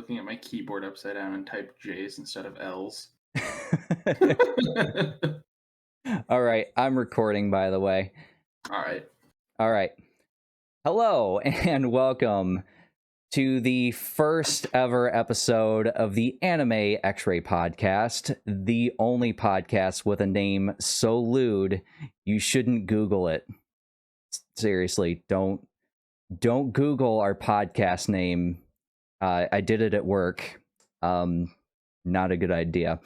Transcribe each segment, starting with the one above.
looking at my keyboard upside down and typed J's instead of L's. All right, I'm recording, by the way. All right. All right. Hello, and welcome to the first ever episode of the Anime X-Ray Podcast, the only podcast with a name so lewd you shouldn't Google it. Seriously, don't Google our podcast name. I did it at work. Not a good idea.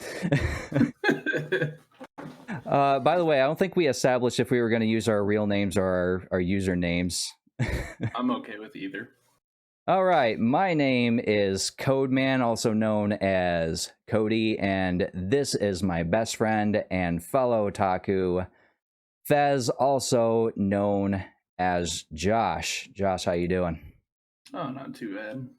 By the way, I don't think we established if we were going to use our real names or our usernames. I'm okay with either. All right, my name is Codeman, also known as Cody, and this is my best friend and fellow otaku, Fez, also known as Josh. Josh, how you doing? Oh, not too bad.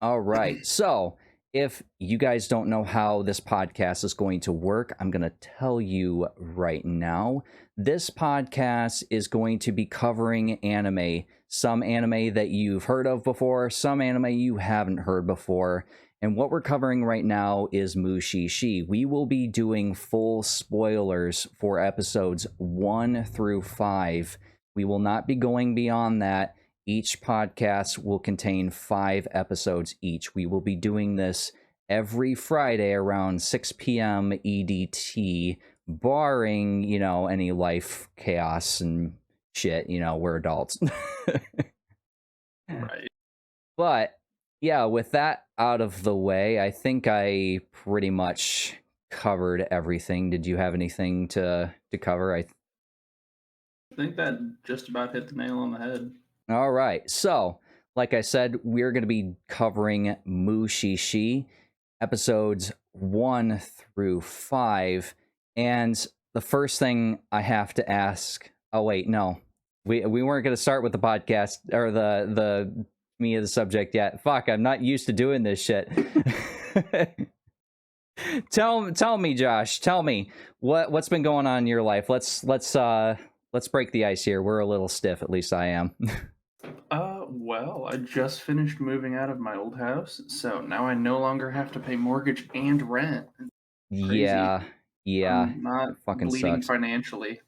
All right, so if you guys don't know how this podcast is going to work, I'm going to tell you right now. This podcast is going to be covering anime. Some anime that you've heard of before, some anime you haven't heard before. And what we're covering right now is Mushishi. We will be doing full spoilers for episodes 1 through 5. We will not be going beyond that. Each podcast will contain 5 episodes each. We will be doing this every Friday around 6 p.m. EDT, barring, any life chaos and shit. We're adults. Right. But, yeah, with that out of the way, I think I pretty much covered everything. Did you have anything to cover? I think that just about hit the nail on the head. All right, so like I said, we're going to be covering Mushishi, episodes 1 through 5, and the first thing I have to ask. Oh wait, no, we weren't going to start with the podcast or the me of the subject yet. Fuck, I'm not used to doing this shit. Tell me, Josh. Tell me what's been going on in your life. Let's break the ice here. We're a little stiff, at least I am. Well, I just finished moving out of my old house, so now I no longer have to pay mortgage and rent. Crazy. Yeah. I'm not fucking bleeding sucks financially.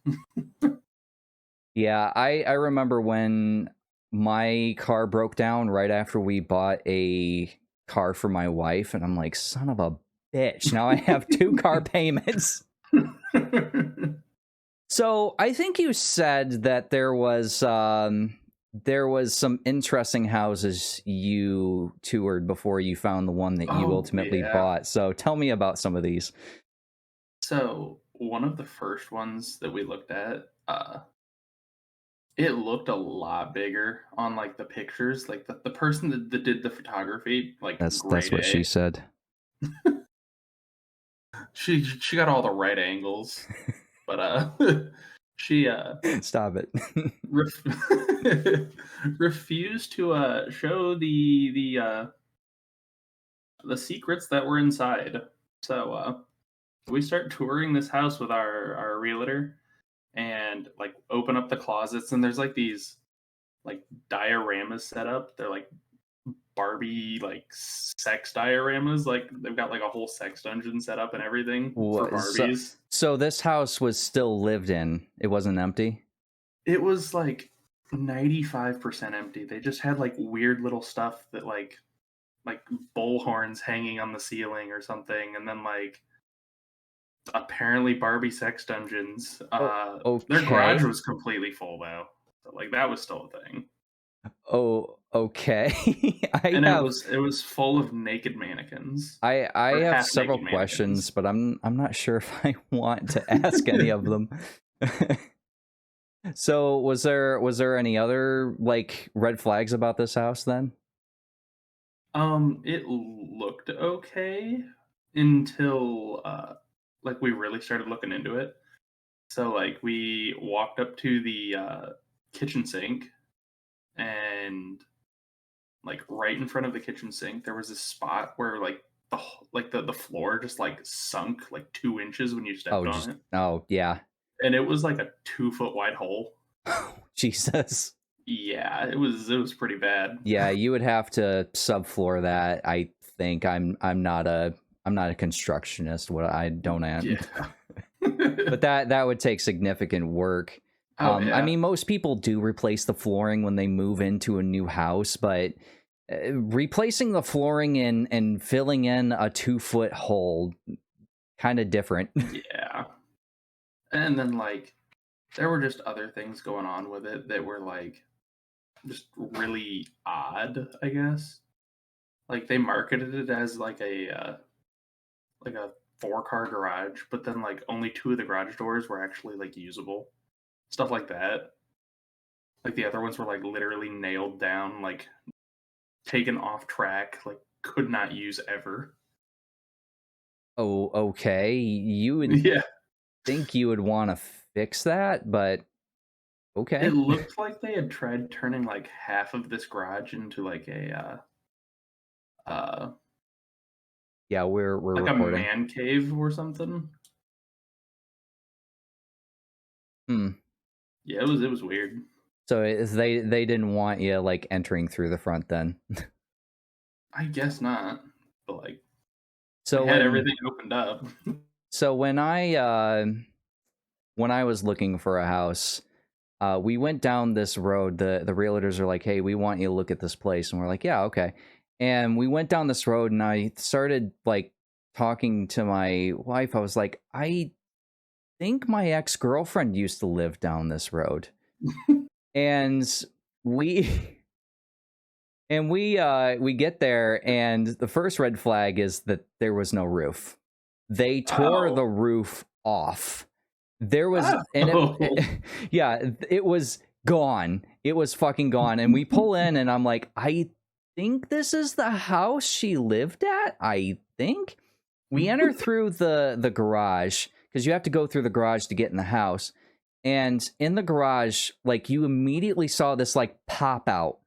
Yeah, I remember when my car broke down right after we bought a car for my wife, and I'm like, son of a bitch, now I have 2 car payments. So I think you said that there was some interesting houses you toured before you found the one that you ultimately bought. So tell me about some of these. So one of the first ones that we looked at, it looked a lot bigger on like the pictures. Like the person that did the photography, like that's what she said. She got all the right angles, but she stop it. Refused to show the secrets that were inside. So we start touring this house with our realtor, and like open up the closets, and there's like these like dioramas set up. They're like Barbie like sex dioramas. Like they've got like a whole sex dungeon set up and everything for Barbies. So this house was still lived in. It wasn't empty? It was like 95% empty. They just had like weird little stuff that like bull horns hanging on the ceiling or something, and then like apparently Barbie sex dungeons. Okay. Their garage was completely full though. So, like that was still a thing. Oh, okay. It was full of naked mannequins. I have several questions, but I'm not sure if I want to ask any of them. So was there any other like red flags about this house then? It looked okay until like we really started looking into it. So like we walked up to the kitchen sink, and like right in front of the kitchen sink there was this spot where like the floor just like sunk like 2 inches when you stepped on it. Oh yeah. And it was like a 2-foot wide hole. Jesus. Yeah, it was pretty bad. Yeah, you would have to subfloor that, I think I'm not a constructionist. What I don't Yeah. but that would take significant work. Oh I yeah. mean, most people do replace the flooring when they move into a new house, but replacing the flooring and filling in a 2-foot hole, kind of different. Yeah. And then like there were just other things going on with it that were like just really odd, I guess. Like they marketed it as like a 4-car garage, but then like only 2 of the garage doors were actually like usable. Stuff like that. Like the other ones were like literally nailed down, like taken off track, like could not use ever. Oh, okay. You would Yeah. think you would want to fix that, but It okay. looked like they had tried turning like half of this garage into uh Yeah, we're like a recording. man cave or something. Hmm. Yeah, it was weird. So they didn't want you like entering through the front then. I guess not. But like they So had everything opened up. so when I was looking for a house, we went down this road. The realtors are like, "Hey, we want you to look at this place," and we're like, "Yeah, okay." And we went down this road, and I started like talking to my wife. I was like, "I think my ex girlfriend used to live down this road," and we. And we get there, and the first red flag is that there was no roof. They tore Oh. the roof off. There was and Oh. yeah, it was gone. It was fucking gone. And we pull in, and I'm like, I think this is the house she lived at. I think we enter through the garage because you have to go through the garage to get in the house. And in the garage, like you immediately saw this like pop out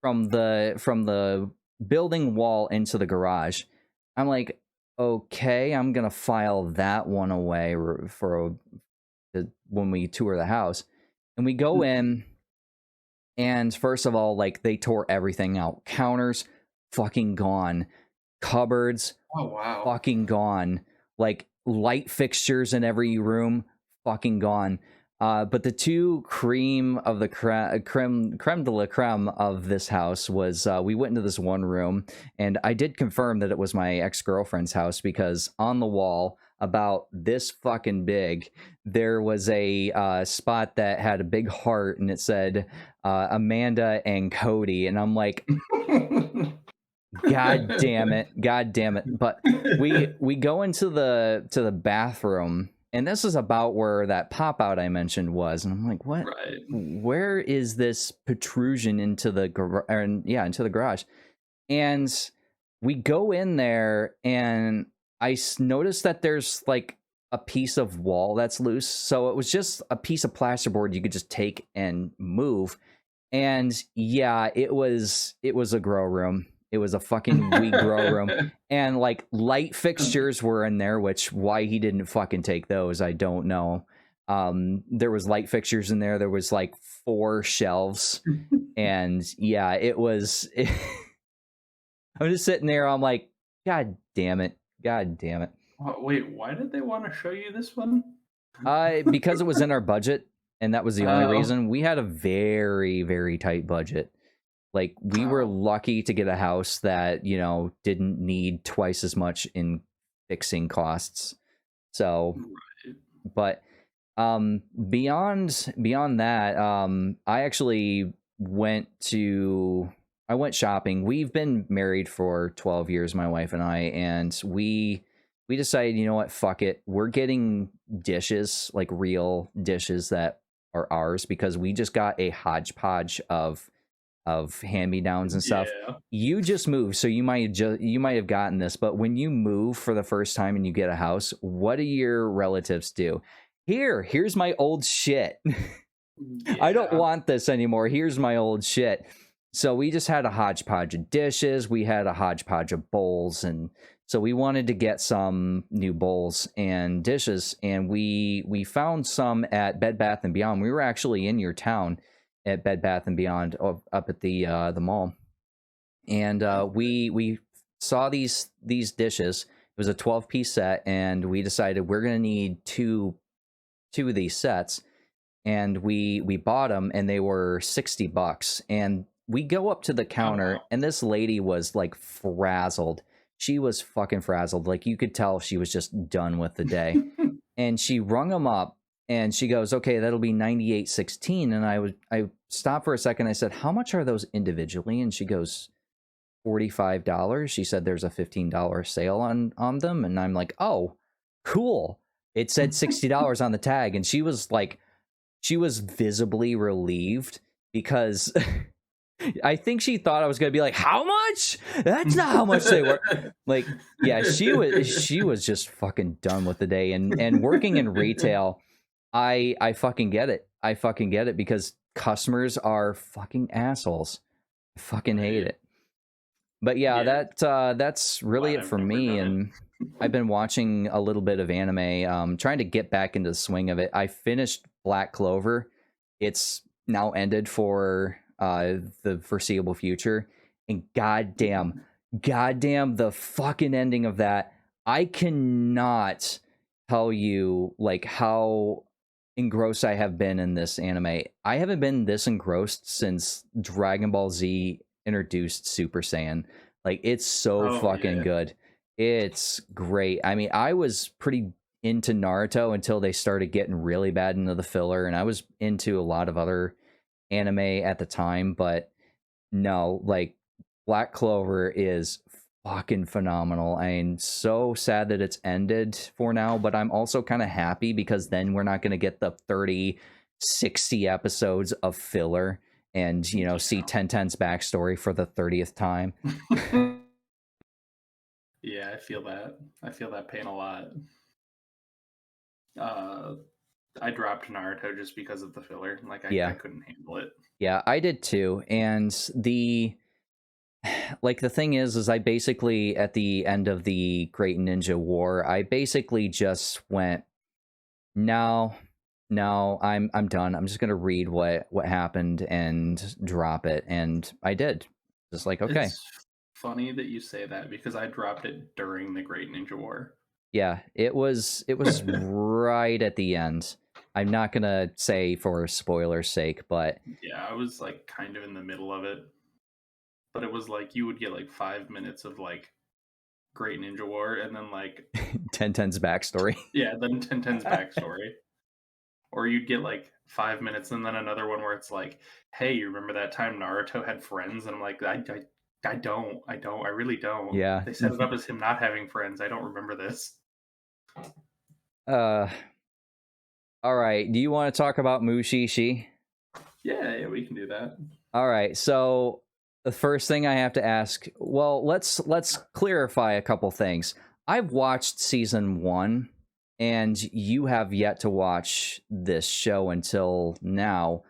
from the building wall into the garage. I'm like, okay, I'm gonna file that one away when we tour the house, and we go in. And first of all, like they tore everything out. Counters, fucking gone. Cupboards, Oh wow. fucking gone. Like light fixtures in every room, fucking gone. But the two cream of the creme de la creme of this house was we went into this one room, and I did confirm that it was my ex girlfriend's house because on the wall about this fucking big there was a spot that had a big heart and it said Amanda and Cody, and I'm like, God damn it. But we go into the bathroom, and this is about where that pop out I mentioned was, and I'm like, what? Right. Where is this protrusion into the into the garage? And we go in there, and noticed that there's like a piece of wall that's loose. So it was just a piece of plasterboard you could just take and move. And yeah, it was a grow room. It was a fucking wee grow room. And like light fixtures were in there, which why he didn't fucking take those, I don't know. There was light fixtures in there. There was like 4 shelves. And yeah, it was I'm just sitting there, I'm like, God damn it. God damn it. Wait, why did they want to show you this one? Because it was in our budget, and that was the only Oh, reason. We had a very, very tight budget. Like we were oh, lucky to get a house that, you know, didn't need twice as much in fixing costs. So, right. but beyond that, I actually I went shopping. We've been married for 12 years, my wife and I, and we decided, you know what, fuck it. We're getting dishes, like real dishes that are ours, because we just got a hodgepodge of hand-me-downs and stuff. Yeah. You just moved, so you might have gotten this, but when you move for the first time and you get a house, what do your relatives do? Here's my old shit. I don't Yeah. want this anymore. Here's my old shit. So we just had a hodgepodge of dishes. We had a hodgepodge of bowls, and so we wanted to get some new bowls and dishes, and we found some at Bed Bath and Beyond. We were actually in your town at Bed Bath and Beyond up at the mall, and Oh, we saw these dishes. It was a 12-piece set, and we decided we're gonna need two of these sets, and we bought them, and they were $60. And we go up to the Oh counter, wow. and this lady was like frazzled. She was fucking frazzled. Like you could tell she was just done with the day. And she rung them up, and she goes, "Okay, that'll be 98.16." And I stopped for a second. I said, "How much are those individually?" And she goes, $45. She said there's a $15 sale on them, and I'm like, "Oh, cool." It said $60 on the tag, and she was visibly relieved because I think she thought I was gonna be like, "How much? That's not how much they were." Like, yeah, she was just fucking done with the day. And working in retail, I fucking get it. I fucking get it because customers are fucking assholes. I fucking hate Right. it. But yeah, Yeah. that's really Glad it I've for never me. done And I've it. been watching a little bit of anime, trying to get back into the swing of it. I finished Black Clover. It's now ended for the foreseeable future. And goddamn, the fucking ending of that. I cannot tell you like how engrossed I have been in this anime. I haven't been this engrossed since Dragon Ball Z introduced Super Saiyan. Like it's so Oh fucking yeah. good. It's great. I mean, I was pretty into Naruto until they started getting really bad into the filler, and I was into a lot of other anime at the time, but no, like Black Clover is fucking phenomenal. I'm so sad that it's ended for now, but I'm also kind of happy because then we're not going to get the 30, 60 episodes of filler and, see Yeah. 1010's backstory for the 30th time. Yeah, I feel that. I feel that pain a lot. Uh, I dropped Naruto just because of the filler. Like I Yeah. couldn't handle it. Yeah, I did too. And the thing is I basically at the end of the Great Ninja War, I basically just went, no, no, I'm done. I'm just gonna read what happened and drop it, and I did. Just like, okay, It's funny that you say that because I dropped it during the Great Ninja War. yeah, it was right at the end. I'm not gonna say for spoiler's sake, but Yeah, I was like kind of in the middle of it, but it was like you would get like 5 minutes of like Great Ninja War, and then like 1010's backstory. yeah, then Tenten's backstory, or you'd get like 5 minutes, and then another one where it's like, hey, you remember that time Naruto had friends? And I'm like, I really don't. Yeah. They set it up as him not having friends. I don't remember this. uh, all right. Do you want to talk about Mushishi? Yeah, yeah, we can do that. All right. So the first thing I have to ask, well, let's clarify a couple things. I've watched season 1 and you have yet to watch this show until now.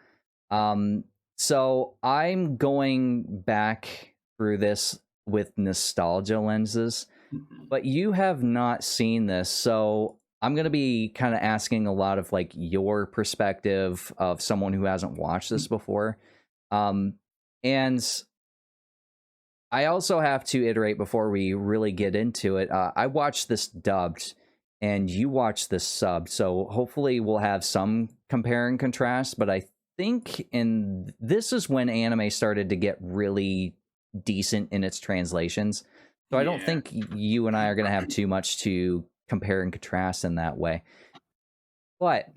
Um so I'm going back through this with nostalgia lenses, Mhm. but you have not seen this. So I'm going to be kind of asking a lot of like your perspective of someone who hasn't watched this before. Um, and I also have to iterate before we really get into it. I watched this dubbed and you watched this subbed. So hopefully we'll have some compare and contrast. But I think this is when anime started to get really decent in its translations. So I don't Yeah. think you and I are going to have too much to compare and contrast in that way. But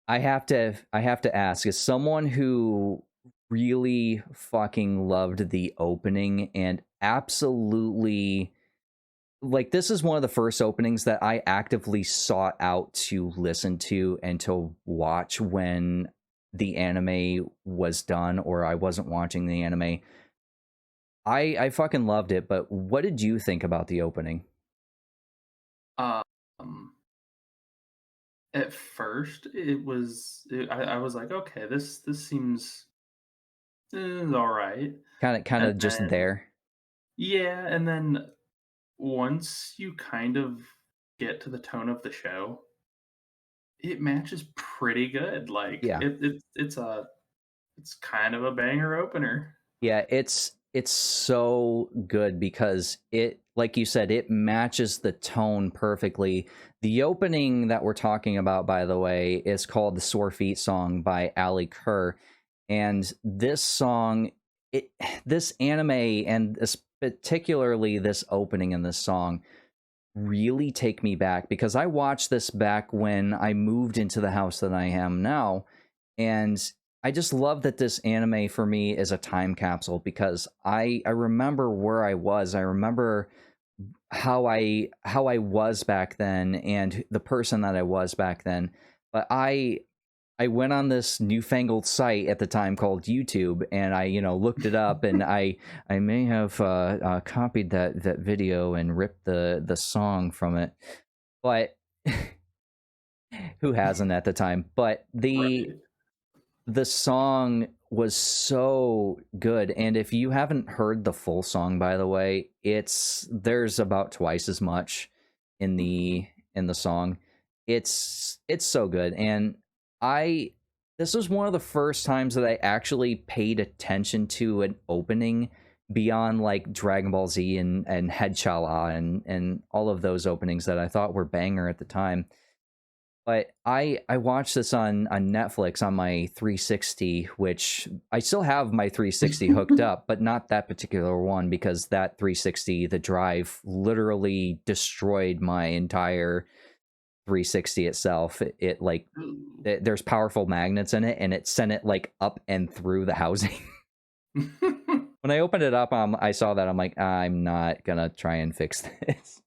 I have to ask, as someone who really fucking loved the opening and absolutely like this is one of the first openings that I actively sought out to listen to and to watch when the anime was done or I wasn't watching the anime. I fucking loved it, but what did you think about the opening? Um, at first, I was like, okay, this seems all right, Kind and of just then there. yeah, and then once you kind of get to the tone of the show, it matches pretty good. Like Yeah. it's kind of a banger opener. Yeah, it's so good because it, like you said, it matches the tone perfectly. The opening that we're talking about, by the way, is called the Sore Feet song by Ali Kerr. And this song, it this anime and particularly this opening in this song really take me back because I watched this back when I moved into the house that I am now. And I just love that this anime for me is a time capsule because I remember where I was. I remember how I was back then and the person that I was back then. But I went on this newfangled site at the time called YouTube, and I, looked it up, and I may have copied that video and ripped the song from it, but who hasn't at the time? But the Right. the song was so good, and if you haven't heard the full song, by the way, there's about twice as much in the song. It's so good, and I this was one of the first times that I actually paid attention to an opening beyond like Dragon Ball Z and Head Chala and all of those openings that I thought were banger at the time. But I watched this on Netflix on my 360, which I still have my 360 hooked up, but not that particular one because that 360, the drive, literally destroyed my entire 360 itself. It like Ooh. there's powerful magnets in it, and it sent it like up and through the housing. When I opened it up, I saw that I'm like, I'm not gonna try and fix this.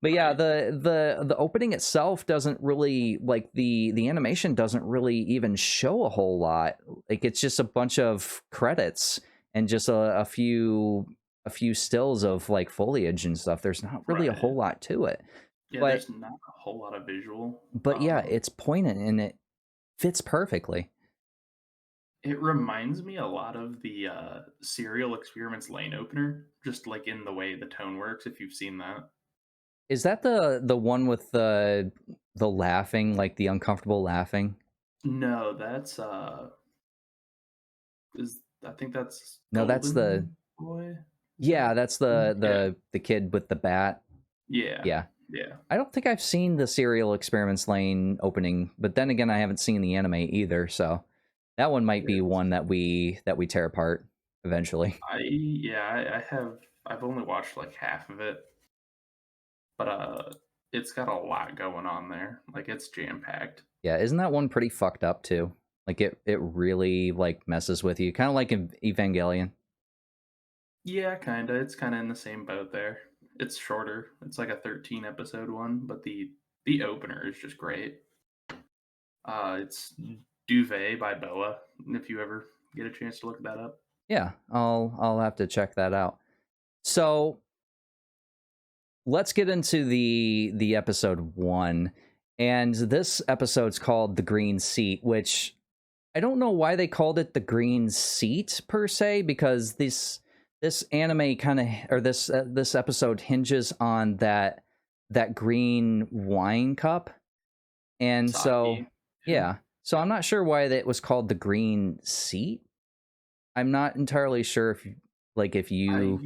But yeah, Right. the opening itself doesn't really like the animation doesn't really even show a whole lot. Like it's just a bunch of credits and just a few stills of like foliage and stuff. There's not really a Right. whole lot to it. Yeah, But there's not a whole lot of visual. yeah, it's poignant and it fits perfectly. It reminds me a lot of the Serial Experiments Lane opener, just like in the way the tone works, if you've seen that. Is that the one with the laughing, like the uncomfortable laughing? No, that's is I think that's No, that's the Golden Boy. Is yeah, that that's him? the Yeah. the kid with the bat. Yeah. Yeah. Yeah. I don't think I've seen the Serial Experiments Lane opening, but then again, I haven't seen the anime either, so that one might be It's one that we tear apart eventually. I've only watched like half of it, but it's got a lot going on there. Like it's jam packed. Yeah, isn't that one pretty fucked up too? Like it really like messes with you, kind of like in Evangelion. Yeah, kinda. It's kinda in the same boat there. It's shorter. It's like a 13 episode one, but the opener is just great. It's Duvet by Boa, if you ever get a chance to look that up. Yeah, I'll have to check that out. So let's get into the episode one, and this episode's called "The Green Seat," which I don't know why they called it the green seat per se, because this anime kind of or this episode hinges on that green wine cup, and so Saki. Yeah. yeah, so I'm not sure why that was called the green seat. I'm not entirely sure if you. I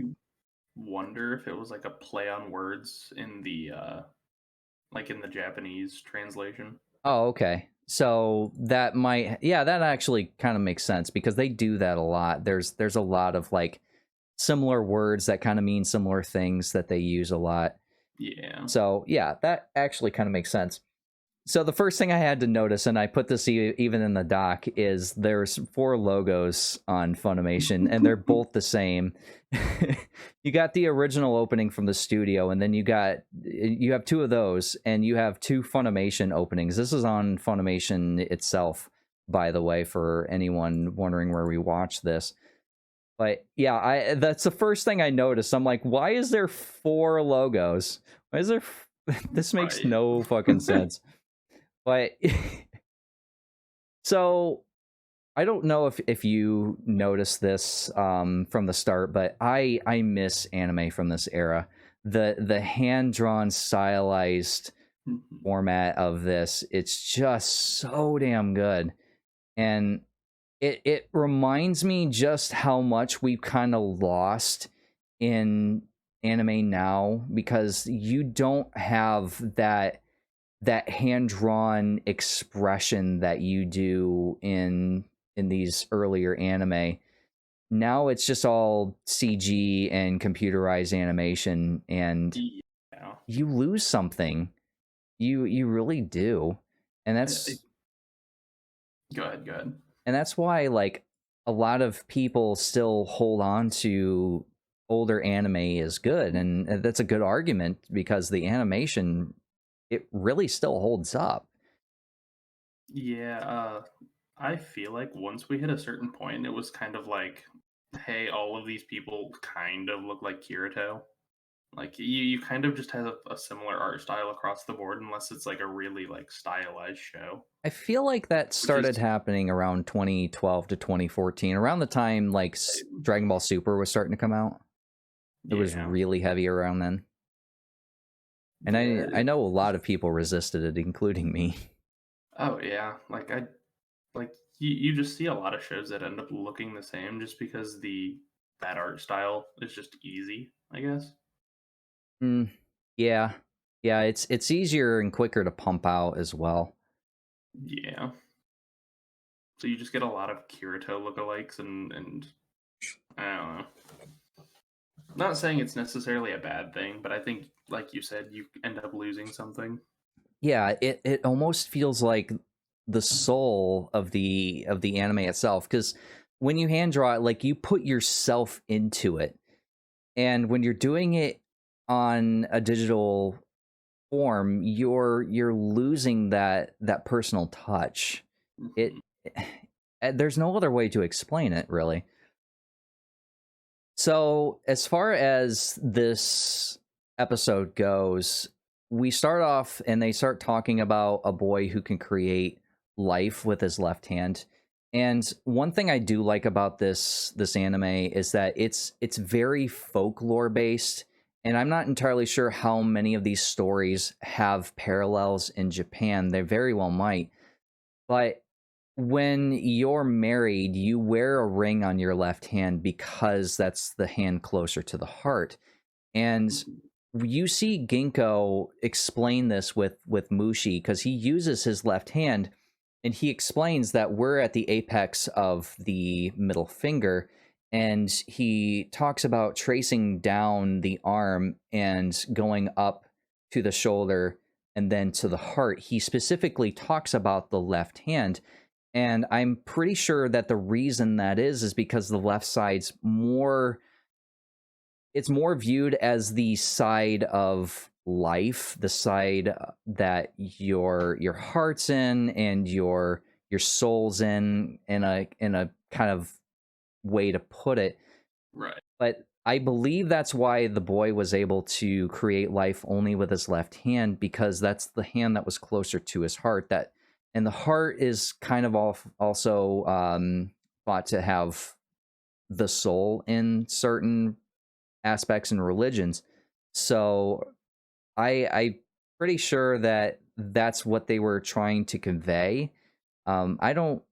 wonder if it was like a play on words in the like in the Japanese translation. Oh, okay. So that might, yeah, that actually kind of makes sense because they do that a lot. There's a lot of like similar words that kind of mean similar things that they use a lot. Yeah. So yeah, that actually kind of makes sense. So the first thing I had to notice, and I put this even in the doc, is there's four logos on Funimation, and they're both the same. You got the original opening from the studio, and then you have two of those, and you have two Funimation openings. This is on Funimation itself, by the way, for anyone wondering where we watch this. But yeah, that's the first thing I noticed. I'm like, why is there four logos? Why is there? This makes Right. no fucking sense. But so I don't know if you noticed this from the start, but I miss anime from this era. The hand drawn stylized Mhm. format of this, it's just so damn good. And it reminds me just how much we've kind of lost in anime now, because you don't have that hand-drawn expression that you do in these earlier anime. Now it's just all CG and computerized animation, and Yeah. you lose something. You really do. And I Go ahead, go ahead. that's why, like, a lot of people still hold on to older anime is good, and that's a good argument because the animation, it really still holds up. Yeah, I feel like once we hit a certain point, it was kind of like, hey, all of these people kind of look like Kirito. Like you kind of just have a similar art style across the board, unless it's like a really like stylized show, I feel like that which is started happening around 2012 to 2014, around the time like Dragon Ball Super was starting to come out. It was yeah, really heavy around then. And yeah. I know a lot of people resisted it, including me. Oh yeah, like you just see a lot of shows that end up looking the same just because the that art style is just easy, I guess. Mm, yeah. Yeah, it's easier and quicker to pump out as well. Yeah. So you just get a lot of Kirito lookalikes and I don't know. Not saying it's necessarily a bad thing, but I think, like you said, you end up losing something. Yeah, it almost feels like the soul of the anime itself, cuz when you hand draw it, like, you put yourself into it. And when you're doing it on a digital form, you're losing that personal touch. It Mhm. there's no other way to explain it, really. So, as far as this episode goes, we start off and they start talking about a boy who can create life with his left hand. And one thing I do like about this anime is that it's very folklore based, and I'm not entirely sure how many of these stories have parallels in Japan. They very well might, but when you're married, you wear a ring on your left hand because that's the hand closer to the heart. And Mhm. you see Ginkgo explain this with Mushi, because he uses his left hand, and he explains that we're at the apex of the middle finger, and he talks about tracing down the arm and going up to the shoulder and then to the heart. He specifically talks about the left hand, and I'm pretty sure that the reason that is because the left side's more, it's more viewed as the side of life, the side that your heart's in and your soul's in a kind of way to put it. Right. But I believe that's why the boy was able to create life only with his left hand, because that's the hand that was closer to his heart. That, and the heart is kind of also thought to have the soul in certain aspects and religions. So I pretty sure that that's what they were trying to convey. I don't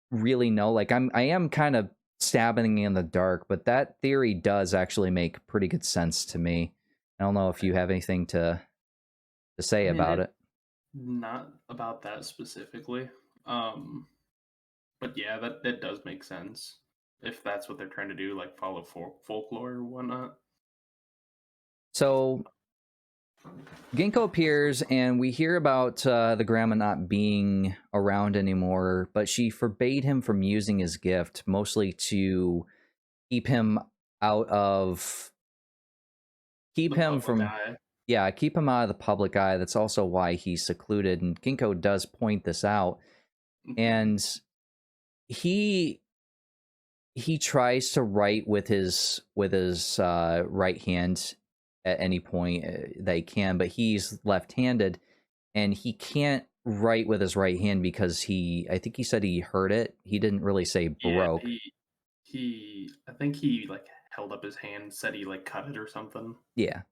really know. Like, I am kind of stabbing in the dark, but that theory does actually make pretty good sense to me. I don't know if you have anything to I say mean, about it it. not about that specifically. Um, but yeah, that does make sense if that's what they're trying to do, like follow folklore or whatnot. So Ginkgo appears, and we hear about the grandma not being around anymore, but she forbade him from using his gift, mostly to keep him out of keep The him public from eye. yeah, keep him out of the public eye. That's also why he's secluded, and Ginkgo does point this out. Mhm. And he he tries to write with his right hand at any point that he can, but he's left-handed, and he can't write with his right hand because I think he said he hurt it. He didn't really say Yeah, broke. I think he like held up his hand, said he like cut it or something. Yeah.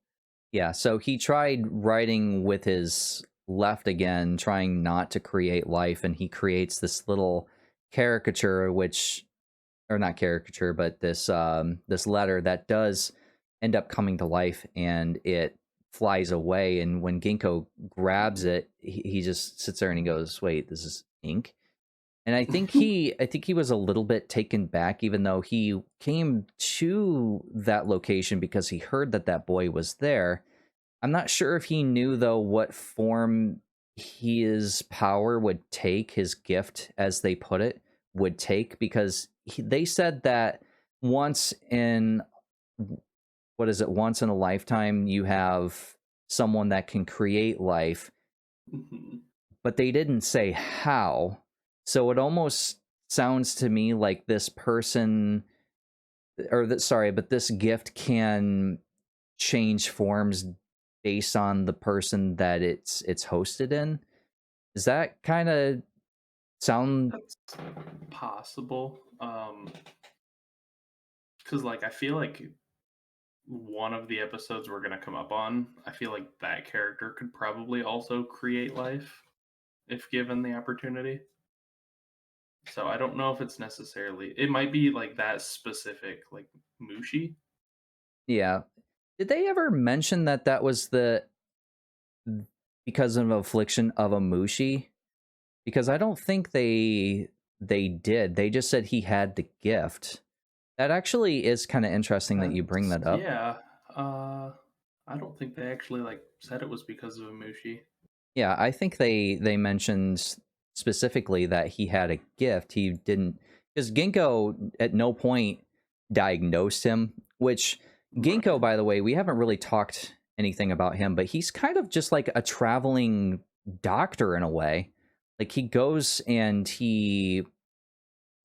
Yeah, so he tried writing with his left again, trying not to create life, and he creates this little caricature, which or not caricature, but this letter that does end up coming to life, and it flies away. And when Ginkgo grabs Mhm. it, he just sits there and he goes, "Wait, this is ink." And I think he was a little bit taken back, even though he came to that location because he heard that that boy was there. I'm not sure if he knew though what form his power would take, his gift, as they put it, would take, because they said that once in what is it? Once in a lifetime, you have someone that can create life, Mhm. but they didn't say how. So it almost sounds to me like this person, or that, sorry, but this gift can change forms based on the person that it's hosted in. Does that kind of sound? That's possible. Because like I feel like one of the episodes we're gonna come up on, I feel like that character could probably also create life if given the opportunity. So I don't know if it's necessarily. It might be like that specific, like Mushi. Yeah. Did they ever mention that that was the because of affliction of a Mushi? Because I don't think they did. They just said he had the gift. That actually is kind of interesting that you bring That's that up. yeah. Uh, I don't think they actually like said it was because of a Mushi. Yeah, I think they mentioned specifically that he had a gift. He didn't, because Ginkgo at no point diagnosed him, which Ginkgo, Right. by the way, we haven't really talked anything about him, but he's kind of just like a traveling doctor in a way. Like he goes and he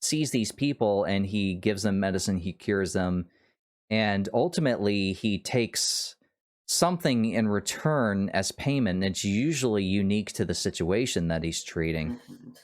sees these people and he gives them medicine, he cures them, and ultimately he takes something in return as payment. It's usually unique to the situation that he's treating. Mhm.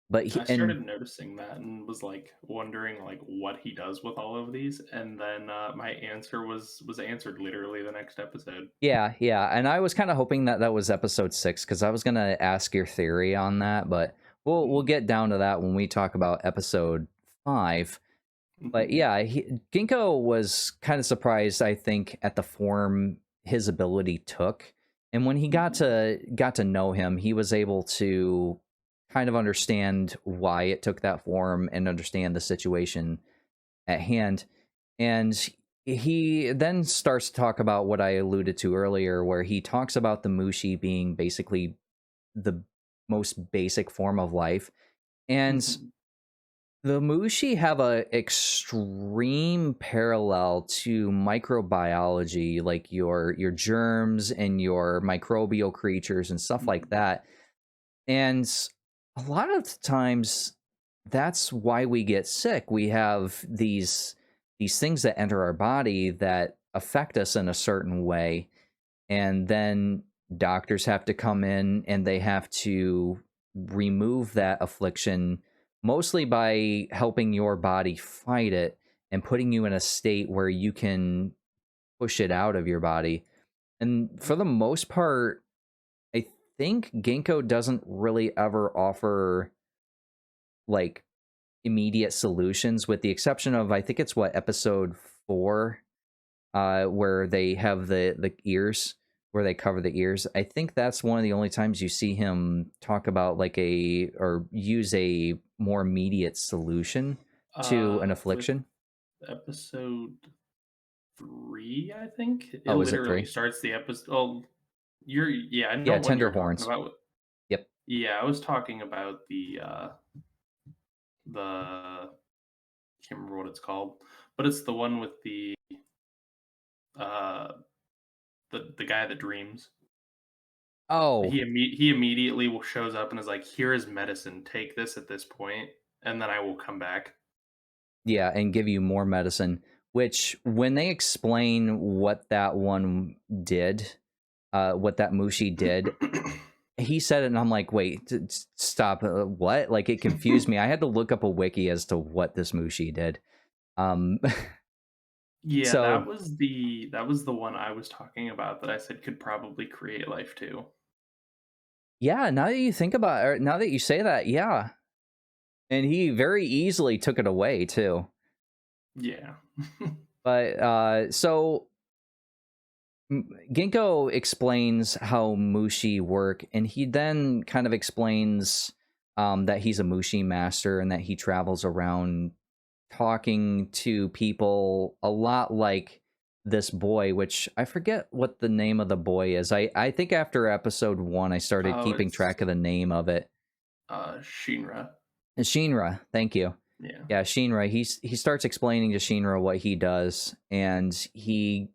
But I and started noticing that and was like wondering like what he does with all of these, and then my answer was answered literally the next episode. yeah, yeah, and I was kind of hoping that that was episode 6, because I was gonna ask your theory on that, but we'll Mm-hmm. get down to that when we talk about episode 5. But Mm-hmm. yeah, Ginkgo was kind of surprised, I think, at the form his ability took. And when he Mm-hmm. got to know him, he was able to kind of understand why it took that form and understand the situation at hand. And he then starts to talk about what I alluded to earlier, where he talks about the Mushi being basically the most basic form of life. And Mm-hmm. the Mushi have a extreme parallel to microbiology, like your germs and your microbial creatures and stuff like Mm-hmm. that. And a lot of the times, that's why we get sick. We have these things that enter our body that affect us in a certain way, and then doctors have to come in and they have to remove that affliction, mostly by helping your body fight it and putting you in a state where you can push it out of your body. And for the most part, I think Ginkgo doesn't really ever offer like immediate solutions, with the exception of, I think it's what, episode 4, where they have the ears, where they cover the ears. I think that's one of the only times you see him talk about like a, or use a more immediate solution to an With affliction. episode 3, I think it Oh, is it literally 3? starts the episode. Oh, you're yeah, I know Yeah, what tender you're talking horns. about. Yep. Yeah, I was talking about the can't remember what it's called, but it's the one with uh the guy that dreams. Oh, He immediately shows up and is like, "Here is medicine. Take this at this point, and then I will come back." yeah, and give you more medicine, which when they explain what that one did, what that Mushi did, he said it, and I'm like, "Wait, stop! What?" Like it confused me. I had to look up a wiki as to what this Mushi did. Um, Yeah, so that was the one I was talking about that I said could probably create life too. yeah, now that you think about, or now that you say that, yeah, And he very easily took it away too. Yeah. But so Ginkgo explains how Mushi work, and he then kind of explains that he's a Mushi master and that he travels around talking to people a lot like this boy, which I forget what the name of the boy is. I think after episode 1, I started Oh, keeping it's track of the name of it. Shinra. Shinra, thank you. Yeah. Yeah, Shinra. He starts explaining to Shinra what he does, and he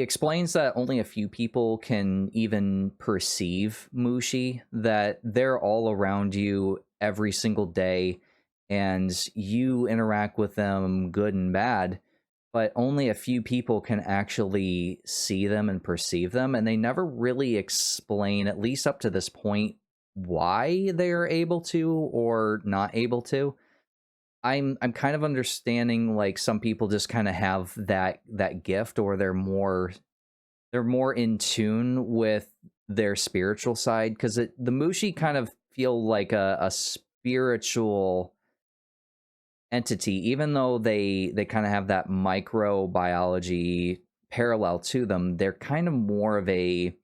explains that only a few people can even perceive Mushi, that they're all around you every single day, and you interact with them good and bad, but only a few people can actually see them and perceive them, and they never really explain, at least up to this point, why they're able to or not able to. I'm kind of understanding like some people just kind of have that gift, or they're more in tune with their spiritual side, because the Mushi kind of feel like a spiritual entity, even though they kind of have that microbiology parallel to them. They're kind of more of a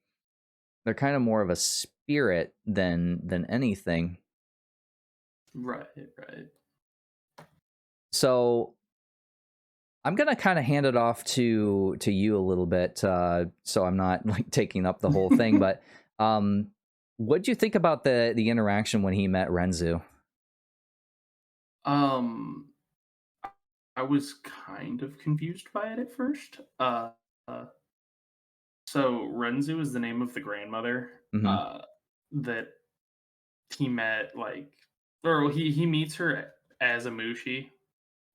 spirit than anything. Right, right. So I'm gonna kind of hand it off to you a little bit, so I'm not like taking up the whole thing. But what'd you think about the interaction when he met Renzu? Um, I was kind of confused by it at first. Uh so Renzu is the name of the grandmother Hmm. that he met, like, or he meets her as a Mushi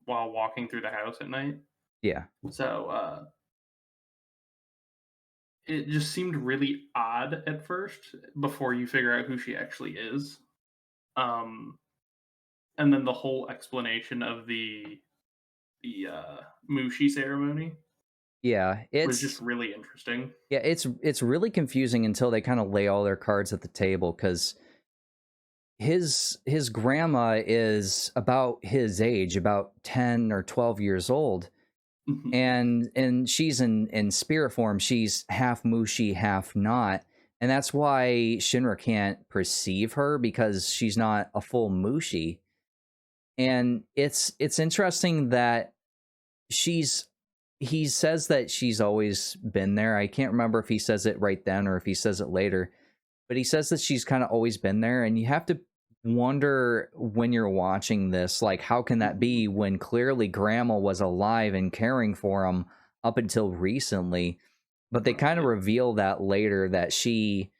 while walking through the house at night. Yeah, So it just seemed really odd at first before you figure out who she actually is. Um, and then the whole explanation of the Mushi ceremony yeah. was just really interesting. It's really confusing until they kind of lay all their cards at the table, because his grandma is about his age, about 10 or 12 years old, Mhm. and she's in spirit form. She's half Mushi, half not, and that's why Shinra can't perceive her, because she's not a full Mushi. And it's interesting that she's he says that she's always been there. I can't remember if he says it right then or if he says it later, but he says that she's kind of always been there, and you have to wonder when you're watching this, like, how can that be when clearly grandma was alive and caring for him up until recently? But they kind of Right. reveal that later, that she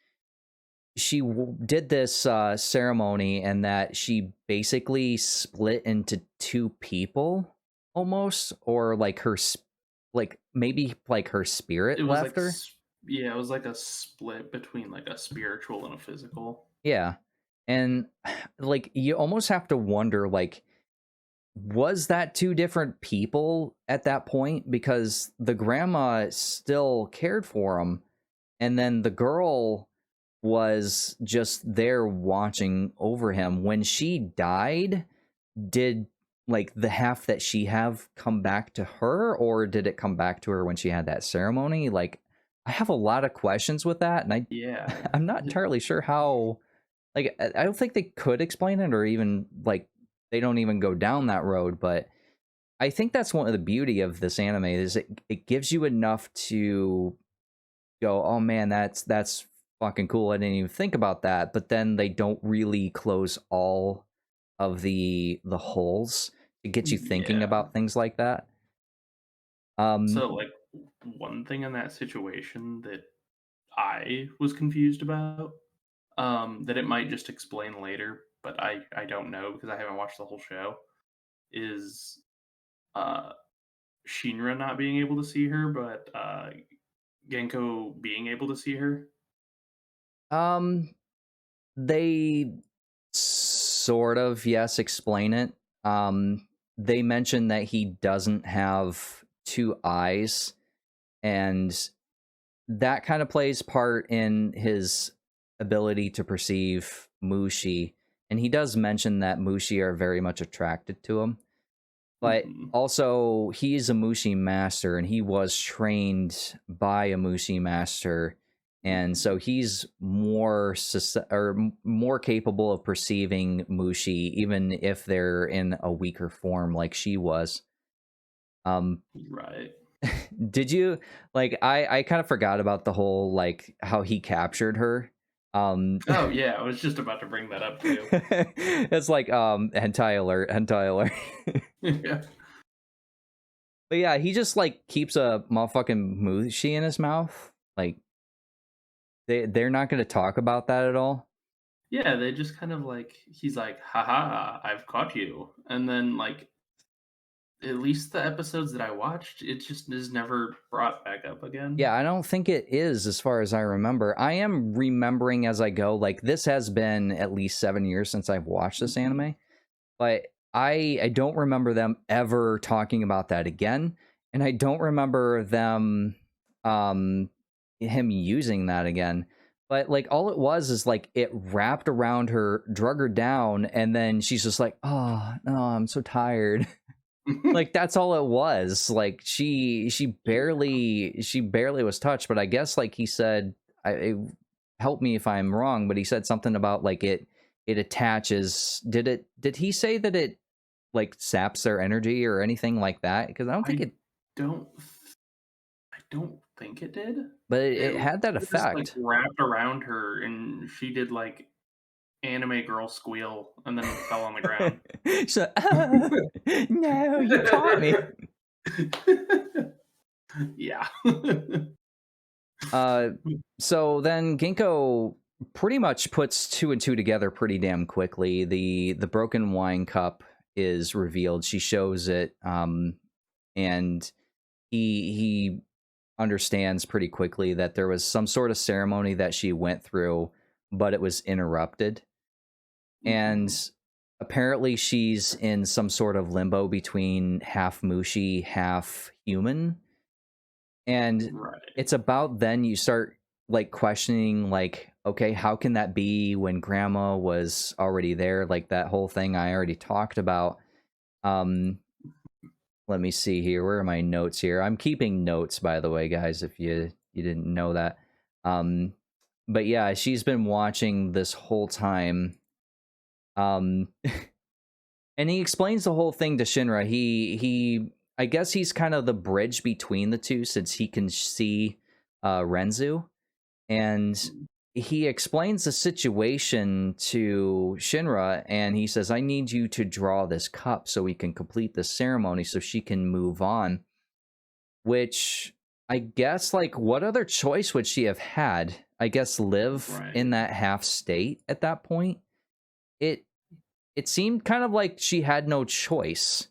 did this ceremony, and that she basically split into two people almost, or like like maybe like her It spirit was left like her. yeah, it was like a split between like a spiritual and a physical. Yeah. And like you almost have to wonder, like, was that two different people at that point? Because the grandma still cared for him, and then the girl was just there watching over him. When she died, did like the half that she have come back to her, or did it come back to her when she had that ceremony? Like, I have a lot of questions with that, and Yeah. I'm not entirely sure how. Like, I don't think they could explain it, or even like they don't even go down that road. But I think that's one of the beauty of this anime, is it gives you enough to go, oh man, that's fucking cool. I didn't even think about that. But then they don't really close all of the holes to get you thinking Yeah. about things like that. Um, So like one thing in that situation that I was confused about, that it might just explain later, but I don't know because I haven't watched the whole show, is uh Shinra not being able to see her, but Genko being able to see her. um, they sort of, yes, explain it. They mention that he doesn't have two eyes, and that kind of plays part in his ability to perceive Mushi. and he does mention that Mushi are very much attracted to him. But Mhm. also, he's a Mushi master, and he was trained by a Mushi master, and so Mhm. he's more capable of perceiving Mushi, even if they're in a weaker form, like she was. Um, Right. did you like? I kind of forgot about the whole like how he captured her. Oh, yeah, I was just about to bring that up too. It's like hentai alert, hentai alert. Yeah. But yeah, he just like keeps a motherfucking mooshie in his mouth. Like they're not going to talk about that at all. Yeah, they just kind of like he's like, "Haha, I've caught you." And then, like, at least the episodes that I watched, it just is never brought back up again. Yeah, I don't think it is as far as I remember. I am remembering as I go. Like this has been at least 7 years since I've watched this Mhm. anime, but I don't remember them ever talking about that again, and I don't remember them um him using that again. But like all it was is like it wrapped around her, drug her down, and then she's just like, "Oh no, I'm so tired." Like that's all it was. Like Yeah. she barely was touched. But I guess like he said, help me if I'm wrong, but he said something about like it attaches. Did he say that it like saps their energy or anything like that? Because I don't think I it, don't I don't think it did. but it It had that literally just, like, effect. wrapped around her, and she did, like, anime girl squeal and then fell on the ground. So no, you caught me. Yeah. Uh, so then Ginkgo pretty much puts two and two together pretty damn quickly. The broken wine cup is revealed. She shows it, and he understands pretty quickly that there was some sort of ceremony that she went through, but it was interrupted. And Mhm. apparently she's in some sort of limbo between half Mushi, half human, and Right. it's about then you start like questioning like, okay, how can that be when grandma was already there, like that whole thing I already talked about. um Let me see here, where are my notes here? I'm keeping notes, by the way, guys, if you didn't know that. um but yeah, she's been watching this whole time. um and he explains the whole thing to Shinra. He I guess he's kind of the bridge between the two since he can see Renzu, and Mhm. he explains the situation to Shinra, and he says, I need you to draw this cup so we can complete the ceremony so she can move on. Which I guess, like, what other choice would she have had? I guess live in Right. that half state at that point. It it seemed kind of like she had no choice.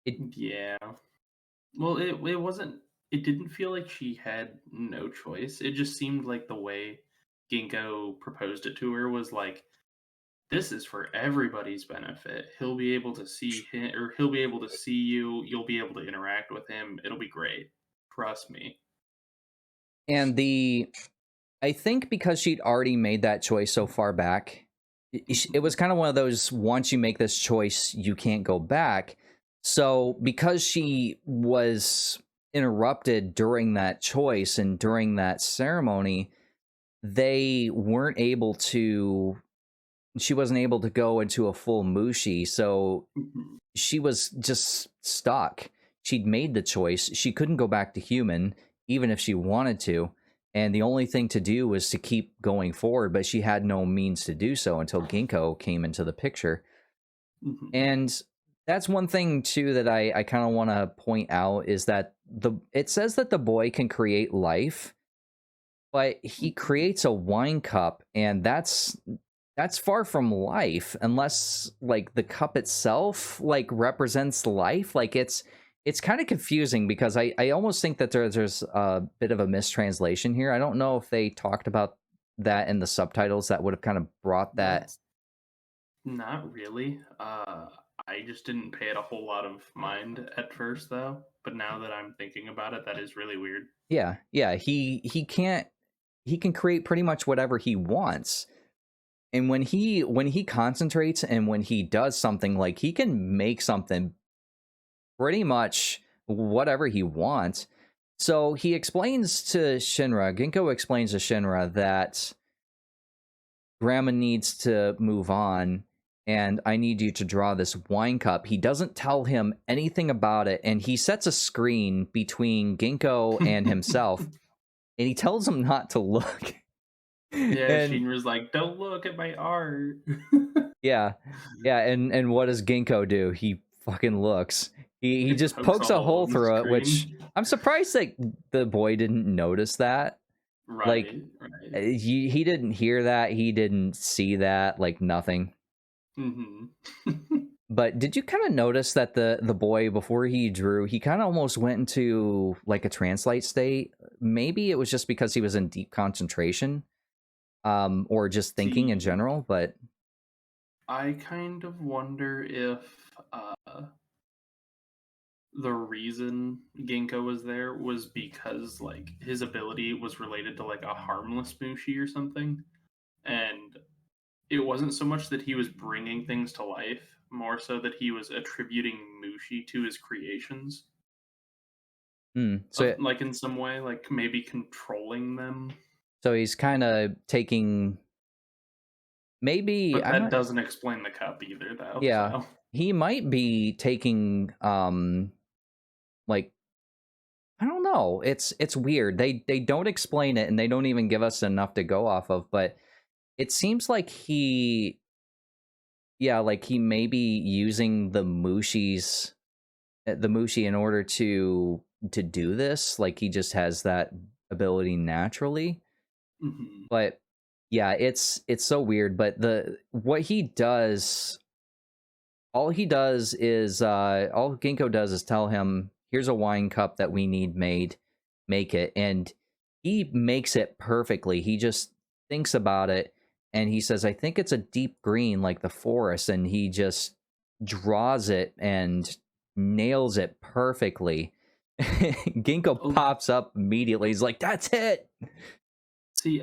It Yeah. Well, it wasn't it didn't feel like she had no choice. It just seemed like the way Ginkgo proposed it to her was like, "This is for everybody's benefit. He'll be able to see him, or he'll be able to see you. You'll be able to interact with him. It'll be great. Trust me." and the I think because she'd already made that choice so far back, it was Mhm. kind of one of those, once you make this choice, you can't go back. So because she was interrupted during that choice and during that ceremony, they weren't able to, she wasn't able to go into a full mushi. So Mhm. she was just stuck. She'd made the choice. She couldn't go back to human, even if she wanted to. And the only thing to do was to keep going forward, but she had no means to do so until Ginkgo came into the picture. Mhm. And that's one thing too that I kind of want to point out is that it says that the boy can create life, but he Mhm. creates a wine cup, and that's far from life unless like the cup itself like represents life. Like it's kind of confusing because I almost think that there's a bit of a mistranslation here. I don't know if they talked about that in the subtitles that would have kind of brought that. That's not really. I just didn't pay it a whole lot of mind at first, though. But now that I'm thinking about it, that is really weird. Yeah, he can't, he can create pretty much whatever he wants. And when he concentrates and when he does something, like he can make something pretty much whatever he wants. So he explains to Shinra, Ginkgo explains to Shinra that Grandma needs to move on and I need you to draw this wine cup. He doesn't tell him anything about it, and he sets a screen between Ginkgo and himself, and he tells him not to look. Yeah, And Shinra's like, "Don't look at my art." yeah, yeah, and what does Ginkgo do? He fucking looks. He He just pokes a pokes a hole hole in the through it, which screen. I'm surprised that the boy didn't notice that. Like Right, right. he didn't hear that, he didn't see that, like nothing. Mhm. But did you kind of notice that the boy before he drew, he kind of almost went into like a translate state? Maybe it was just because he was in deep concentration, or just thinking in See, general. But I kind of wonder if, the reason Ginkgo was there was because, like, his ability was related to, like, a harmless Mushi or something, and it wasn't so much that he was bringing things to life, more so that he was attributing Mushi to his creations so like, in some way, like, maybe controlling them, so he's kind of taking, maybe but I'm that not. doesn't explain the cup either, though, Yeah, so he might be taking like, I don't know. It's weird. They don't explain it and they don't even give us enough to go off of, but it seems like he, yeah, like he may be using the Mushi in order to do this. Like he just has that ability naturally. Mhm. But yeah, it's so weird, but the what he does, all Ginkgo does is tell him, here's a wine cup that we need made, make it. And he makes it perfectly. He just thinks about it and he says, I think it's a deep green like the forest, and he just draws it and nails it perfectly. Ginkgo Oh, pops up immediately. He's like, that's it. see,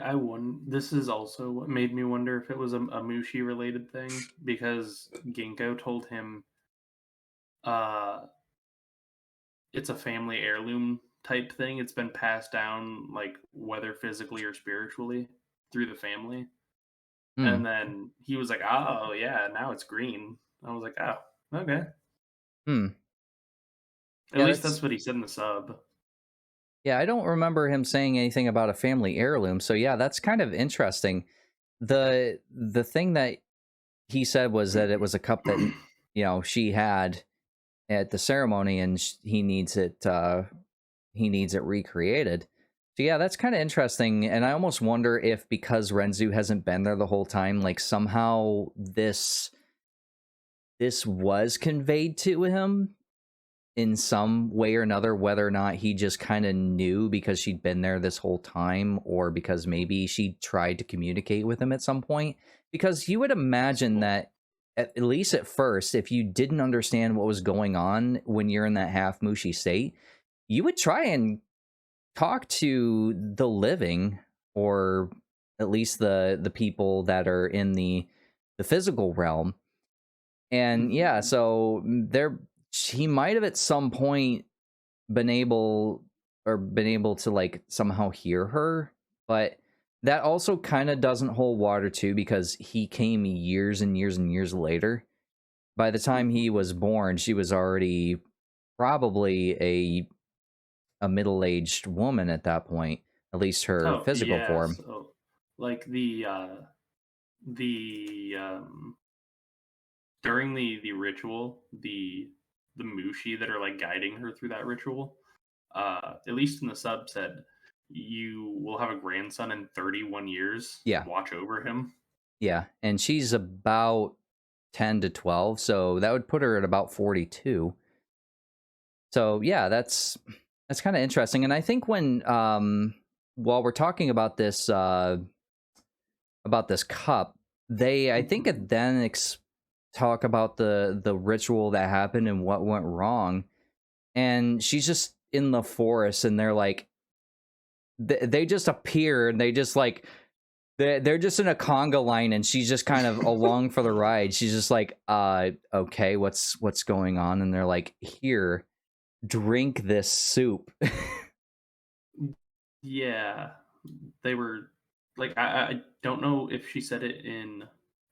this is also what made me wonder if it was a Mushi related thing, because Ginkgo told him, uh, it's a family heirloom type thing. It's been passed down, like, whether physically or spiritually through the family. Hmm. And then he was like, "Oh, yeah, now it's green." I was like, "Oh, okay." Hmm. At Yeah, least that's that's what he said in the sub. yeah, I don't remember him saying anything about a family heirloom. So yeah, that's kind of interesting. The thing that he said was that it was a cup that she had at the ceremony, and he needs it recreated. So yeah, that's kind of interesting, and I almost wonder if because Renzu hasn't been there the whole time, like somehow this was conveyed to him in some way or another, whether or not he just kind of knew because she'd been there this whole time, or because maybe she tried to communicate with him at some point. Because you would imagine Possible. that, at least at first, if you didn't understand what was going on when you're in that half Mushi state, you would try and talk to the living, or at least the people that are in the physical realm. And yeah, Mhm. so there, he might have at some point been able to like somehow hear her, but that also kind of doesn't hold water too, because he came years and years and years later. By the time he Mhm. was born, she was already probably a middle-aged woman at that point, at least her Oh, physical yeah, form. so, like, the, during the ritual, the Mushi that are, like, guiding her through that ritual, at least in the sub said, "You will have a grandson in 31 years to Yeah, watch over him." yeah, and she's about 10 to 12, so that would put her at about 42. So yeah, that's kind of interesting. And I think when while we're talking about this cup, they, I think Mhm. it then talk about the ritual that happened and what went wrong. And she's just in the forest, and they're like, they just appear and they just like they're just in a conga line, and she's just kind of along for the ride. She's just like, okay, what's going on? And they're like, here, drink this soup. Yeah, they were like I don't know if she said it in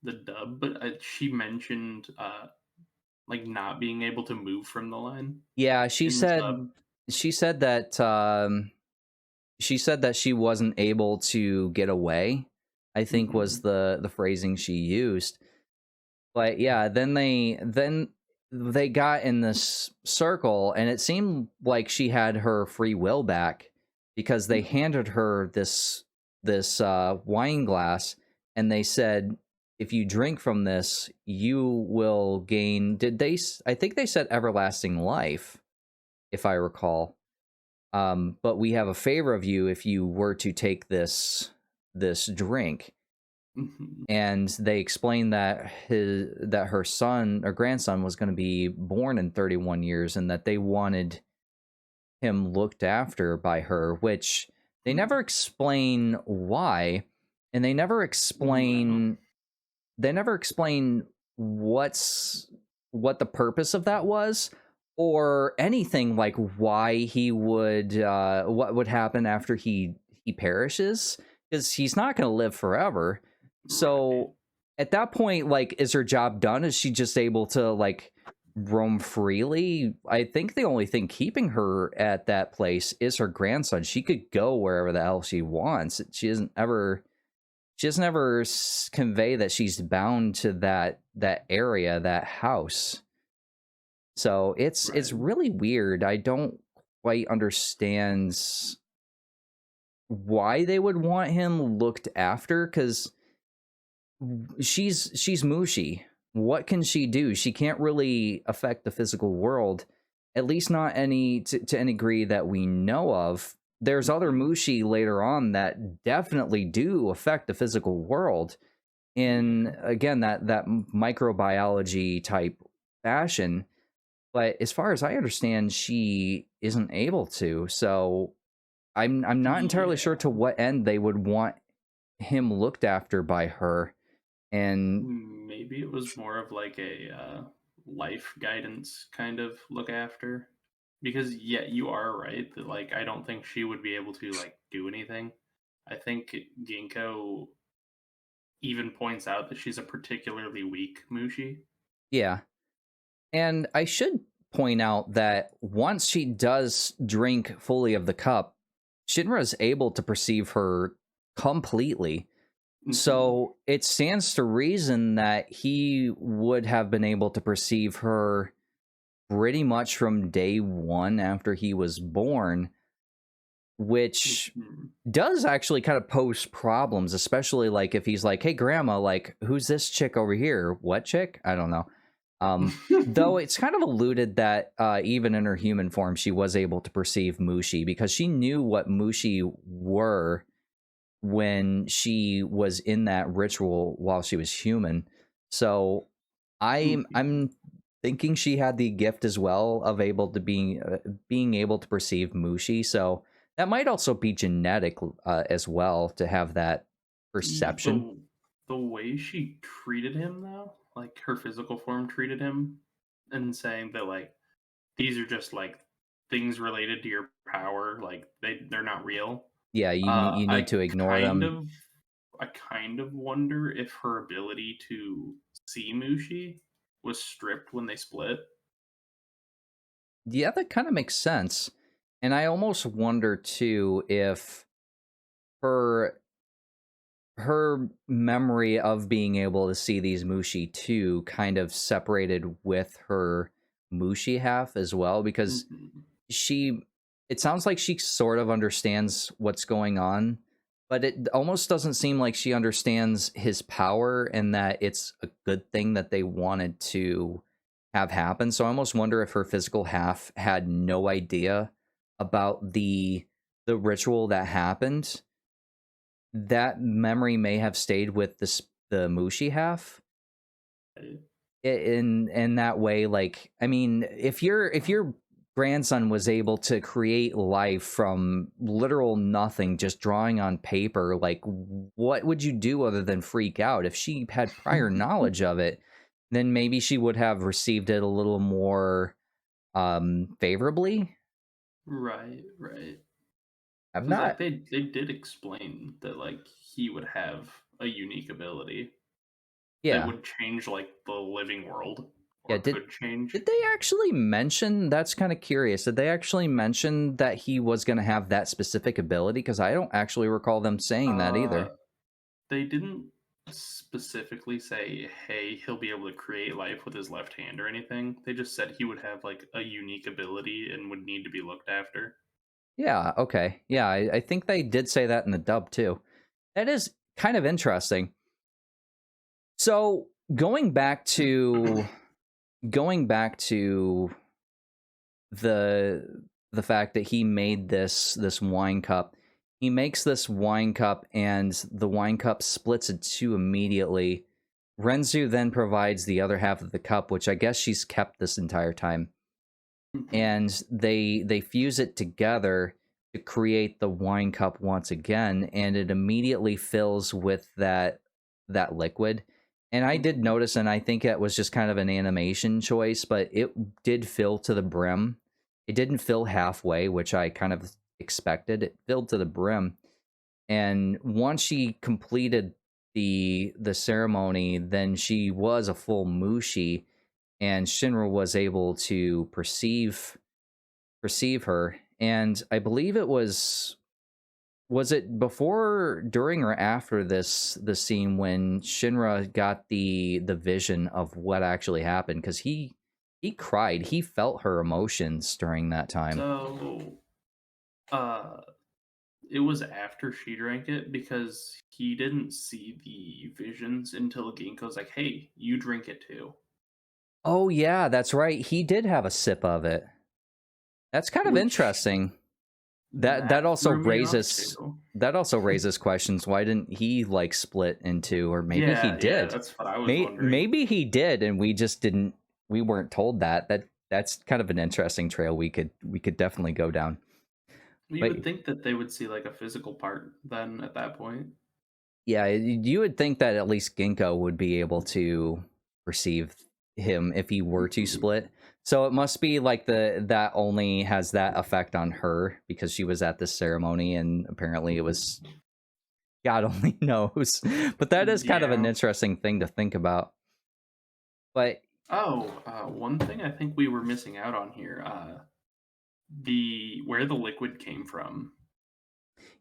the dub, but she mentioned like not being able to move from the line Yeah, in the sub. she said that she said that she wasn't able to get away, I think was Hmm. the phrasing she used. But yeah, then they got in this circle, and it seemed like she had her free will back because they handed her this wine glass, and they said, if you drink from this, you will gain, I think they said everlasting life, if I recall. But we have a favor of you if you were to take this drink. Hmm. And they explained that her son or grandson was going to be born in 31 years, and that they wanted him looked after by her, which they never explain why, and No. they never explain what the purpose of that was, or anything like why he would what would happen after he perishes, because he's not going to live forever. Right. So at that point, like, is her job done? Is she just able to like roam freely? I think the only thing keeping her at that place is her grandson. She could go wherever the hell she wants. She doesn't ever convey that she's bound to that area, that house. So it's Right. really weird. I don't quite understand why they would want him looked after, because she's Mushi. What can she do? She can't really affect the physical world, at least not to any degree that we know of. There's other Hmm. Mushi later on that definitely do affect the physical world in, Yeah. again, that microbiology type fashion. But as far as I understand, she isn't able to. So I'm not entirely sure Yeah. to what end they would want him looked after by her. And Maybe it was more of like a life guidance kind of look after. Because yeah, you are right that like I don't think she would be able to like do anything. I think Ginkgo even points out that she's a particularly weak Mushi. yeah, and I should point out that once she does drink fully of the cup, Shinra is able to perceive her completely. Hmm. So it stands to reason that he would have been able to perceive her pretty much from day one after he was born, which Hmm. does actually kind of pose problems, especially like if he's like, hey, grandma, like, who's this chick over here? What chick? I don't know. Though it's kind of alluded that even in her human form, she was able to perceive Mushi because she knew what Mushi were when she was in that ritual while she was human. So I'm thinking she had the gift as well of able to being able to perceive Mushi. So that might also be genetic as well, to have that perception. the the way she treated him though, like her physical form treated him, and saying that like these are just like things related to your power, like they're not real. Yeah, you need I to ignore kind them. of I kind of wonder if her ability to see Mushi was stripped when they split. Yeah, that kind of makes sense. And I almost wonder too if her her memory of being able to see these Mushi too kind of separated with her Mushi half as well, because Mhm. she it sounds like she sort of understands what's going on, but it almost doesn't seem like she understands his power and that it's a good thing that they wanted to have happen. So I almost wonder if her physical half had no idea about the ritual that happened. That memory may have stayed with the Mushi half. In that way, like, I mean, if you're grandson was able to create life from literal nothing, just drawing on paper, like, what would you do other than freak out? If she had prior knowledge of it, then maybe she would have received it a little more favorably. Right, right. I'm Because like not. they did explain that like he would have a unique ability that Yeah. would change like the living world Yeah, or could change. did they actually mention, that's kind of curious. Did they actually mention that he was going to have that specific ability? Because I don't actually recall them saying that Uh, either. they didn't specifically say, "Hey, he'll be able to create life with his left hand" or anything. They just said he would have like a unique ability and would need to be looked after. Yeah, okay. Yeah, I think they did say that in the dub too. That is kind of interesting. So going back to the fact that he made this wine cup. He makes this wine cup and the wine cup splits in two immediately. Renzu then provides the other half of the cup, which I guess she's kept this entire time. Mhm. And they fuse it together to create the wine cup once again, and it immediately fills with that liquid. And I did Mhm. notice, and I think it was just kind of an animation choice, but it did fill to the brim. It didn't fill halfway, which I kind of expected. It filled to the brim, and once she completed the ceremony, then she was a full mushi, and Shinra was able to perceive her. And I believe it was it before, during, or after the scene when Shinra got the vision of what actually happened? Because he cried. He felt her emotions during that time. So, uh, it was after she drank it because he didn't see the visions until Ginkgo's like, "Hey, you drink it too," Oh yeah, that's right. He did have a sip of it. That's kind of which interesting. That that also threw me off raises too. questions. Why didn't he like split into, or maybe he Yeah, yeah, did. that's what I was wondering. Maybe he did, and we just didn't. We weren't told that. That's kind of an interesting trail we could definitely go down. Well, you But would think that they would see like a physical part then at that point. yeah, you would think that at least Ginkgo would be able to perceive him if he were to Mhm. split. So it must be like that only has that effect on her because she was at this ceremony, and apparently it was God only knows. But that is kind of an Yeah. interesting thing to think about. But Oh, one thing I think we were missing out on here, the where the liquid came from.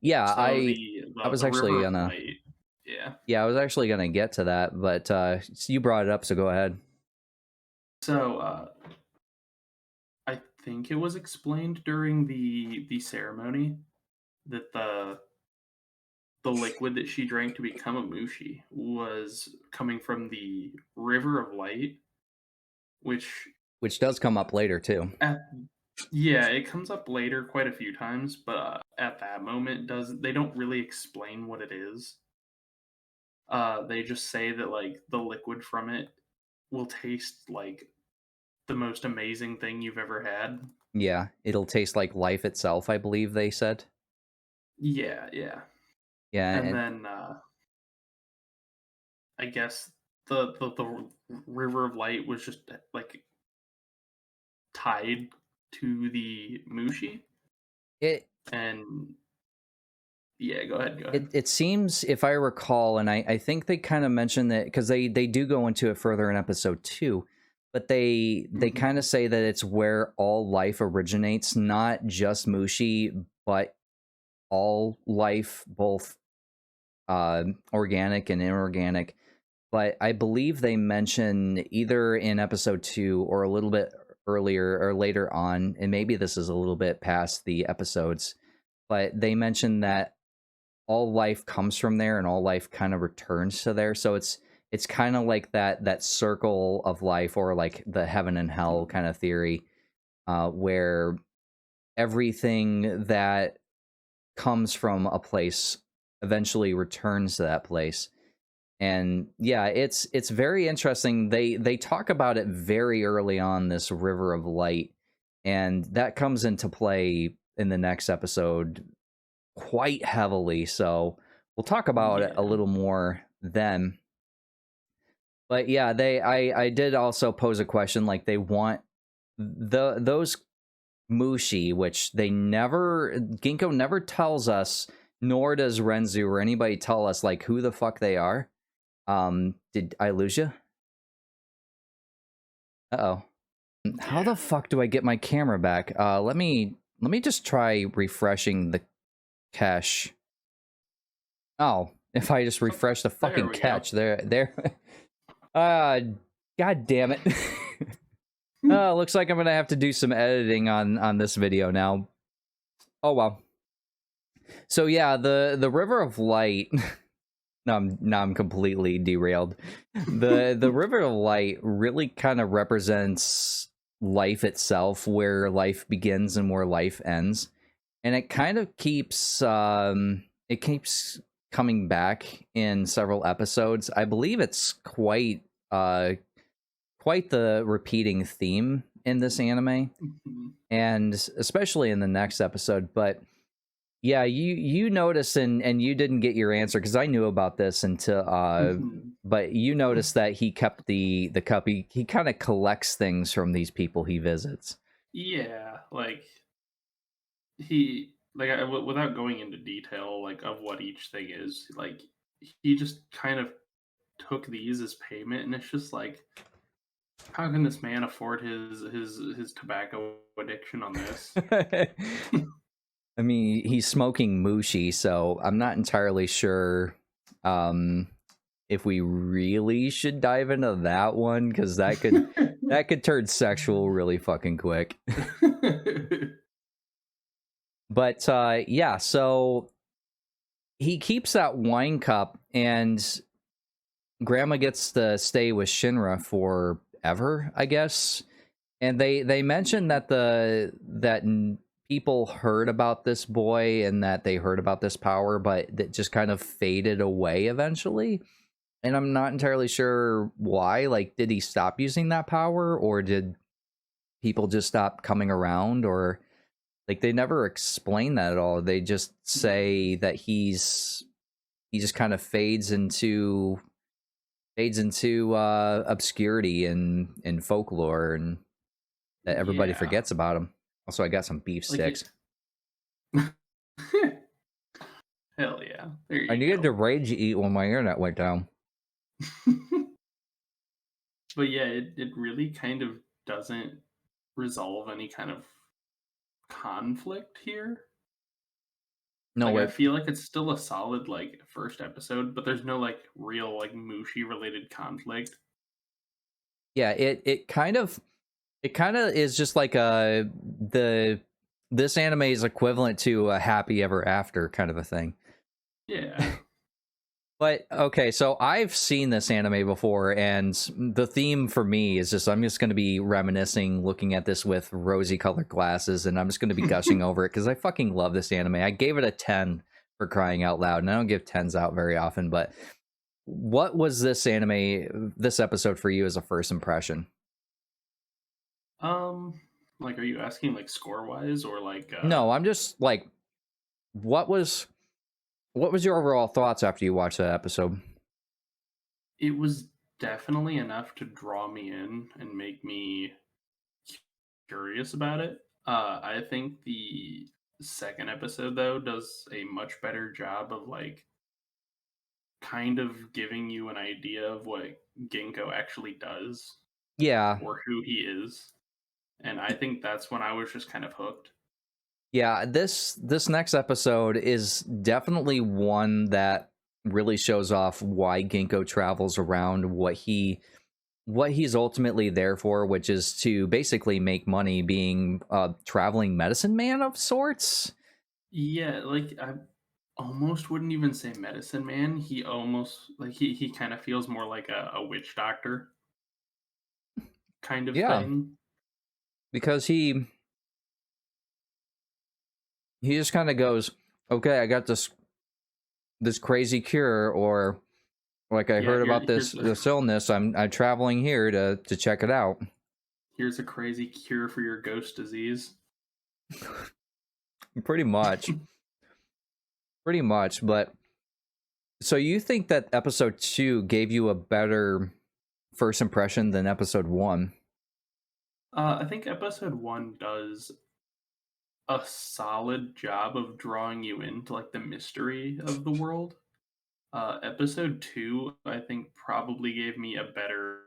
yeah, So I was the river actually of gonna light. Yeah. yeah, I was actually gonna get to that, but you brought it up, so go ahead. So I think it was explained during the ceremony that the liquid that she drank to become a mushi was coming from the river of light, which Which does come up later too. at yeah, it comes up later quite a few times, but at that moment does they don't really explain what it is. They just say that like the liquid from it will taste like the most amazing thing you've ever had. Yeah, it'll taste like life itself, I believe they said. Yeah, yeah. Yeah, And and then I guess the river of light was just like tied to the mushi, it and yeah, go ahead, go ahead. it seems, if I recall, and I think they kind of mentioned that because they do go into it further in episode 2, but they kind Mhm. of say that it's where all life originates, not just Mushi, but all life, both organic and inorganic. But I believe they mention either in episode 2 or a little bit earlier or later on, and maybe this is a little bit past the episodes, but they mention that all life comes from there and all life kind of returns to there. So it's kind of like that circle of life, or like the heaven and hell Mhm. kind of theory, where everything that comes from a place eventually returns to that place. And yeah, it's very interesting. They talk about it very early on, this river of light, and that comes into play in the next episode quite heavily. So we'll talk about it a Yeah. little more then. But yeah, I did also pose a question, like they want those Mushi, which Ginkgo never tells us, nor does Renzu or anybody tell us like who the fuck they are. Did I lose you? Uh-oh. How Yeah. the fuck do I get my camera back? Let me just try refreshing the cache. Oh, if I just Oh, refresh the there fucking we go. cache, there. uh, God damn it. Looks like I'm gonna have to do some editing on this video now. Oh well. So yeah, the River of Light. Now I'm completely derailed. The River of Light really kind of represents life itself, where life begins and where life ends, and it kind of keeps coming back in several episodes. I believe it's quite the repeating theme in this anime, Mhm. and especially in the next episode. But yeah, you notice, and you didn't get your answer because I knew about this until Mhm. but you noticed that he kept the cup. He kind of collects things from these people he visits. Yeah, like without going into detail like of what each thing is, like he just kind of took these as payment, and it's just like, how can this man afford his tobacco addiction on this? I mean, he's smoking Mushi, so I'm not entirely sure um, if we really should dive into that one, because that could turn sexual really fucking quick. But yeah, so he keeps that wine cup, and Grandma gets to stay with Shinra forever, I guess. And they mentioned Yeah. that people heard about this boy and that they heard about this power, but that just kind of faded away eventually. And I'm not entirely sure why. Like, did he stop using that power, or did people just stop coming around, or like they never explain that at all? They just Mm. say that he just kind of fades into obscurity and folklore, and that everybody Yeah. forgets about him. Also, I got some beef Like it. sticks. Hell yeah. There I you needed to go. rage eat when my internet went down. But yeah, it really kind of doesn't resolve any kind of conflict here. No, Like I wait. feel like it's still a solid like first episode, but there's no like real like Mushi related conflict. Yeah, it kind of is just like the this anime is equivalent to a happy ever after kind of a thing. Yeah. But okay, so I've seen this anime before, and the theme for me is I'm just going to be reminiscing, looking at this with rosy colored glasses, and I'm just going to be gushing over it because I fucking love this anime. I gave it a 10 for crying out loud, and I don't give 10s out very often. But what was this episode for you as a first impression? um, like, are you asking like score wise or like No, I'm just like, what was what was your overall thoughts after you watched that episode? it was definitely enough to draw me in and make me curious about it. I think the second episode though does a much better job of like kind of giving you an idea of what Ginkgo actually does Yeah, or who he is. And I think that's when I was just kind of hooked. yeah. This next episode is definitely one that really shows off why Ginkgo travels around, what he's ultimately there for, which is to basically make money being a traveling medicine man of sorts. Yeah, like I almost wouldn't even say medicine man. He almost like he kind of feels more like a witch doctor kind of Yeah, thing. because he just kind of goes, okay, I got this crazy cure, or like I Yeah, heard here about here's this illness. I'm traveling here to check it out. Here's a crazy cure for your ghost disease. Pretty much. Pretty much, but so you think that episode 2 gave you a better first impression than episode 1? I think episode 1 does a solid job of drawing you into like the mystery of the world. Episode 2, I think, probably gave me a better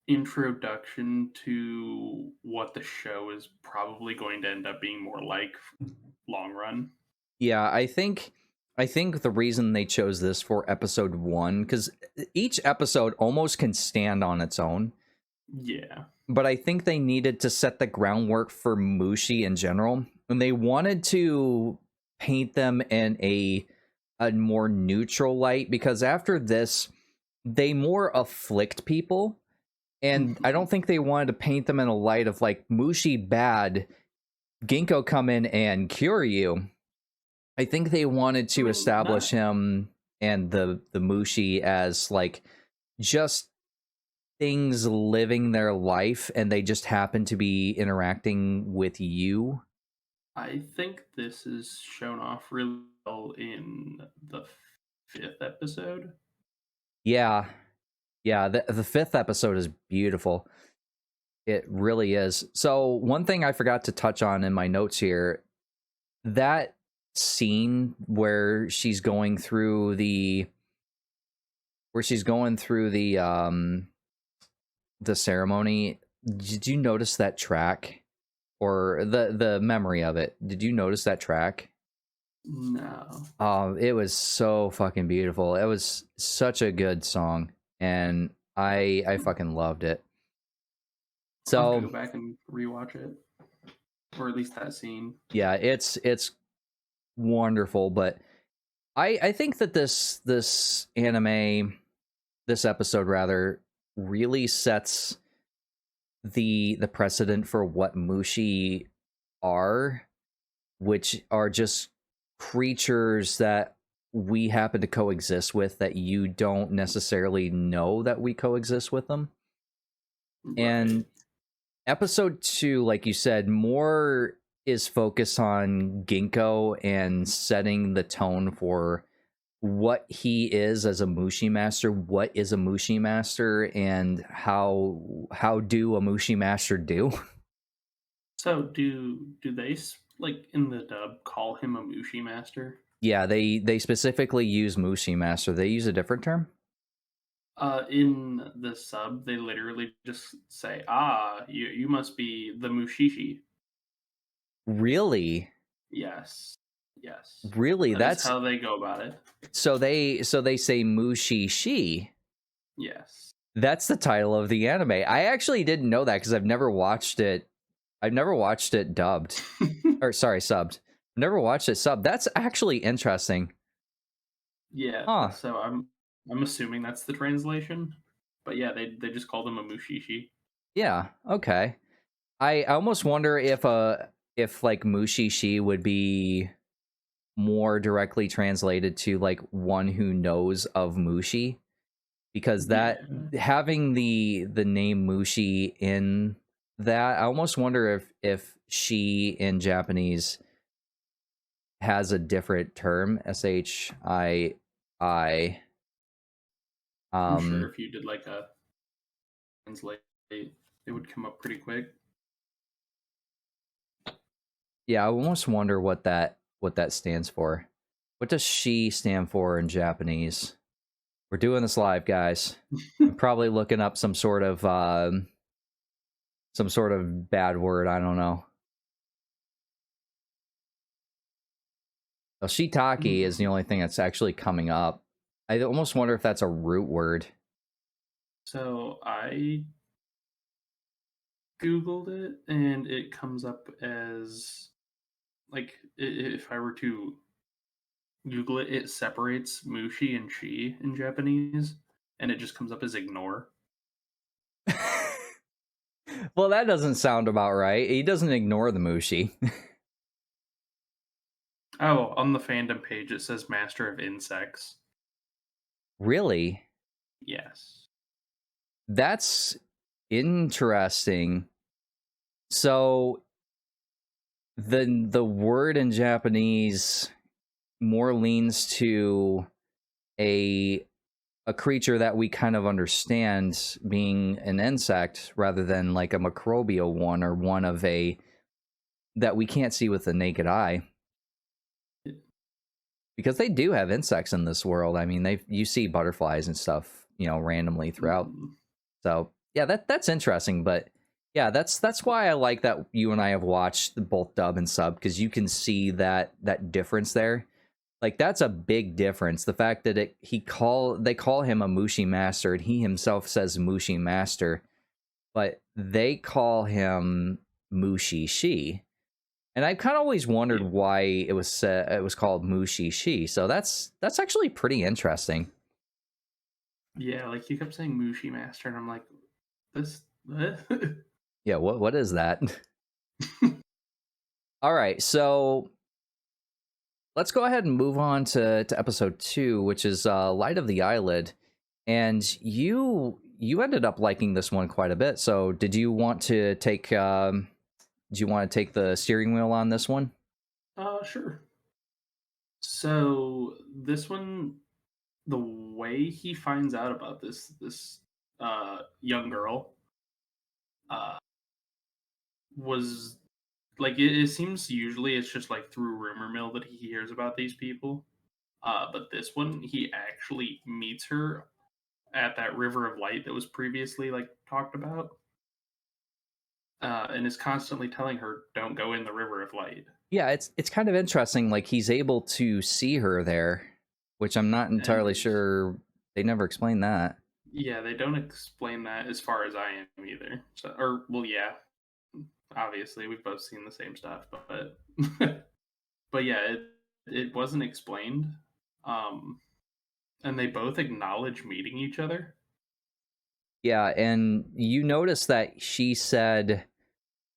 introduction to what the show is probably going to end up being more like long run. Yeah, I think the reason they chose this for episode 1, cuz each episode almost can stand on its own, Yeah. but I think they needed to set the groundwork for Mushi in general, and they wanted to paint them in a more neutral light, because after this they more afflict people, and I Mhm. don't think they wanted to paint them in a light of like Mushi bad, Ginkgo come in and cure you. I think they wanted I to mean, establish not him and the Mushi as like just things living their life, and they just happen to be interacting with you. I think this is shown off really well in the fifth episode. Yeah, yeah. The fifth episode is beautiful. It really is. So one thing I forgot to touch on in my notes here, that scene where she's going through the ceremony, did you notice that track, or the memory of it? Did you notice that track? No. It was so fucking beautiful. It was such a good song, and I fucking loved it. I'll have to So go back and rewatch it, or at least that scene. yeah, it's wonderful. But I think that this anime, this episode rather, really sets the precedent for what Mushi are, which are just creatures that we happen to coexist with, that you don't necessarily know that we coexist with them. Right. And episode 2, like you said, more is focused on Ginkgo and setting the tone for what he is as a Mushi master, what is a Mushi master, and how do a Mushi master do. So do they like in the dub call him a Mushi master? Yeah, they specifically use Mushi master. They use a different term. In the sub, they literally just say, "Ah, you must be the Mushishi." Really? Yes, yes, Really? that is That's how they go about it. so they say Mushishi. Yes. That's the title of the anime. I actually didn't know that because I've never watched it. I've never watched it dubbed, or sorry, subbed. Never watched it subbed. That's actually interesting. Yeah. Huh. So I'm assuming that's the translation, but yeah, they just call them a Mushishi. Yeah. Okay. I almost wonder if like Mushishi would be more directly translated to like one who knows of Mushi, because that, Yeah. having the name Mushi in that, I almost wonder if she in Japanese has a different term, SHII. I'm sure Um, if you did like a translate, it would come up pretty quick. yeah, I almost wonder what that stands for. What does she stand for in Japanese? We're doing this live, guys. I'm probably looking up some sort of bad word. I don't know. Well, shiitake is the Hmm. only thing that's actually coming up. I almost wonder if that's a root word. So I Googled it and it comes up as like if I were to Google it, it separates mushi and shi in Japanese, and it just comes up as ignore. Well, that doesn't sound about right. He doesn't ignore the Mushi. Oh, on the fandom page it says master of insects. Really? Yes. That's Interesting. So the word in Japanese more leans to a a creature that we kind of understand being an insect rather than like a microbial one or one of a that we can't see with the naked eye. Because they do have insects in this world. I mean, you see butterflies and stuff, randomly throughout. Mhm. So yeah, that's interesting. But yeah, that's why I like that you and I have watched both dub and sub because you can see that difference there. Like that's a big difference. The fact that they call him a Mushi Master and he himself says Mushi Master, but they call him Mushishi. And I've kind of always wondered Yeah, why it was called Mushishi. So that's actually pretty interesting. yeah, like you kept saying Mushi Master, and I'm like, this what? Yeah, what is that? All right, so let's go ahead and move on to episode 2, which is Light of the Eyelid. And you ended up liking this one quite a bit. So did you want to take the steering wheel on this one? Sure. So this one, the way he finds out about this young girl, uh, was like it seems usually it's just like through rumor mill that he hears about these people. But this one, he actually meets her at that river of light that was previously like talked about, and is constantly telling her, "Don't go in the river of light." Yeah, it's kind of interesting. Like he's able to see her there, which I'm not entirely And sure. They never explained that. yeah, they don't explain that as far as I am either. So, or well, yeah, obviously we've both seen the same stuff, but but yeah, it wasn't explained. Um, and they both acknowledge meeting each other. Yeah, and you notice that she said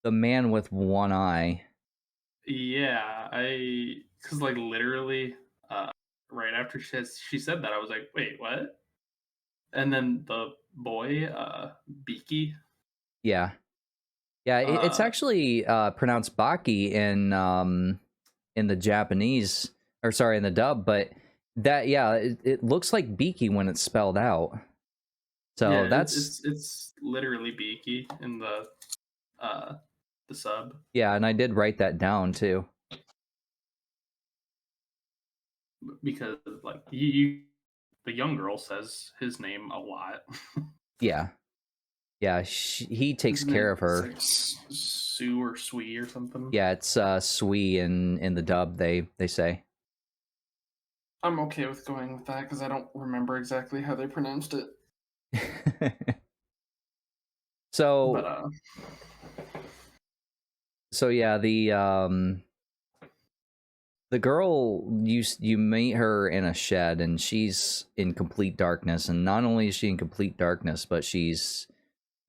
the man with one eye. Yeah, I because like literally, uh, right after she said that, I was like, wait, what? And then the boy, Beaky, Yeah. Yeah, it's uh, actually pronounced Baki in the Japanese, or sorry, in the dub, but that yeah, it looks like Beaky when it's spelled out. yeah, So that's it's literally Beaky in uh the sub yeah, and I did write that down too. because like you the young girl says his name a lot. Yeah. Yeah, he takes Isn't care it? of It's her. like Sue or Sui or something. Yeah, it's Sui in the dub they say. I'm okay with going with that because I don't remember exactly how they pronounced it. But So so yeah, the girl you meet her in a shed and she's in complete darkness, and not only is she in complete darkness, but she's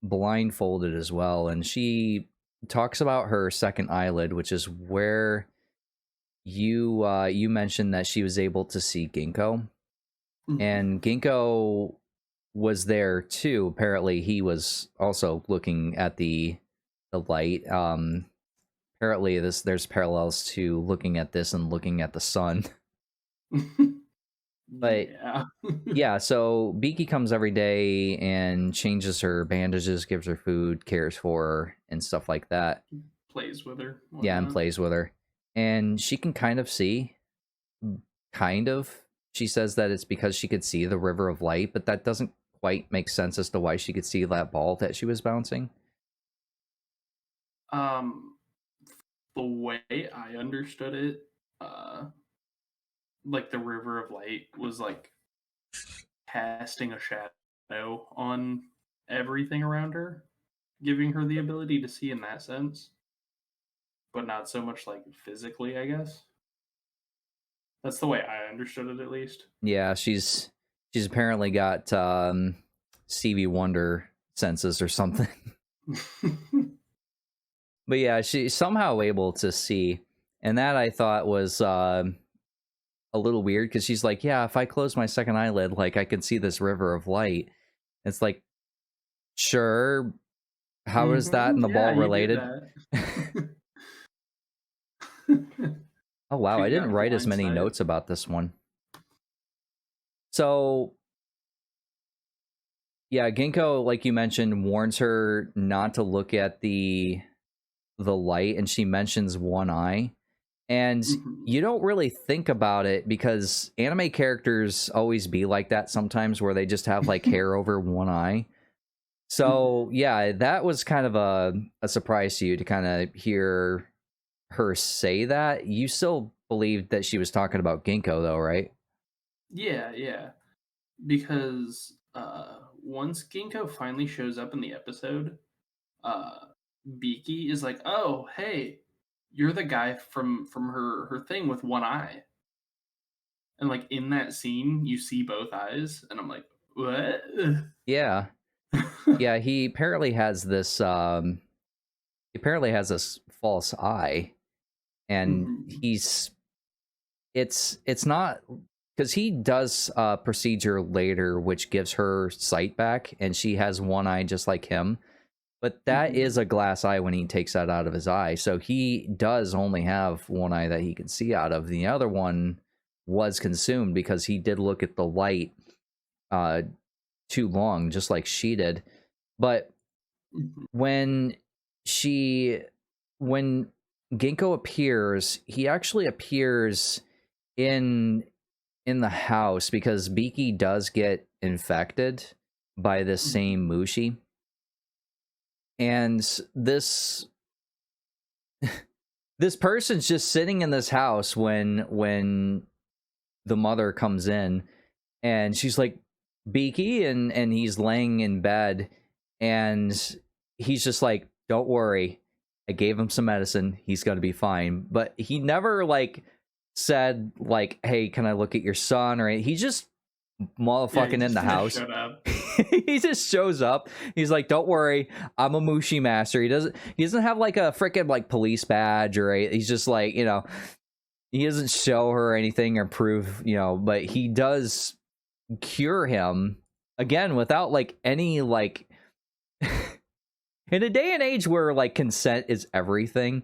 blindfolded as well, and she talks about her second eyelid, which is where you mentioned that she was able to see Ginkgo, mhm. and Ginkgo was there too. Apparently he was also looking at the light. Apparently there's parallels to looking at this and looking at the sun. But Yeah. yeah, so Beaky comes every day and changes her bandages, gives her food, cares for her, and stuff like that. Plays with her, Yeah, and whatnot. plays with her. And she can kind of see, kind of. She says that it's because she could see the river of light, but that doesn't quite make sense as to why she could see that ball that she was bouncing. Um, the way I understood it, uh, like the River of Light was like casting a shadow on everything around her, giving her the ability to see in that sense, but not so much like physically, I guess. That's the way I understood it, at least. Yeah, she's apparently got Stevie Wonder senses or something. But yeah, she's somehow able to see, and that I thought was a little weird because she's like, "Yeah, if I close my second eyelid, like I can see this river of light." It's like, sure, How is that and the Yeah, ball you did related? that. Oh wow, I She didn't got write as many blindsided. notes about this one. So yeah, Ginkgo, like you mentioned, warns her not to look at the light, and she mentions one eye. And Mhm. you don't really think about it because anime characters always be like that sometimes, where they just have like hair over one eye. So Mhm. yeah, that was kind of a surprise to you to kind of hear her say that. You still believed that she was talking about Ginkgo though, right? Yeah, yeah. Because, once Ginkgo finally shows up in the episode, uh, Beaky is like, "Oh, hey, you're the guy from her thing with one eye." And, like, in that scene, you see both eyes, and I'm like, "What?" Yeah. Yeah, he apparently has this false eye, and Mhm. it's not because he does a procedure later which gives her sight back, and she has one eye just like him. But that is Mhm. a glass eye when he takes that out of his eye. So he does only have one eye that he can see out of. The other one was consumed because he did look at the light uh, too long, just like she did. But Mhm. when she, when Ginkgo appears, he actually appears in in the house because Beaky does get infected by this same Mhm. Mushi. And this this person's just sitting in this house when the mother comes in, and she's like, Beaky, and he's laying in bed, and he's just like, don't worry, I gave him some medicine, he's gonna be fine. But he never like said like, hey, can I look at your son? Or he just Yeah, he motherfucking in just the kinda house. showed up. He just shows up. He's like, "Don't worry, I'm a Mushi master." He doesn't have like a freaking like police badge or he's just like, he doesn't show her anything or prove, but he does cure him again without like any like in a day and age where like consent is everything.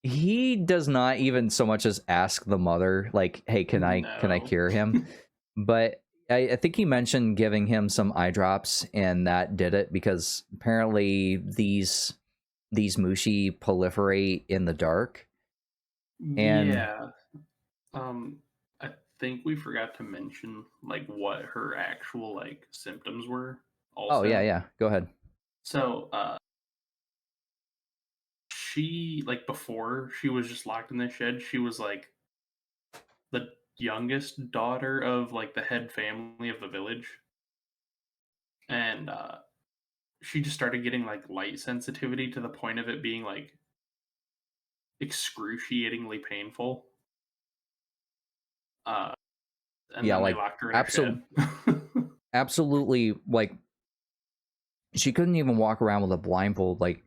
He does not even so much as ask the mother like, "Hey, can I No. cure him?" But I think he mentioned giving him some eye drops, and that did it because apparently these mushi proliferate in the dark. And Yeah. Um, I think we forgot to mention, like, what her actual, like, symptoms were oh yeah, also. yeah, go ahead. So, she like, before she was just locked in the shed, she was, like, the youngest daughter of, like, the head family of the village, and, she just started getting, like, light sensitivity to the point of it being, like, excruciatingly painful, uh, and Yeah, then they like locked her in a absolute shed. absolutely, like she couldn't even walk around with a blindfold. Like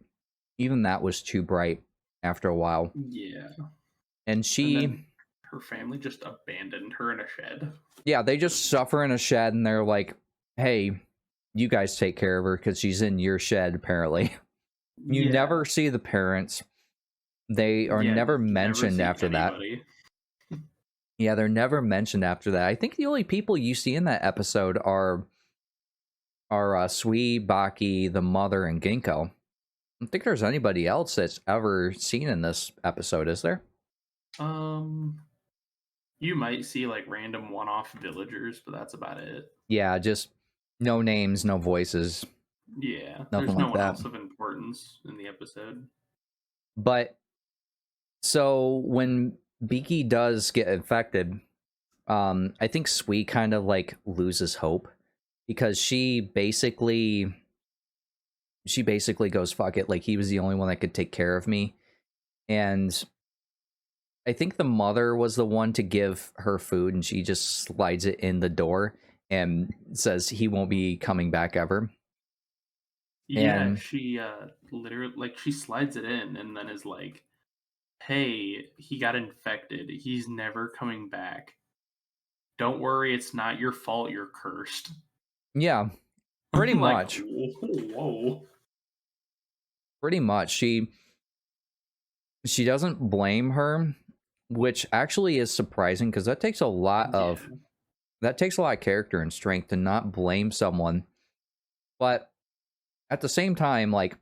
even that was too bright after a while. Yeah, And and she, then her family just abandoned her in a shed. yeah, they just suffer in a shed, and they're like, "Hey, you guys take care of her because she's in your shed." Apparently, you Yeah. never see the parents. They are Yeah, never you never mentioned see after that. anybody. Yeah, they're never mentioned after that. I think the only people you see in that episode are Sui, Baki, the mother, and Ginkgo. I don't think there's anybody else that's ever seen in this episode, is there? Um, you might see, like, random one-off villagers, but that's about it. Yeah, just no names, no voices, Yeah, nothing there's no like one that. else of importance in the episode. But so when Beaky does get infected, I think Sui kind of like loses hope because she basically goes, fuck it, like he was the only one that could take care of me. And I think the mother was the one to give her food, and she just slides it in the door and says he won't be coming back ever. Yeah, And she, literally like, she slides it in and then is like, "Hey, he got infected. He's never coming back. Don't worry, it's not your fault you're cursed." yeah, pretty I'm like, much. "Whoa, whoa." Pretty much. She doesn't blame her, which actually is surprising because Yeah. that takes a lot of character and strength to not blame someone. But at the same time, like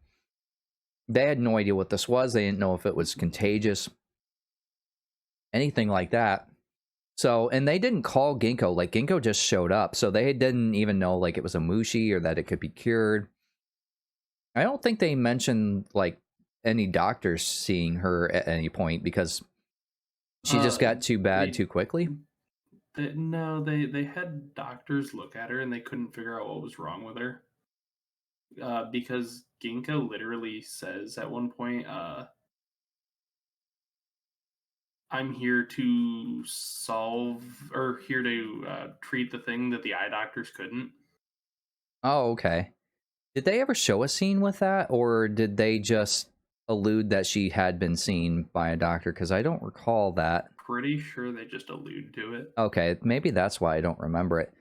they had no idea what this was. They didn't know if it was contagious, anything like that. So, and they didn't call Ginkgo. Like Ginkgo just showed up, so they didn't even know like it was a mushi or that it could be cured. I don't think they mentioned like any doctors seeing her at any point because she just Uh, got too bad they too quickly. no, they had doctors look at her and they couldn't figure out what was wrong with her. Because Ginkgo literally says at one point, "I'm here to solve or here to treat the thing that the eye doctors couldn't." Oh, okay. Did they ever show a scene with that, or did they just allude that she had been seen by a doctor? Because I don't recall that. Pretty sure they just allude to it. Okay, maybe that's why I don't remember it.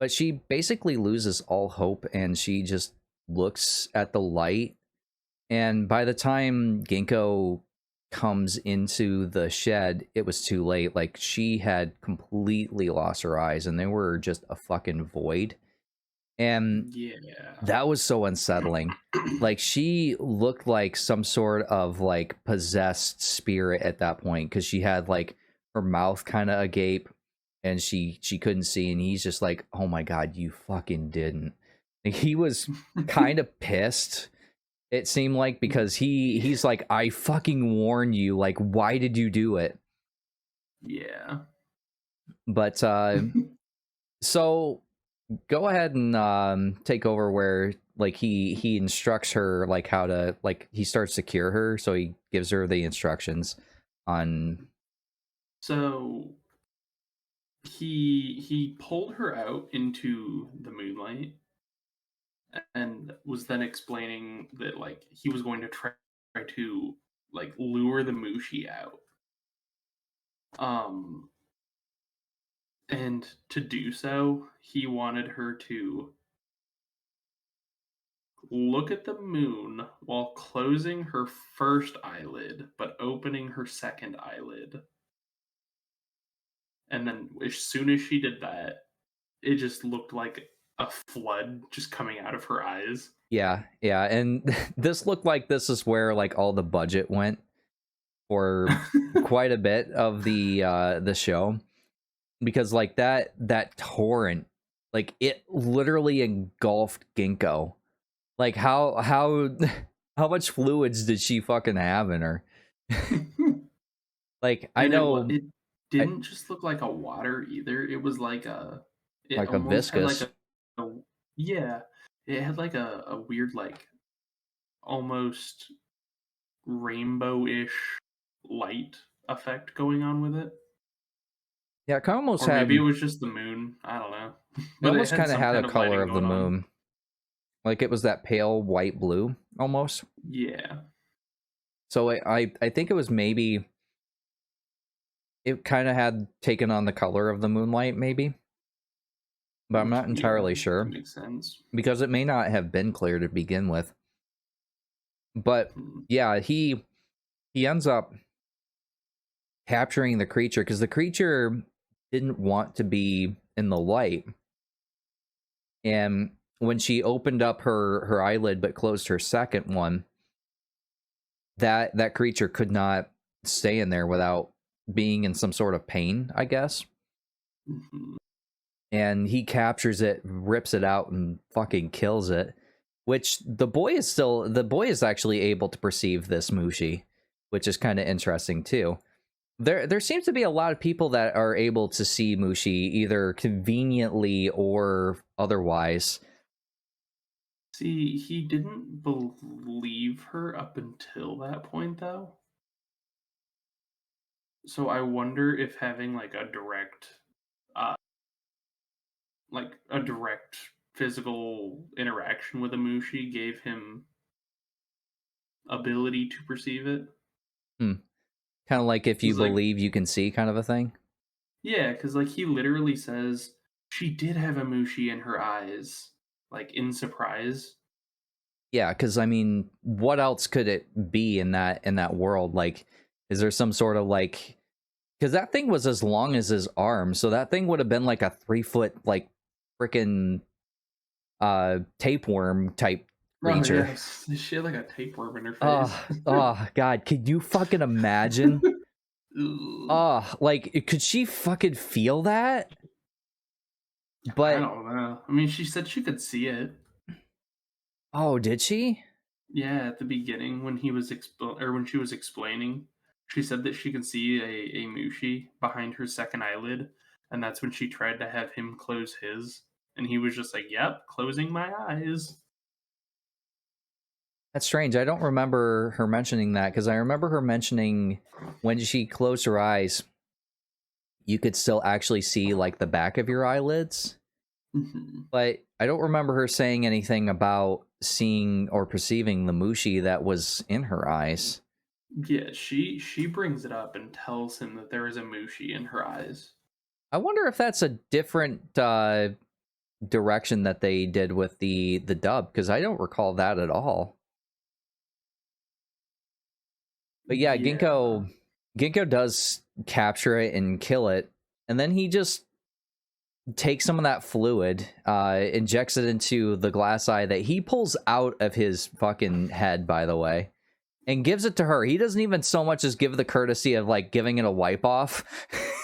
But she basically loses all hope and she just looks at the light. And by the time Ginkgo comes into the shed, it was too late. Like she had completely lost her eyes and they were just a fucking void. And Yeah. that was so unsettling. Like she looked like some sort of like possessed spirit at that point because she had like her mouth kind of agape and she couldn't see and he's just like, "Oh my god, you fucking didn't." Like, he was kind of pissed. It seemed like because Yeah. he's like, "I fucking warn you. Like why did you do it?" Yeah. But so go ahead and take over where like he instructs her like how to like he starts to cure her, so he gives her the instructions on. So he pulled her out into the moonlight and was then explaining that like he was going to try to like lure the Mushi out. Um and to do so, he wanted her to look at the moon while closing her first eyelid but opening her second eyelid. And then as soon as she did that, it just looked like a flood just coming out of her eyes. Yeah, yeah, and this looked like this is where like all the budget went for quite a bit of the show, because like that torrent, like it literally engulfed Ginkgo. Like how how much fluids did she fucking have in her? Like I And know it I didn't just look like a water either. It was like it like a almost had like viscous. a yeah, it had like a weird like almost rainbow-ish light effect going on with it. Yeah, it almost Or maybe it had was just the moon. I don't know. it But it almost had kind of some had a kind of color lighting of the going on. moon. Like it was that pale white blue almost. Yeah. So I think it was maybe it kind of had taken on the color of the moonlight maybe, but I'm Which not yeah, entirely that sure makes sense. because it may not have been clear to begin with. But Hmm. yeah, he ends up capturing the creature because the creature didn't want to be in the light. And when she opened up her eyelid but closed her second one, that creature could not stay in there without being in some sort of pain, I guess. Mhm. And he captures it, rips it out, and fucking kills it. Which the boy is actually able to perceive this Mushi, which is kind of interesting too. There seems to be a lot of people that are able to see Mushi either conveniently or otherwise. See, he didn't believe her up until that point, though. So I wonder if having uh, like a direct physical interaction with a Mushi gave him ability to perceive it. Hmm. Kind of like if you He's like, believe you can see, kind of a thing. yeah, because like he literally says she did have a Mushi in her eyes, like in surprise. Yeah, because I mean, what else could it be in that world? Like, is there some sort of like? Because that thing was as long as his arm, so that thing would have been like a 3 foot like freaking tapeworm type Oh creature. yes, she had like a tapeworm in her face. Oh God, could you fucking imagine? Ugh. Like, could she fucking feel that? I But don't know. I mean, she said she could see it. oh, did she? Yeah, at the beginning when he was or when she was explaining, she said that she could see a Mushi behind her second eyelid, and that's when she tried to have him close his, and he was just like, "Yep, closing my eyes." That's strange. I don't remember her mentioning that because I remember her mentioning when she closed her eyes, you could still actually see like the back of your eyelids. Mhm. But I don't remember her saying anything about seeing or perceiving the mushi that was in her eyes. Yeah, she brings it up and tells him that there is a Mushi in her eyes. I wonder if that's a different direction that they did with the dub because I don't recall that at all. But yeah, Yeah. Ginkgo does capture it and kill it, and then he just takes some of that fluid, injects it into the glass eye that he pulls out of his fucking head, by the way, and gives it to her. He doesn't even so much as give the courtesy of like giving it a wipe off.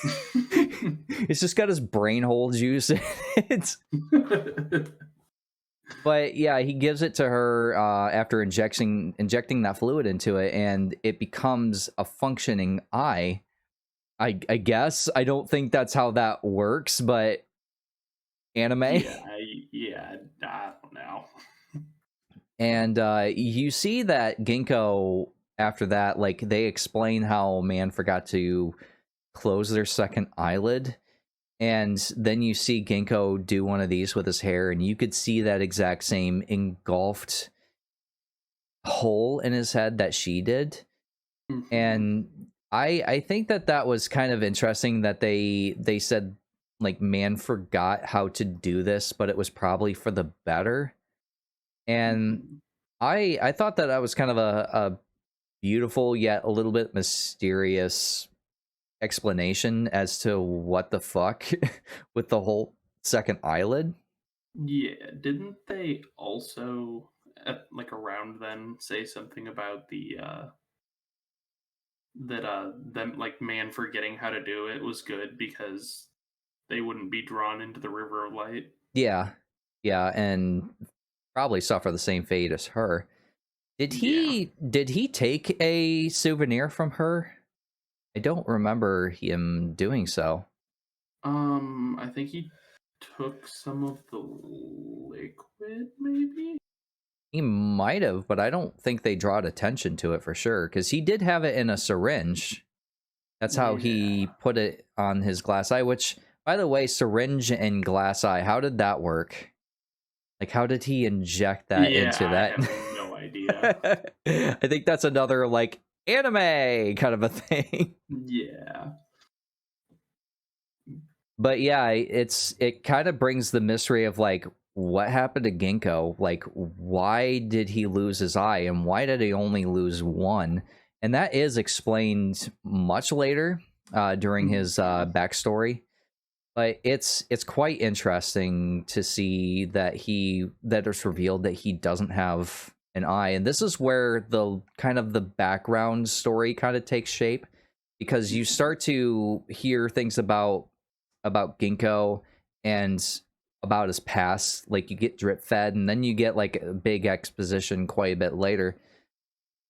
It's just got his brain hole juice in it. But yeah, he gives it to her after injecting that fluid into it, and it becomes a functioning eye. I guess I don't think that's how that works, but anime. Yeah, yeah, I don't know. And you see that Ginkgo after that, like they explain how man forgot to close their second eyelid. And then you see Ginkgo do one of these with his hair, and you could see that exact same engulfed hole in his head that she did. Mhm. And I think that that was kind of interesting that they said like man forgot how to do this, but it was probably for the better. And Mhm. I thought that that was kind of a beautiful yet a little bit mysterious explanation as to what the fuck with the whole second eyelid. Yeah, didn't they also like around then say something about the that them like man forgetting how to do it was good because they wouldn't be drawn into the river of light? Yeah. Yeah, and probably suffer the same fate as her. Yeah. Did he take a souvenir from her? I don't remember him doing so. I think he took some of the liquid, maybe? He might have, but I don't think they drawed attention to it for sure because he did have it in a syringe. That's how Yeah. he put it on his glass eye, which, by the way, syringe and glass eye, how did that work? Like, how did he inject that Yeah, into I that? have no idea. I think that's another, like, anime kind of a thing. Yeah. But yeah, it kind of brings the mystery of, like, what happened to Ginkgo? Like, why did he lose his eye, and why did he only lose one? And that is explained much later during his Mhm. backstory. But it's quite interesting to see that it's revealed that he doesn't have an eye, and this is where the kind of the background story kind of takes shape because you Mhm. start to hear things about Ginkgo and about his past. Like you get drip fed, and then you get like a big exposition quite a bit later.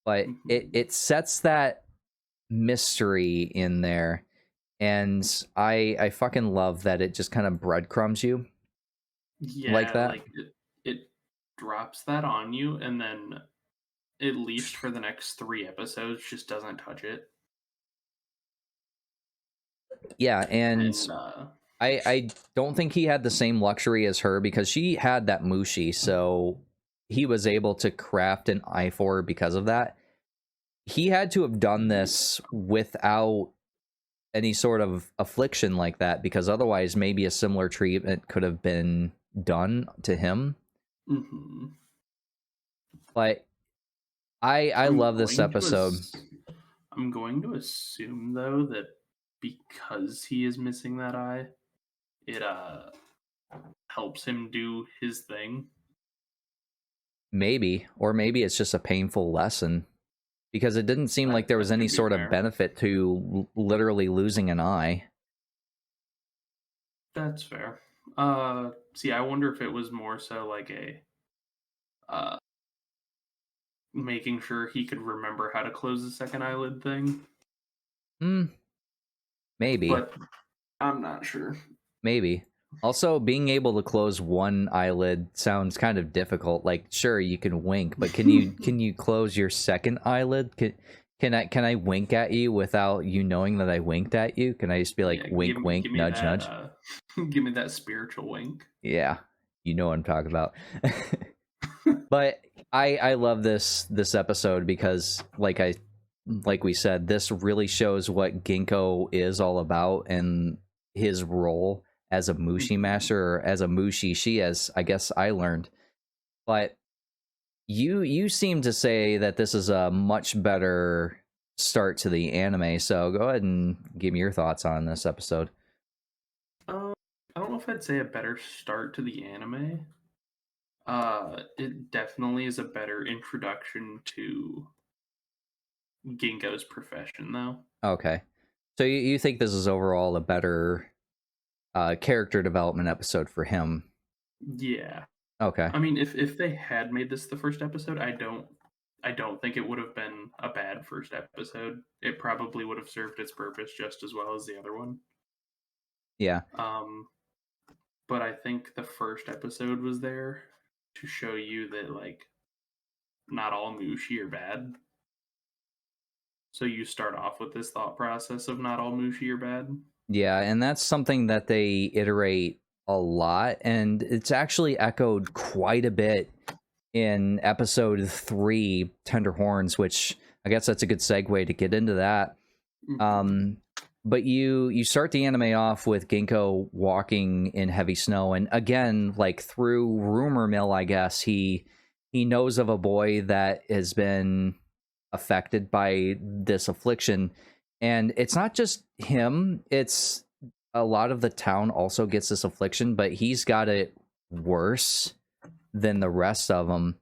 But Mhm. it sets that mystery in there, and I fucking love that it just kind of breadcrumbs you like Yeah, that. like, it drops that on you, and then, at least for the next 3 episodes, just doesn't touch it, Yeah, and and, I don't think he had the same luxury as her because she had that mushi, so he was able to craft an eye for her because of that. He had to have done yeah. this without any sort of affliction like that because otherwise maybe a similar treatment could have been done to him. Mhm. But I I'm love this going to episode. I'm going to assume though that because he is missing that eye, it helps him do his thing. Maybe, or maybe it's just a painful lesson because it didn't seem like there was That any could be sort of fair. benefit to literally losing an eye. That's fair. See, I wonder if it was more so like a uh making sure he could remember how to close the second eyelid thing, Hmm, maybe. but I'm not sure. Maybe. Also, being able to close one eyelid sounds kind of difficult. Like, sure, you can wink, but can you close your second eyelid? Can I wink at you without you knowing that I winked at you? Can I just be like Yeah, wink, wink, give me nudge, that nudge? give me that spiritual wink. Yeah, you know what I'm talking about. But I love this episode because like we said, this really shows what Ginkgo is all about and his role as a Mushi Mhm. master or as a Mushishi, as I guess I learned. But you seem to say that this is a much better start to the anime, so go ahead and give me your thoughts on this episode. Uh, I don't know if I'd say a better start to the anime. It definitely is a better introduction to Ginkgo's profession, though. Okay. So you think this is overall a better character development episode for him? Yeah, Okay. I mean, if they had made this the first episode, I don't think it would have been a bad first episode. It probably would have served its purpose just as well as the other one. Yeah. Um, but I think the first episode was there to show you that like not all Mushi are bad. So you start off with this thought process of not all Mushi are bad. Yeah, and that's something that they iterate a lot, and it's actually echoed quite a bit in episode 3, Tender Horns, which I guess that's a good segue to get into that. Mhm. Um, but you start the anime off with Ginkgo walking in heavy snow, and again, like through rumor mill, I guess he knows of a boy that has been affected by this affliction, and it's not just him, it's a lot of the town also gets this affliction, but he's got it worse than the rest of them.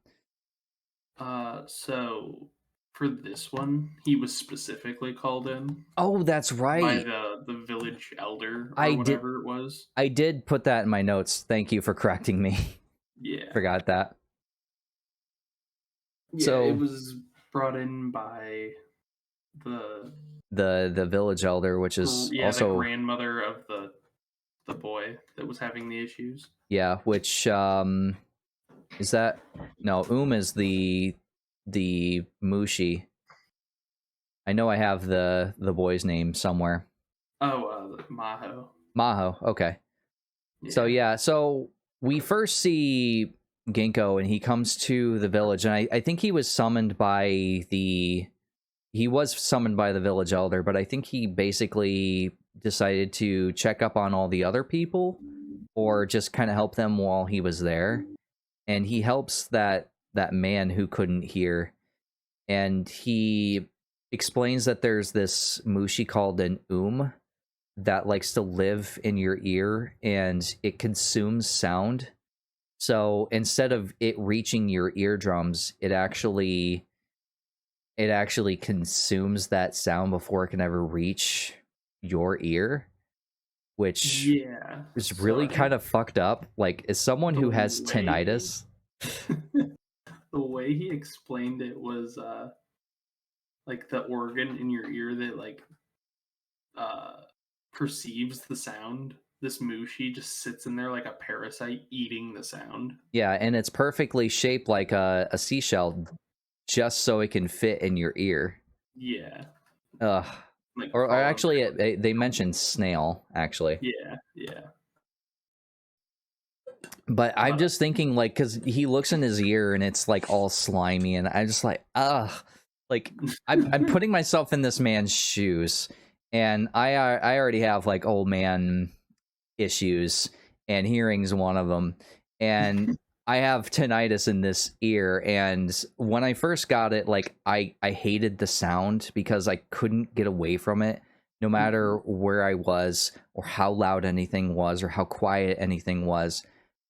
So for this one, he was specifically called in Oh, that's by right. the village elder I or did whatever it was. I did put that in my notes. Thank you for correcting me. Yeah. Forgot that. Yeah, it So was brought in by the the village elder, which is yeah, the also, grandmother of the boy that was having the issues. yeah, which is that, no, is the Mushi. I know I have the boy's name somewhere. Oh, Maho. Maho. Okay. So Yeah. yeah, so we first see Ginkgo and he comes to the village, and I think he was summoned by the village elder, but I think he basically decided to check up on all the other people or just kind of help them while he was there. And he helps that man who couldn't hear, and he explains that there's this mushi called an that likes to live in your ear and it consumes sound. So instead of it reaching your eardrums, it actually consumes that sound before it can ever reach your ear, which Yeah. is So really I kind think of fucked up. Like, as someone the who has way tinnitus, the way he explained it was like the organ in your ear that like uh perceives the sound. This mushi just sits in there like a parasite eating the sound. yeah, and it's perfectly shaped like a seashell, just so it can fit in your ear. Yeah. Ugh. Like Or follow actually, like they mentioned snail, actually. yeah, yeah. But I'm But just thinking, like, because he looks in his ear and it's like all slimy, and I'm just like, ugh. Like, I'm putting myself in this man's shoes, and I already have like old man issues, and hearing's one of them. And I have tinnitus in this ear, and when I first got it, like I hated the sound because I couldn't get away from it, no matter Mhm. where I was or how loud anything was or how quiet anything was.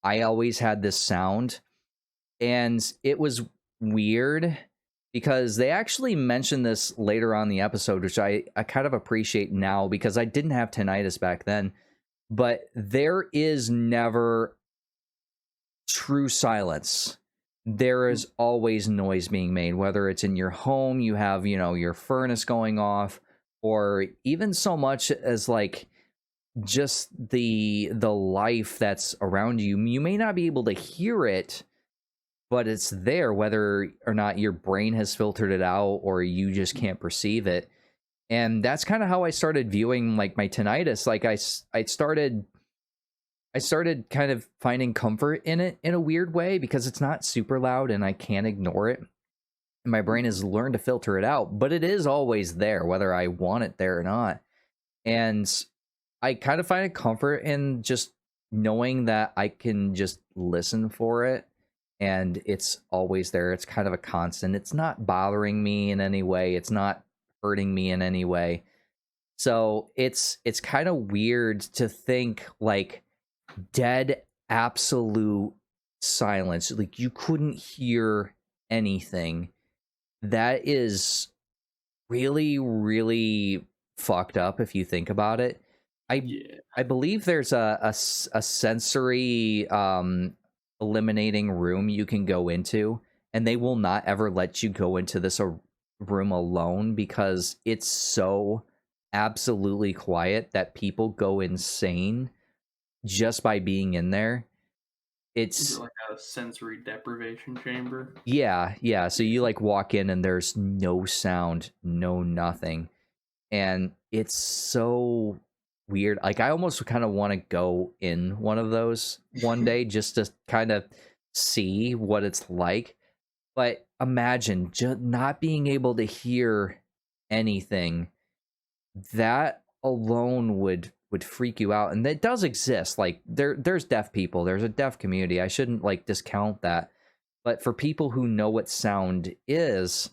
I always had this sound, and it was weird because they actually mentioned this later on in the episode, which I kind of appreciate now because I didn't have tinnitus back then. But there is never true silence. There Mm. is always noise being made, whether it's in your home, you have, your furnace going off, or even so much as like just the life that's around you. You may not be able to hear it, but it's there, whether or not your brain has filtered it out or you just can't perceive it. And that's kind of how I started viewing like my tinnitus. Like I started kind of finding comfort in it in a weird way because it's not super loud and I can't ignore it. And my brain has Mhm. learned to filter it out, but it is always there, whether I want it there or not. And I kind of find a comfort in just knowing that I can just listen for it and it's always there. It's kind of a constant. It's not bothering me in any way. It's not hurting me in any way. So it's kind of weird to think like dead absolute silence. Like you couldn't hear anything. That is really, really fucked up if you think about it. I Yeah. I believe there's a sensory eliminating room you can go into, and they will not ever let you go into this room alone because it's so absolutely quiet that people go insane just by being in there. Is it It's like a sensory deprivation chamber? yeah, yeah. So you Yeah. like walk in and there's no sound, no nothing. And it's so weird. Like I almost kind of want to go in one of those one day just to kind of see what it's like. But imagine just not being able to hear anything. That alone would freak you out. And that does exist. Like there's deaf people. There's a deaf community. I shouldn't like discount that. But for people who know what sound is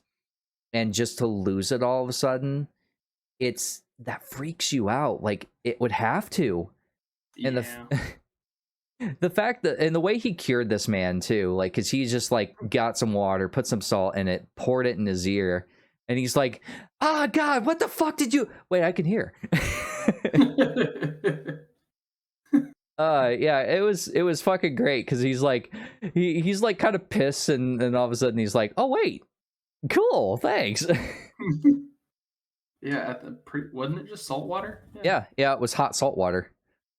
and just to lose it all of a sudden, it's that freaks you out. Like it would have to. And Yeah. the fact that and the way he cured this man too, like cuz he's just like got some water, put some salt in it, poured it in his ear, and he's like, "Ah, God, what the fuck did you wait, I can hear." Yeah, it was fucking great because he's like he's like kind of pissed and all of a sudden he's like, "Oh wait, cool, thanks." Yeah, at the wasn't it just salt water? Yeah. Yeah, yeah, it was hot salt water.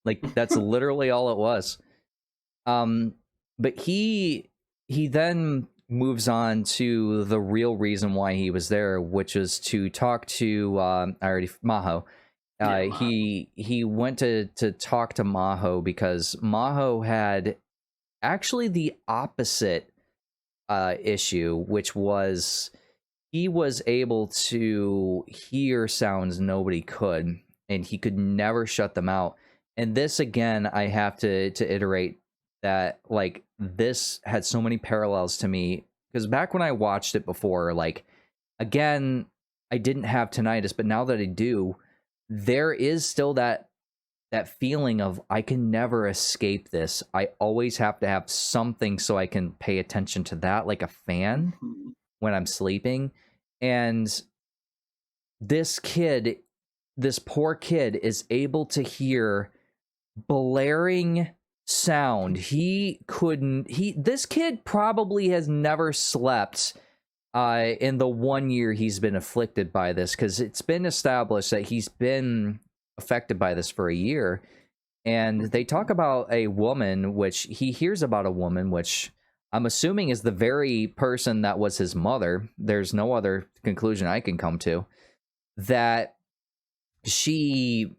Like that's literally all it was. Um, but he then moves on to the real reason why he was there, which is to talk to I already Maho. Yeah, He went to talk to Maho because Maho had actually the opposite issue, which was he was able to hear sounds nobody could, and he could never shut them out. And this again, I have to iterate that like this had so many parallels to me because back when I watched it before, like again, I didn't have tinnitus, but now that I do, there is still that feeling of I can never escape this. I always have to have something so I can pay attention to that, like a fan mhm. when I'm sleeping. And this kid, this poor kid, is able to hear blaring sound. He couldn't, this kid probably has never slept in the 1 year he's been afflicted by this because it's been established that he's been affected by this for a year. And they talk about a woman, which he hears about a woman, which I'm assuming is the very person that was his mother. There's no other conclusion I can come to. That she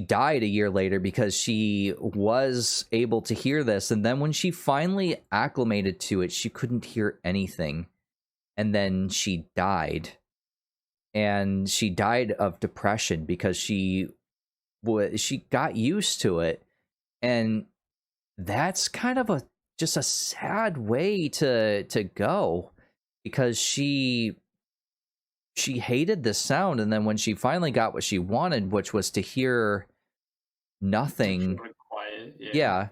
died a year later because she was able to hear this, and then when she finally acclimated to it, she couldn't hear anything, and then she died. And she died of depression because she got used to it, and that's kind of a just a sad way to go, because she hated this sound, and then when she finally got what she wanted, which was to hear Like nothing, sort of quiet. Yeah. yeah,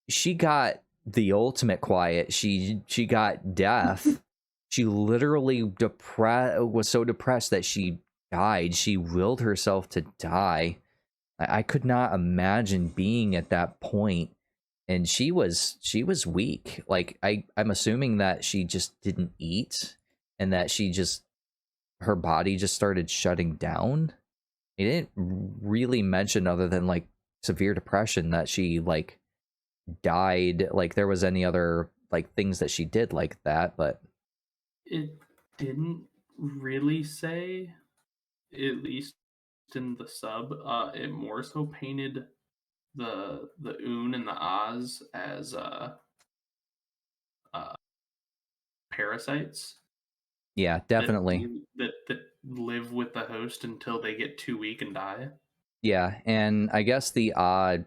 she got the ultimate quiet. She got death. She literally was so depressed that she died. She willed herself to die. I could not imagine being at that point. And she was weak. Like I'm assuming that she just didn't eat, and that her body just started shutting down. They didn't really mention, other than like severe depression, that she like died, like there was any other like things that she did like that. But It didn't really say, at least in the sub. It more so painted the Un and the Oz as uh parasites yeah, that definitely. that live with the host until they get too weak and die. Yeah, and I guess the odd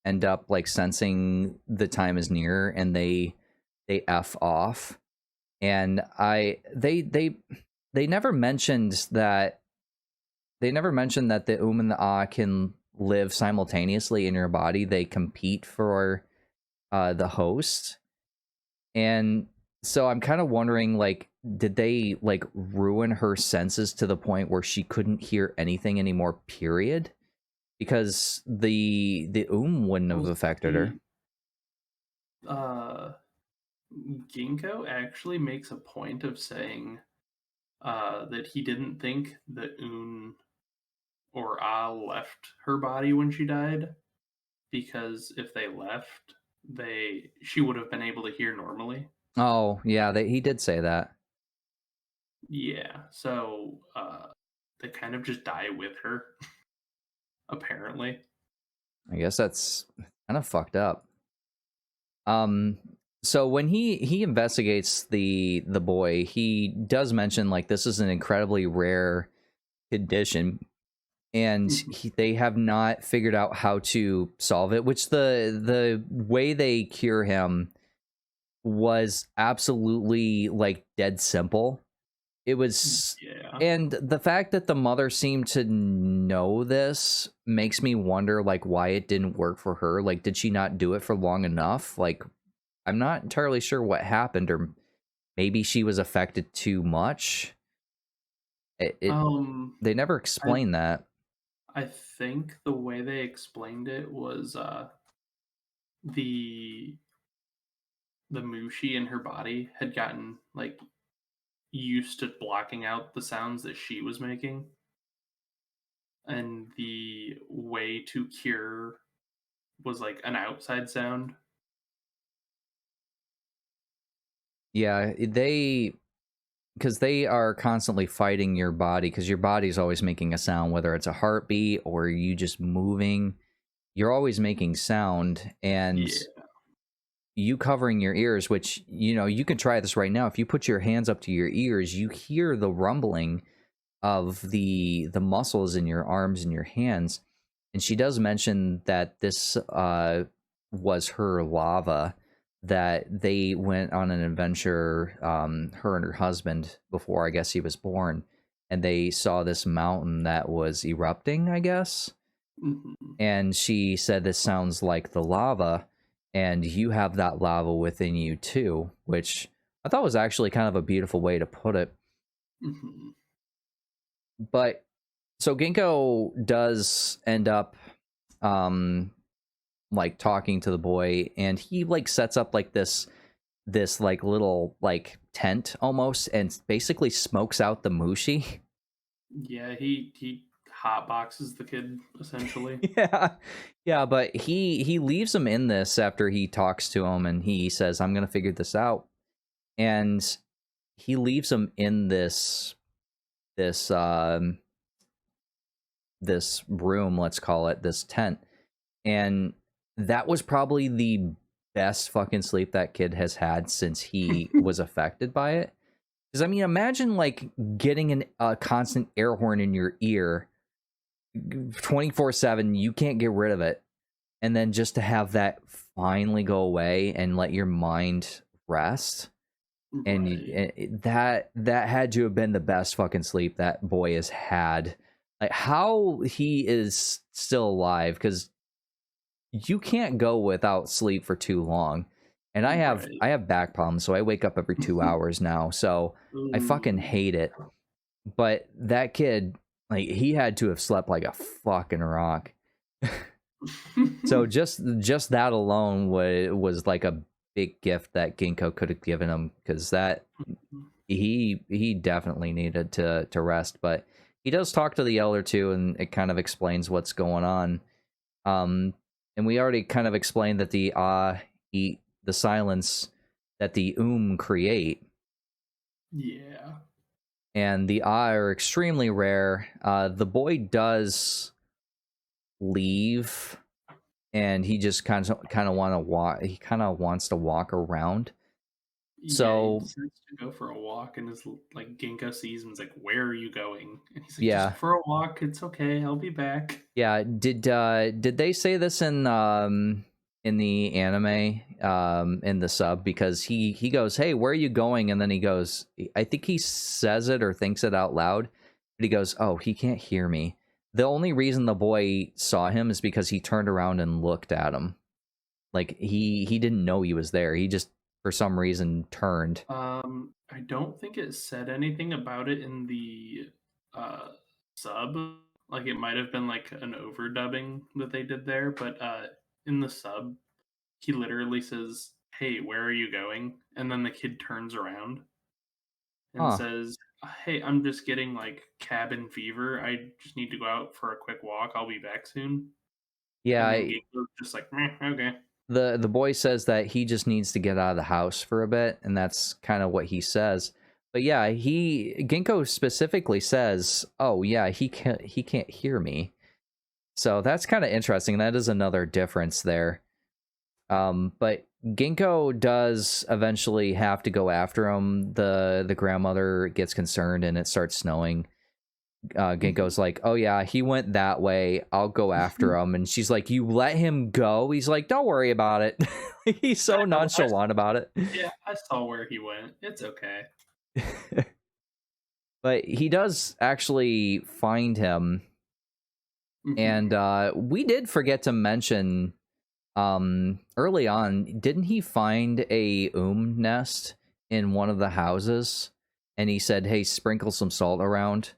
end up like sensing the time is near, and they f off. And they never mentioned that the and the ah can live simultaneously in your body. They compete for the host. And so I'm kind of wondering, like, did they like ruin her senses to the point where she couldn't hear anything anymore, period? Because the wouldn't have Well, affected her. see, uh, Ginkgo actually makes a point of saying that he didn't think that Un or Ah left her body when she died, because if they left, she would have been able to hear normally. Oh, yeah, he did say that. Yeah, so they kind of just die with her, apparently. I guess that's kind of fucked up. Um, so when he investigates the boy, he does mention like this is an incredibly rare condition, and Mhm. they have not figured out how to solve it. Which the way they cure him was absolutely like dead simple. It was, Yeah. and the fact that the mother seemed to know this makes me wonder like why it didn't work for her. Like, did she not do it for long enough? Like, I'm not entirely sure what happened, or maybe she was affected too much. It they never I explain that. I think the way they explained it was the the Mushi in her body had gotten like used to blocking out the sounds that she was making, and the way to cure was like an outside sound. Yeah, they, because they are constantly fighting your body, because your body's always making a sound, whether it's a heartbeat or you just moving. You're always making sound, and Yeah. you covering your ears, which, you can try this right now. If you put your hands up to your ears, you hear the rumbling of the muscles in your arms and your hands. And she does mention that this was her lava, that they went on an adventure, her and her husband, before I guess he was born, and they saw this mountain that was erupting, I guess. Mhm. And she said, this sounds like the lava, and you have that lava within you too, which I thought was actually kind of a beautiful way to put it. Mhm. But so Ginkgo does end up um like talking to the boy, and he like sets up like this like little like tent almost, and basically smokes out the mushi. Yeah, he hot boxes the kid essentially. Yeah, yeah, but he leaves him in this after he talks to him, and he says, I'm gonna figure this out. And he leaves him in this this room, let's call it, this tent. And that was probably the best fucking sleep that kid has had since he was affected by it. Because I mean, imagine like getting a constant air horn in your ear 24/7. You can't get rid of it. and then just to have that finally go away and let your mind rest. And Right. that had to have been the best fucking sleep that boy has had. Like how he is still alive, because you can't go without sleep for too long. And Right. I have back problems, so I wake up every 2 hours now. So I fucking Ooh. hate it. But that kid, like he had to have slept like a fucking rock. So just that alone was like a big gift that Ginkgo could have given him, because that he definitely needed to rest. But he does talk to the elder too, and it kind of explains what's going on. Um, and we already kind of explained that the eat the silence that the create, Yeah. and the are extremely rare. The boy does leave, and he just kind of want to walk. He kind of wants to walk around. Yeah, he So decides to go for a walk, and his like Ginkgo sees him and's like, "Where are you going?" And he's like, "Just yeah, for a walk. It's okay. I'll be back." yeah. Did they say this in the anime in the sub? Because he goes, "Hey, where are you going?" And then he goes, I think he says it or thinks it out loud, but he goes, "Oh, he can't hear me." The only reason the boy saw him is because he turned around and looked at him. Like he didn't know he was there. He just for some reason turned. I don't think it said anything about it in the uh, sub. Like it might have been like an overdubbing that they did there, but in the sub, he literally says, "Hey, where are you going?" And then the kid turns around and Huh. says, "Hey, I'm just getting like cabin fever. I just need to go out for a quick walk. I'll be back soon." Yeah, And then Gabe's just like, "Meh, okay." the boy says that he just needs to get out of the house for a bit, and that's kind of what he says. But yeah, he Ginkgo specifically says, "Oh yeah, he can't hear me." So that's kind of interesting. That is another difference there. But Ginkgo does eventually have to go after him. The grandmother gets concerned, and it starts snowing. Mhm. Ginkgo's like, "Oh yeah, he went that way. I'll go after him." And she's like, "You let him go?" He's like, "Don't worry about it." He's I so know. nonchalant about it. Yeah, I saw where he went. It's okay. But he does actually find him, and Mhm. we did forget to mention early on, didn't he find a nest in one of the houses? And he said, "Hey, sprinkle some salt around."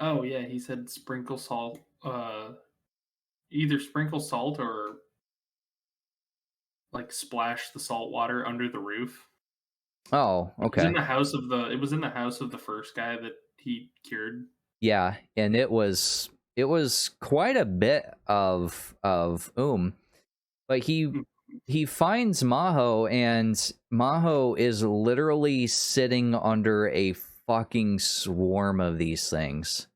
Oh, yeah, he said sprinkle salt, either sprinkle salt or, like, splash the salt water under the roof. Oh, okay. It was in the house of the first guy that he cured. Yeah, and it was quite a bit of but Mm, he finds Maho, and Maho is literally sitting under a fucking swarm of these things.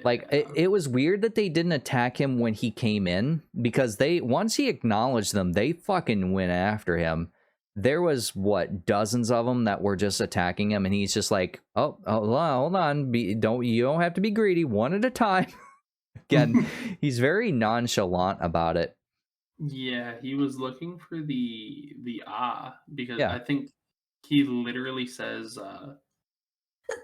Like yeah. it was weird that they didn't attack him when he came in, because they once he acknowledged them, they fucking went after him. There was what, dozens of them that were just attacking him, and he's just like, "Oh, hold on, you don't have to be greedy, one at a time." Again, he's very nonchalant about it. Yeah, he was looking for the "ah," because Yeah. I think he literally says,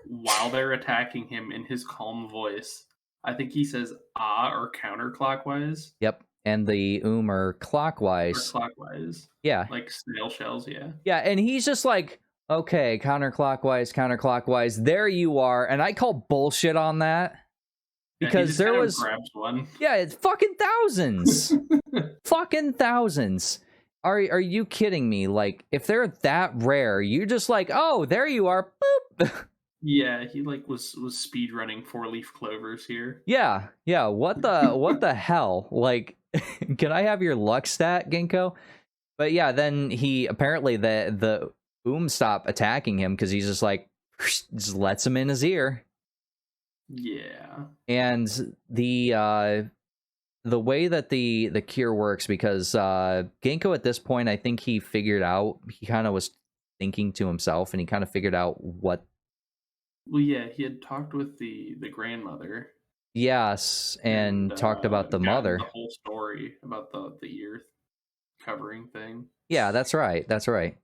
while they're attacking him in his calm voice, I think he says "ah" or counterclockwise Yep. And the are or clockwise. clockwise, Yeah. like snail shells, yeah. Yeah, and he's just like, "Okay, counterclockwise, counterclockwise. There you are." And I call bullshit on that, Yeah, he because just there kind of was, grabs one. yeah, it's fucking thousands. Fucking thousands. Are you kidding me? Like, if they're that rare, you just like, "Oh, there you are." Boop. Yeah, he, like, was speed running four-leaf clovers here. Yeah. Yeah, what the hell? Like, can I have your luck stat, Ginkgo? But yeah, then he apparently the stop attacking him, because he's just like just lets him in his ear. Yeah. And the way that the cure works, because Ginkgo at this point, I think he kind of was thinking to himself, and he kind of figured out what. Well, yeah, he had talked with the grandmother, Yes, and and talked about the gotten the mother. whole story about the ear covering thing. Yeah, that's right. That's right.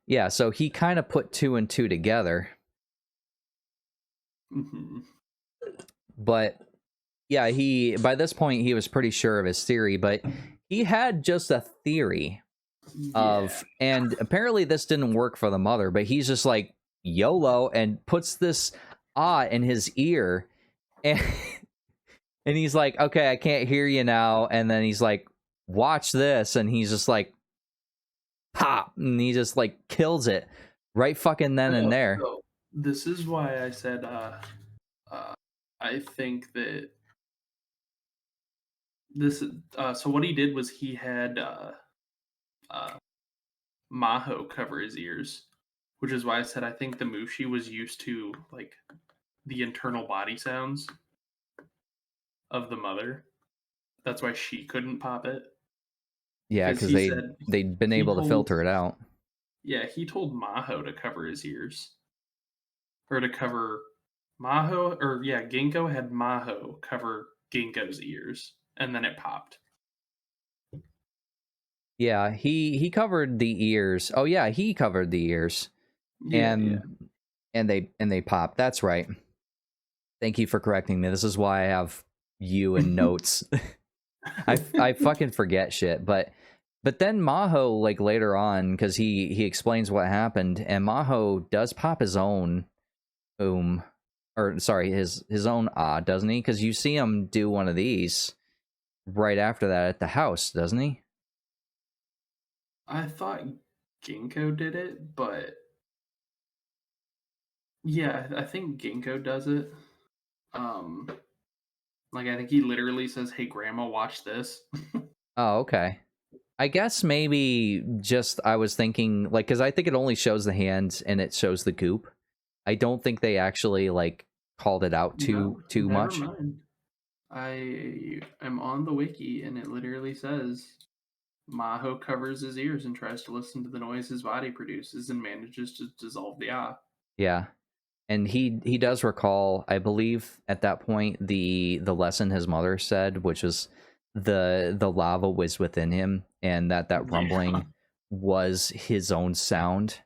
Yeah, so he kind of put two and two together, Hmm. but yeah, he by this point he was pretty sure of his theory, but he had just a theory Yeah. of, and apparently this didn't work for the mother, but he's just like YOLO and puts this in his ear, and and he's like, okay, I can't hear you now, and then he's like, watch this, and he's just like pop, and he just like kills it right fucking then and Oh, there. so this is why I said uh, I think that this. So what he did was he had uh, Maho cover his ears, which is why I said I think the Mushi was used to like the internal body sounds of the mother. That's why she couldn't pop it Yeah, because because he said they'd been he able to told filter it out. he told Maho to cover his ears or to cover Maho or yeah Ginkgo had Maho cover Ginkgo's ears and then it popped. Yeah, he covered the ears. Oh yeah, he covered the ears, Yeah, yeah. and they popped. That's right. Thank you for correcting me. This is why I have you in notes. I fucking forget shit, but then Maho, like later on, because he explains what happened, and Maho does pop his own or sorry, his own doesn't he? Because you see him do one of these right after that at the house, doesn't he? I thought Ginkgo did it, but yeah, I think Ginkgo does it. Um, like I think he literally says, "Hey, Grandma, watch this." Oh, okay. I guess maybe just I was thinking like because I think it only shows the hands and it shows the goop. I don't think they actually like called it out No, too never much. mind. I am on the wiki and it literally says Maho covers his ears and tries to listen to the noise his body produces and manages to dissolve the ah. Yeah, and he does recall, I believe, at that point the lesson his mother said, which was the lava was within him, and that Yeah. rumbling was his own sound,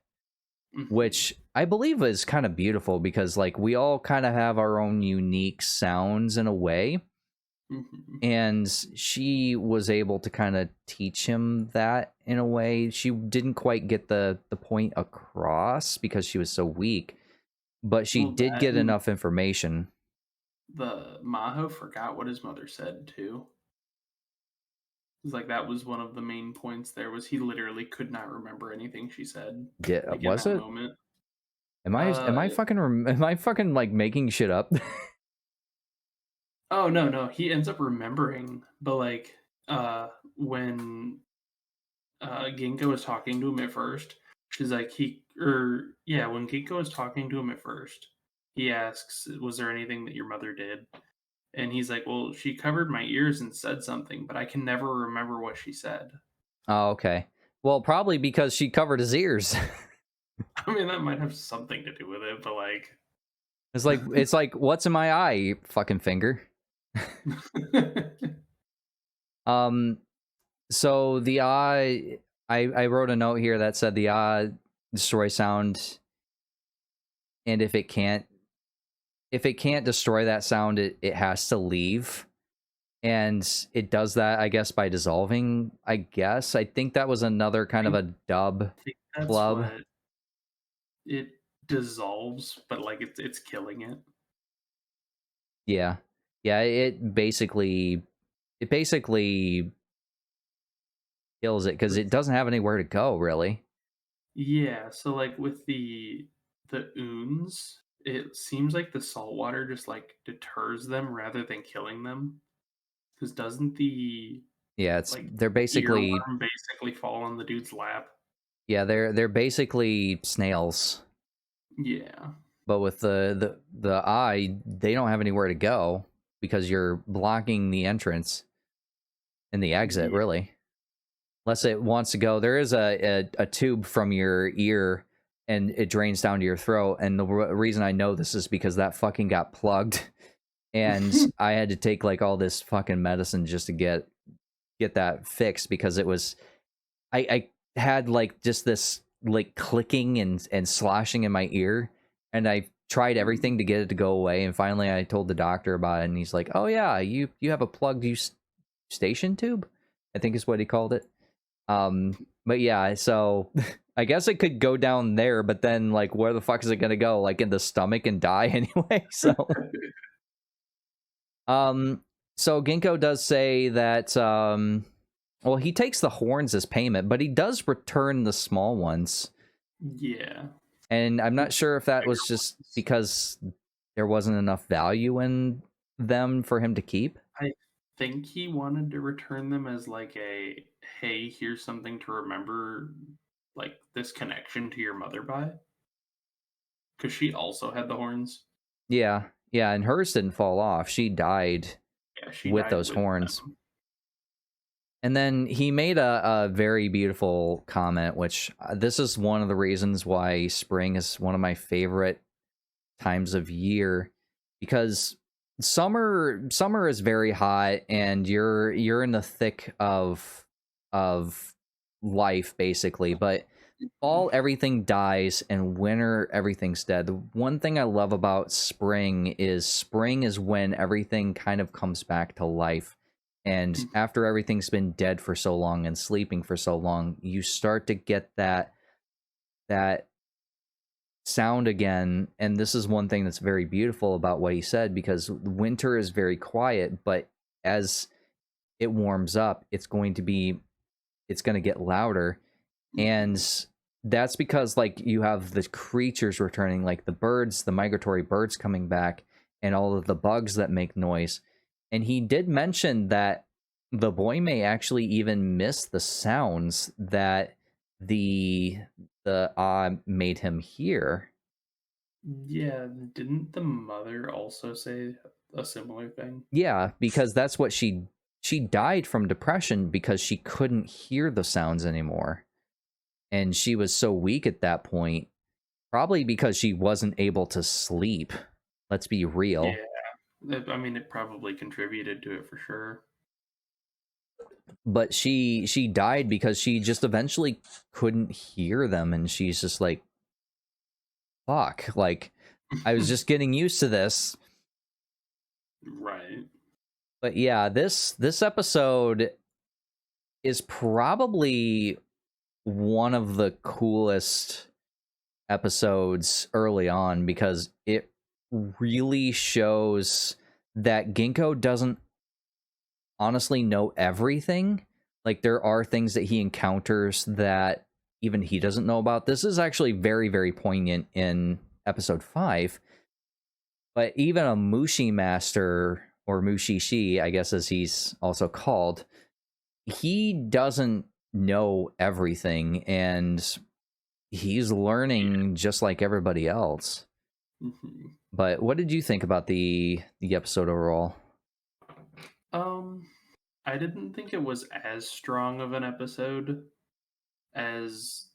Mhm, which I believe is kind of beautiful because like we all kind of have our own unique sounds in a way, mhm. and she was able to kind of teach him that in a way. She didn't quite get the point across because she was so weak, but she Well, did that get and enough information. the Maho forgot what his mother said too. It's like that was one of the main points there was he literally could not remember anything she said, like in Was that it? moment. Am I fucking am I fucking like making shit up? Oh, no, no, he ends up remembering, but, like, when, Ginkgo was talking to him at first, she's like, when Ginkgo was talking to him at first, he asks, "Was there anything that your mother did?" And he's like, "Well, she covered my ears and said something, but I can never remember what she said." Oh, okay. Well, probably because she covered his ears. I mean, that might have something to do with it, but, like It's like what's in my eye, you fucking finger. Um so the I wrote a note here that said the destroy sound, and if it can't destroy that sound, it has to leave. And it does that, I guess, by dissolving. I guess I think that was another kind of I a dub think that's flub. what it dissolves, but, like, it's killing it. Yeah, yeah. It basically kills it because it doesn't have anywhere to go, really. Yeah, so, like, with the Oons, it seems like the salt water just, like, deters them rather than killing them. Because doesn't the, Yeah, it's like, they're basically earworm basically fall on the dude's lap? they're basically snails, Yeah. but with the eye, they don't have anywhere to go because you're blocking the entrance and the exit, Yeah. really. Unless it wants to go. There is a tube from your ear and it drains down to your throat. And the reason I know this is because that fucking got plugged and I had to take like all this fucking medicine just to get that fixed because it was I had like just this like clicking and slashing in my ear, and I tried everything to get it to go away, and finally I told the doctor about it, and he's like, "Oh yeah, you have a plugged station tube," I think is what he called it. But yeah, so I guess it could go down there, but then like where the fuck is it gonna go? Like in the stomach and die anyway? So um so Ginkgo does say that well, he takes the horns as payment, but he does return the small ones. Yeah. And I'm The not sure if that bigger was just ones. because there wasn't enough value in them for him to keep. I think he wanted to return them as like a, "Hey, here's something to remember, like, this connection to your mother by," because she also had the horns. Yeah. Yeah, and hers didn't fall off. She died Yeah, she with died those with horns. them. And then he made a very beautiful comment, which this is one of the reasons why spring is one of my favorite times of year, because summer is very hot and you're in the thick of life basically, but Mhm. fall everything dies and winter everything's dead. The one thing I love about spring is when everything kind of comes back to life. And Mhm. after everything's been dead for so long and sleeping for so long, you start to get that sound again. And this is one thing that's very beautiful about what he said, because winter is very quiet, but as it warms up, it's going to get louder. And Mhm. that's because like you have the creatures returning, like the birds, the migratory birds coming back, and all of the bugs that make noise. And he did mention that the boy may actually even miss the sounds that the made him hear. Yeah, didn't the mother also say a similar thing? Yeah, because that's what she died from depression because she couldn't hear the sounds anymore. And she was so weak at that point, probably because she wasn't able to sleep. Let's be real. Yeah, I mean, it probably contributed to it for sure. But she died because she just eventually couldn't hear them, and she's just like, fuck, like I was just getting used to this. Right. But yeah, this episode is probably one of the coolest episodes early on, because it really shows that Ginkgo doesn't honestly know everything. Like there are things that he encounters that even he doesn't know about. This is actually very, very poignant in episode 5. But even a Mushi master, or Mushishi, I guess as he's also called, he doesn't know everything, and he's Yeah. learning just like everybody else. Mhm. But what did you think about the episode overall? Um, I didn't think it was as strong of an episode as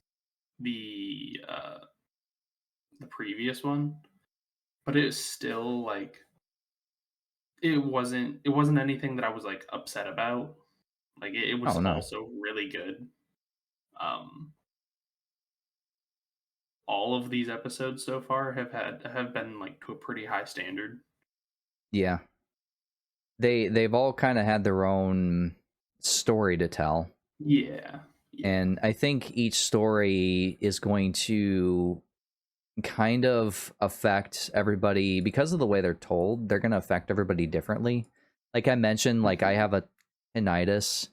the previous one, but it's still like it wasn't anything that I was like upset about. Like it was Oh no. also really good. Um, all of these episodes so far have been like to a pretty high standard. Yeah. They've all kind of had their own story to tell. Yeah, yeah. And I think each story is going to kind of affect everybody because of the way they're told. They're going to affect everybody differently. Like I mentioned, like I Mhm, have a tinnitus,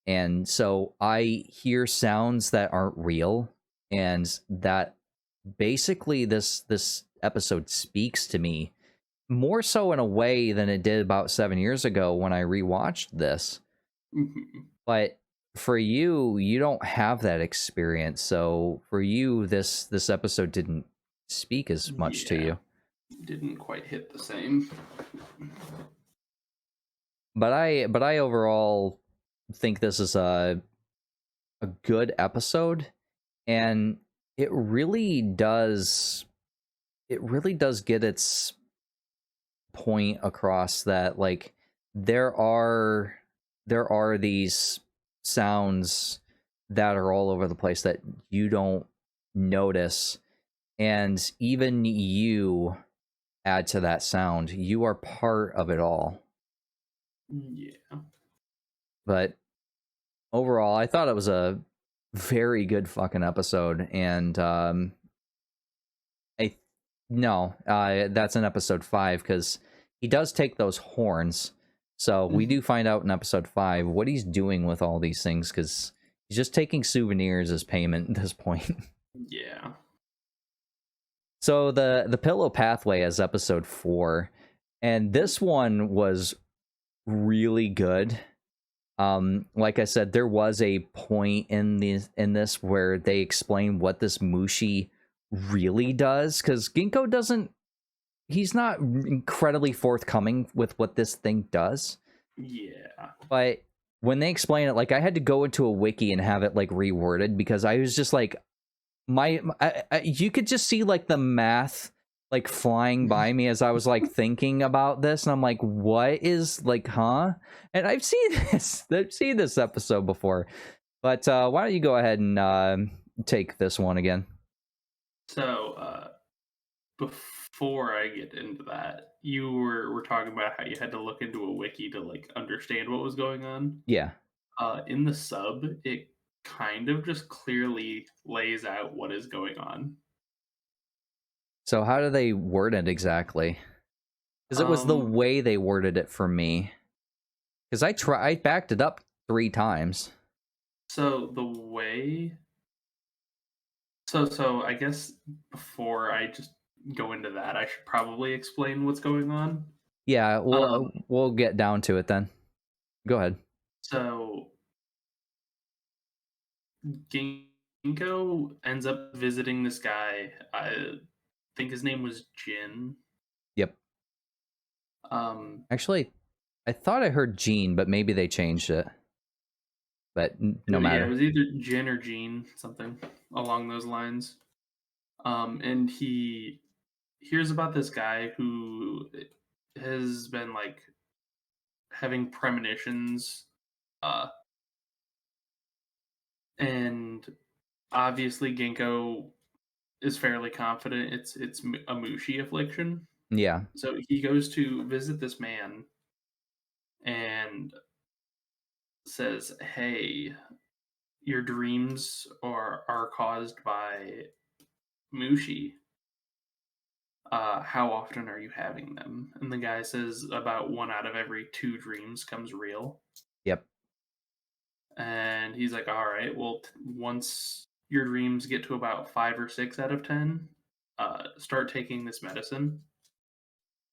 and so I hear sounds that aren't real, and that basically this episode speaks to me more so in a way than it did about 7 years ago when I rewatched this. mhm. But for you, you don't have that experience. So for you, this episode didn't speak as much to Yeah, you. didn't quite hit the same. But I overall think this is a good episode, and it really does it really does get its point across that like there are these sounds that are all over the place that you don't notice, and even you add to that sound. You are part of it all. Yeah. But overall, I thought it was a very good fucking episode, and I no, that's in episode 5 because he does take those horns. So we do find out in episode 5 what he's doing with all these things because he's just taking souvenirs as payment at this point. Yeah. So the pillow pathway is episode 4, and this one was really good. Like I said, there was a point in this where they explain what this Mushi really does, because Ginkgo doesn't, he's not incredibly forthcoming with what this thing does. Yeah. But when they explain it, like I had to go into a wiki and have it like reworded because I was just like, you could just see like the math like flying by me as I was like thinking about this, and I'm like, what is like, huh? And I've seen this episode before, but why don't you go ahead and take this one again? So, before I get into that, you were talking about how you had to look into a wiki to like understand what was going on. Yeah. In the sub, it kind of just clearly lays out what is going on. So how do they word it exactly? Because it was the Um, way they worded it for me. Because I backed it up 3 times. so the way, so I guess before I just go into that, I should probably explain what's going on. Yeah, Um, we'll get down to it then. Go ahead. so Ginkgo ends up visiting this guy. I think his name was Jin. Yep. Um, Actually, I thought I heard Gene, but maybe they changed it. But no yeah, it matter. was either Jin or Gene, something along those lines. And he hears about this guy who has been like having premonitions, uh, and obviously Ginkgo is fairly confident it's a Mushi affliction. Yeah. So he goes to visit this man and says, "Hey, your dreams are caused by Mushi. How often are you having them?" And the guy says, "About 1 out of every 2 dreams comes real." Yep. And he's like, "All right, well, once your dreams get to about 5 or 6 out of 10, start taking this medicine,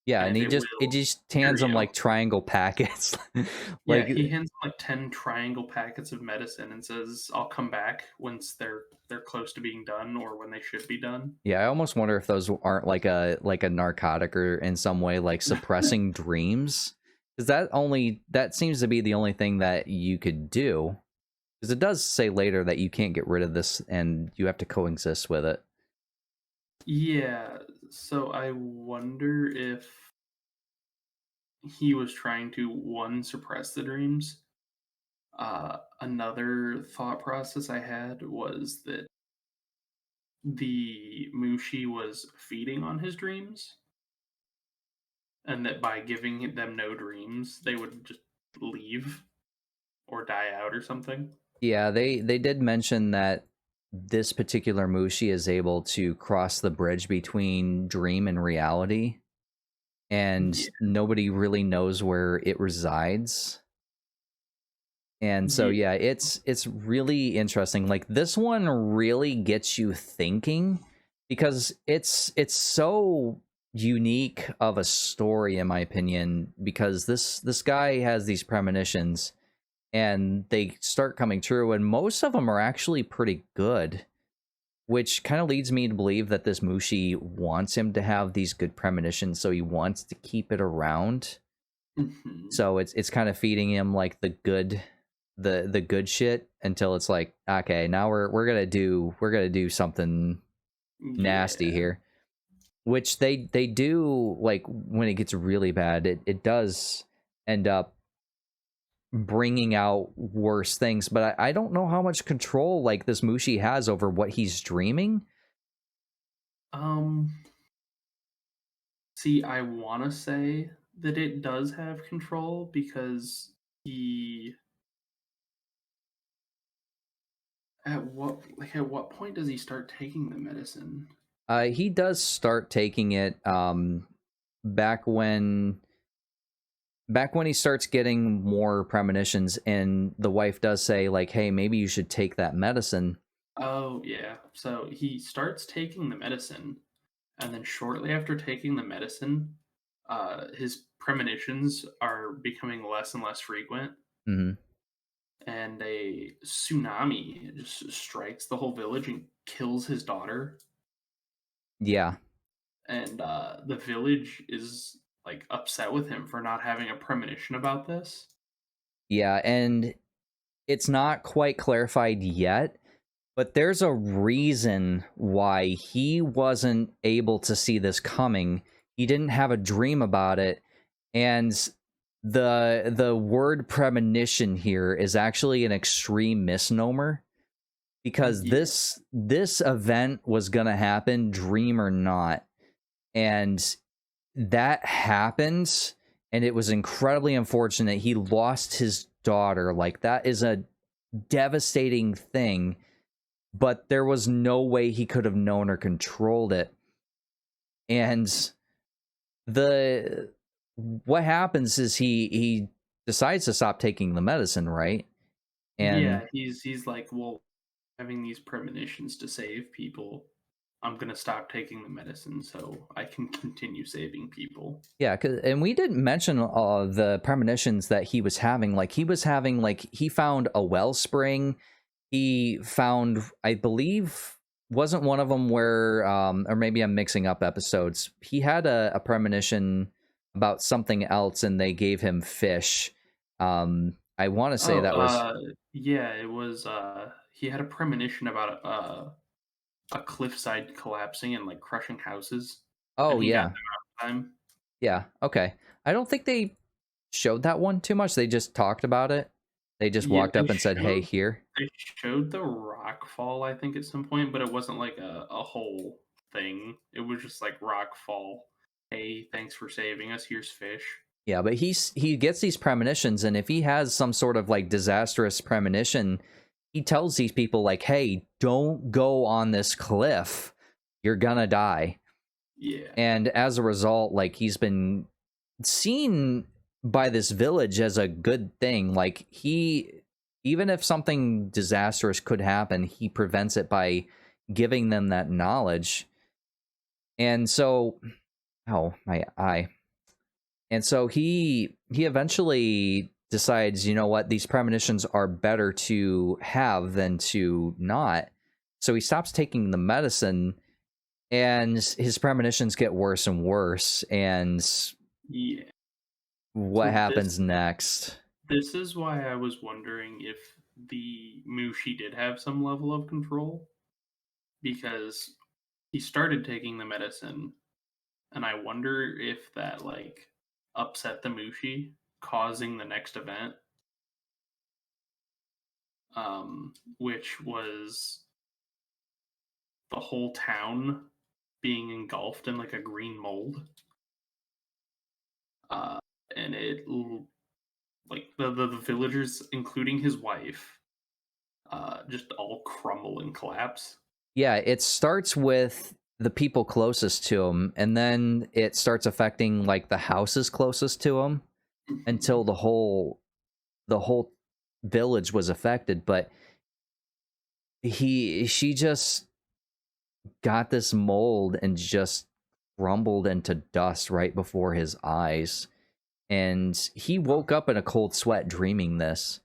Yeah, and and if it he will just cure hands them you." like triangle packets. Yeah, Like he hands him like 10 triangle packets of medicine and says, "I'll come back once they're close to being done or when they should be done." yeah, I almost wonder if those aren't like a narcotic or in some way like suppressing dreams. Because that seems to be the only thing that you could do. Because it does say later that you can't get rid of this and you have to coexist with it. Yeah, so I wonder if he was trying to one suppress the dreams. Another thought process I had was that the Mushi was feeding on his dreams, and that by giving them no dreams, they would just leave or die out or something. Yeah, they did mention that this particular Mushi is able to cross the bridge between dream and reality, and Yeah, nobody really knows where it resides. And so yeah, yeah, it's really interesting. Like this one really gets you thinking because it's so unique of a story in my opinion, because this guy has these premonitions and they start coming true, and most of them are actually pretty good, which kind of leads me to believe that this Mushi wants him to have these good premonitions, so he wants to keep it around. mhm, So it's kind of feeding him like the good shit until it's like, okay, now we're gonna do something nasty yeah. here. which they do, like, when it gets really bad, it does end up bringing out worse things. But I don't know how much control like this Mushi has over what he's dreaming. Um, See, I want to say that it does have control because he at what point does he start taking the medicine? He does start taking it back when he starts getting more premonitions, and the wife does say like, hey, maybe you should take that medicine. Oh, yeah. So he starts taking the medicine, and then shortly after taking the medicine, his premonitions are becoming less and less frequent, Hmm. and a tsunami just strikes the whole village and kills his daughter. Yeah. And the village is like upset with him for not having a premonition about this. Yeah, and it's not quite clarified yet, but there's a reason why he wasn't able to see this coming. He didn't have a dream about it, and the word premonition here is actually an extreme misnomer, because Yeah, this event was going to happen, dream or not, and that happened, and it was incredibly unfortunate. He lost his daughter. Like, that is a devastating thing, but there was no way he could have known or controlled it. And the what happens is he decides to stop taking the medicine, right? And yeah. He's like, well, having these premonitions to save people, I'm gonna stop taking the medicine so I can continue saving people. yeah, and we didn't mention the premonitions that he was having. Like, he found a wellspring. He found, I believe, wasn't one of them where, or maybe I'm mixing up episodes. He had a premonition about something else, and they gave him fish. I want to say Oh, that was, yeah. It was. He had a premonition about a cliffside collapsing and like crushing houses, and oh he got yeah, them out in time. yeah, okay. I don't think they showed that one too much. They just talked about it. They just Yeah, walked up and said, "Hey, here." they showed the rock fall, I think, at some point, but it wasn't like a whole thing. It was just like rock fall. Hey, thanks for saving us. Here's fish. Yeah, but he gets these premonitions, and if he has some sort of like disastrous premonition, he tells these people like, "Hey, don't go on this cliff. You're gonna die." Yeah. And as a result, like, he's been seen by this village as a good thing. Like, even if something disastrous could happen, he prevents it by giving them that knowledge. And so, oh, my eye. And so he eventually decides, you know what, these premonitions are better to have than to not. So he stops taking the medicine, and his premonitions get worse and worse. And Yeah. what So happens next? this is why I was wondering if the Mushi did have some level of control, because he started taking the medicine, and I wonder if that like upset the Mushi, causing the next event, which was the whole town being engulfed in like a green mold, uh, and like the villagers, including his wife, just all crumble and collapse. Yeah, it starts with the people closest to him, and then it starts affecting like the houses closest to him, until Mhm. the whole village was affected. But she just got this mold and just crumbled into dust right before his eyes. And he woke up in a cold sweat dreaming this.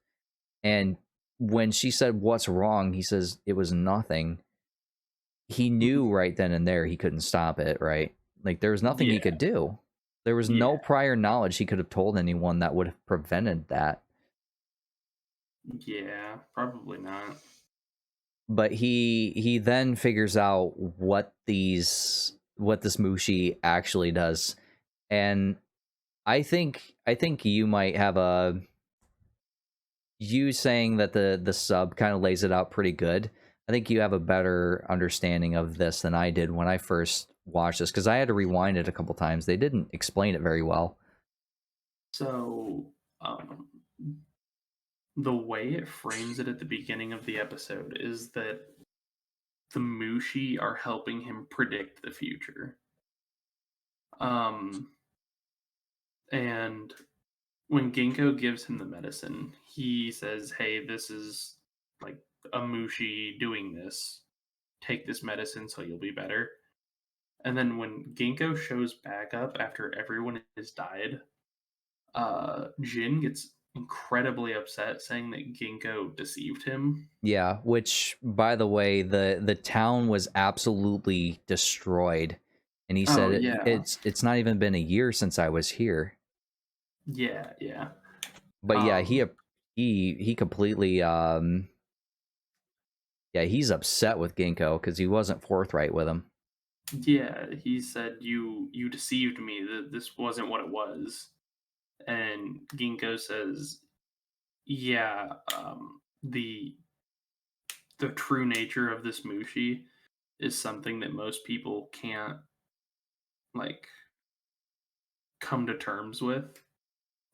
And when she said, "What's wrong?" he says, "It was nothing." He knew right then and there he couldn't stop it, right? Like, there was nothing he Yeah, could do. There was no yeah, prior knowledge he could have told anyone that would have prevented that. yeah. Probably not. But he then figures out what these this Mushi actually does. And I think you might have a you saying that the sub kind of lays it out pretty good. I think you have a better understanding of this than I did when I first watched this, because I had to rewind it a couple times. They didn't explain it very well. So, the way it frames it at the beginning of the episode is that the Mushi are helping him predict the future. Um, and when Ginkgo gives him the medicine, he says, "Hey, this is like a Mushi doing this. Take this medicine so you'll be better." And then when Ginkgo shows back up after everyone has died, Jin gets incredibly upset, saying that Ginkgo deceived him. Yeah, which, by the way, the town was absolutely destroyed, and he said Oh yeah, it's not even been a year since I was here. yeah, yeah. But yeah, Um, he completely yeah, he's upset with Ginkgo because he wasn't forthright with him. yeah. He said you deceived me. That this wasn't what it was. And Ginkgo says, "Yeah, the true nature of this Mushi is something that most people can't like come to terms with.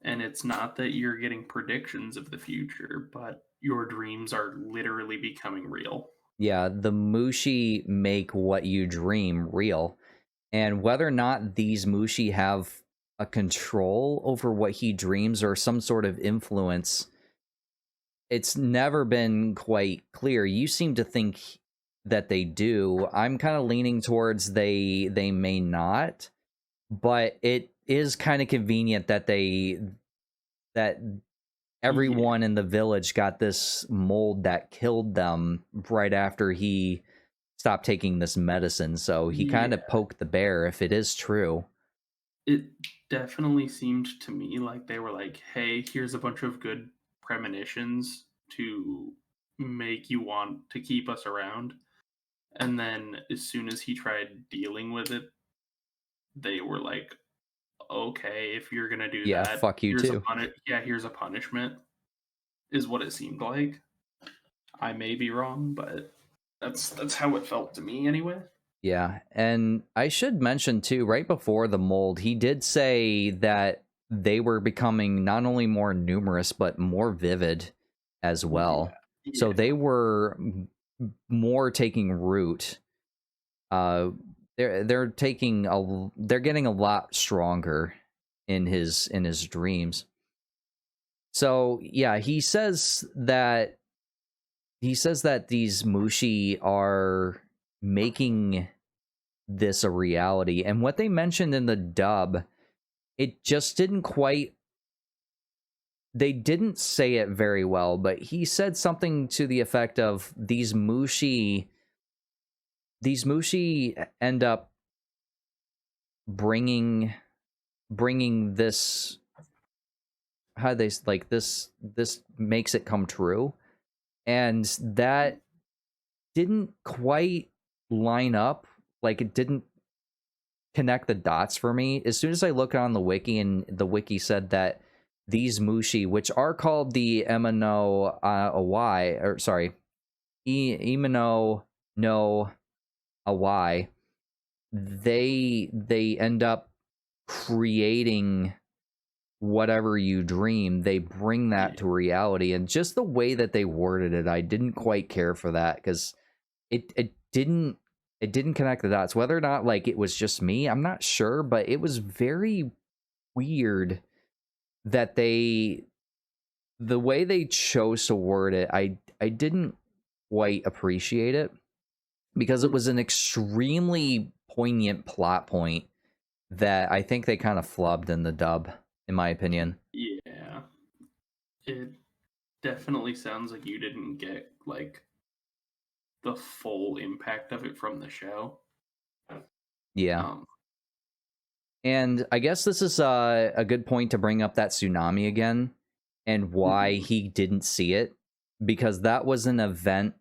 And it's not that you're getting predictions of the future, but your dreams are literally becoming real." Yeah, the Mushi make what you dream real. And whether or not these Mushi have a control over what he dreams or some sort of influence, it's never been quite clear. You seem to think that they do. I'm kind of leaning towards they may not, but it is kind of convenient that that Yeah, everyone in the village got this mold that killed them right after he stopped taking this medicine. So he kind yeah. of poked the bear if it is true. It definitely seemed to me like they were like, "Hey, here's a bunch of good premonitions to make you want to keep us around." And then as soon as he tried dealing with it, they were like, "Okay, if you're gonna do Yeah, that, fuck you too. here's a punishment," is what it seemed like. I may be wrong, but that's how it felt to me anyway. Yeah, and I should mention too, right before the mold, he did say that they were becoming not only more numerous but more vivid as Yeah, well. So yeah, they were more taking root. Uh, they're taking they're getting a lot stronger in his dreams. So yeah, he says that these Mushi are making this a reality. And what they mentioned in the dub, it just didn't quite, they didn't say it very well, but he said something to the effect of these Mushi end up bringing this, how they like this makes it come true. And that didn't quite line up, like it didn't connect the dots for me. As soon as I look on the wiki, and the wiki said that these Mushi, which are called the Emino Awai, or sorry, Imino no Awai, they end up creating whatever you dream. They bring that yeah. to reality, and just the way that they worded it, I didn't quite care for that because it didn't connect the dots. Whether or not like it was just me, I'm not sure, but it was very weird that the way they chose to word it, I didn't quite appreciate it because it was an extremely poignant plot point that I think they kind of flubbed in the dub, in my opinion. Yeah. It definitely sounds like you didn't get like the full impact of it from the show. Yeah. Um, And I guess this is a good point to bring up that tsunami again and why mhm. he didn't see it, because that was an event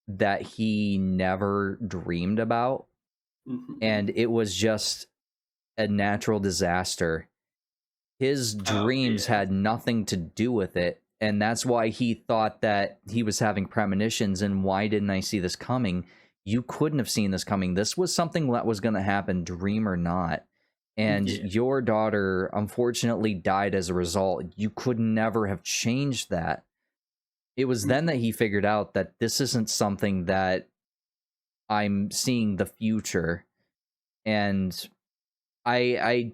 that he never dreamed about. Mhm. and it was just a natural disaster. His Oh, dreams yeah. had nothing to do with it, and that's why he thought that he was having premonitions. And why didn't I see this coming? You couldn't have seen this coming. This was something that was going to happen, dream or not. And Yeah. your daughter unfortunately died as a result. You could never have changed that. It was then that Mhm. he figured out that this isn't something that I'm seeing the future. And I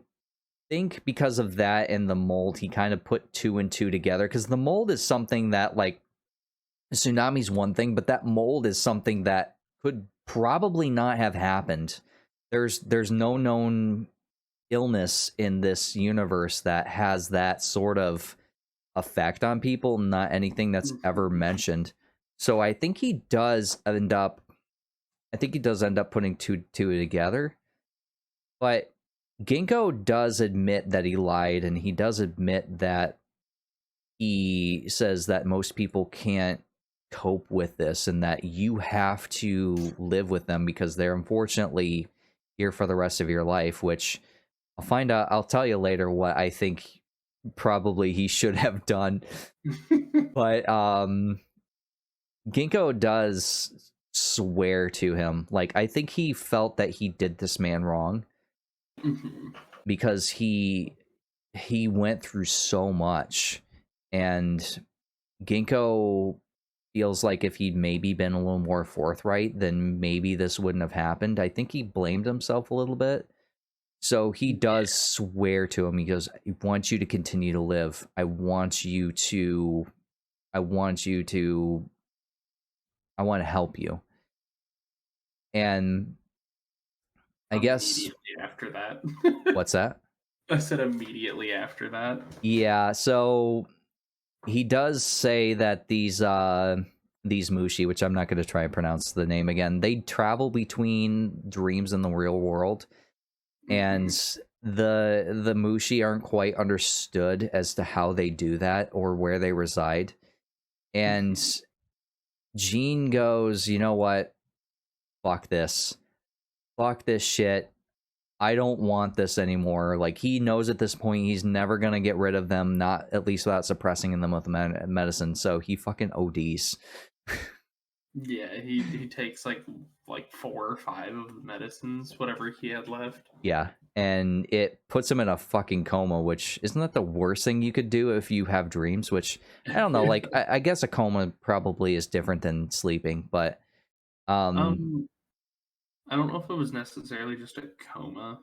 think because of that and the mold, he kind of put two and two together. Because the mold is something that, like, tsunami's one thing, but that mold is something that could probably not have happened. There's no known illness in this universe that has that sort of effect on people, not anything that's ever Mhm. mentioned. So I think he does end up putting two together. But Ginkgo does admit that he lied, and he does admit that he says that most people can't cope with this and that you have to live with them because they're unfortunately here for the rest of your life, which I'll tell you later what I think probably he should have done. But Ginkgo does swear to him. Like, I think he felt that he did this man wrong Mhm. because he went through so much, and Ginkgo feels like if he'd maybe been a little more forthright, then maybe this wouldn't have happened. I think he blamed himself a little bit. So he does Yeah. swear to him. He goes, I want you to continue to live. I want you to, I want to help you. And I guess, Immediately after that. what's that? I said immediately after that. Yeah. So he does say that these Mushi, which I'm not going to try and pronounce the name again, they travel between dreams and the real world, and Mhm. the Mushi aren't quite understood as to how they do that or where they reside. And Mhm. Gene goes, you know what? Fuck this shit. I don't want this anymore. Like, he knows at this point he's never gonna get rid of them, not at least without suppressing them with medicine. So he fucking ODs. Yeah, he takes like 4 or 5 of the medicines, whatever he had left. Yeah, and it puts him in a fucking coma, which isn't that the worst thing you could do if you have dreams? Which I don't know. Yeah. Like, I guess a coma probably is different than sleeping, but Um, I don't know if it was necessarily just a coma.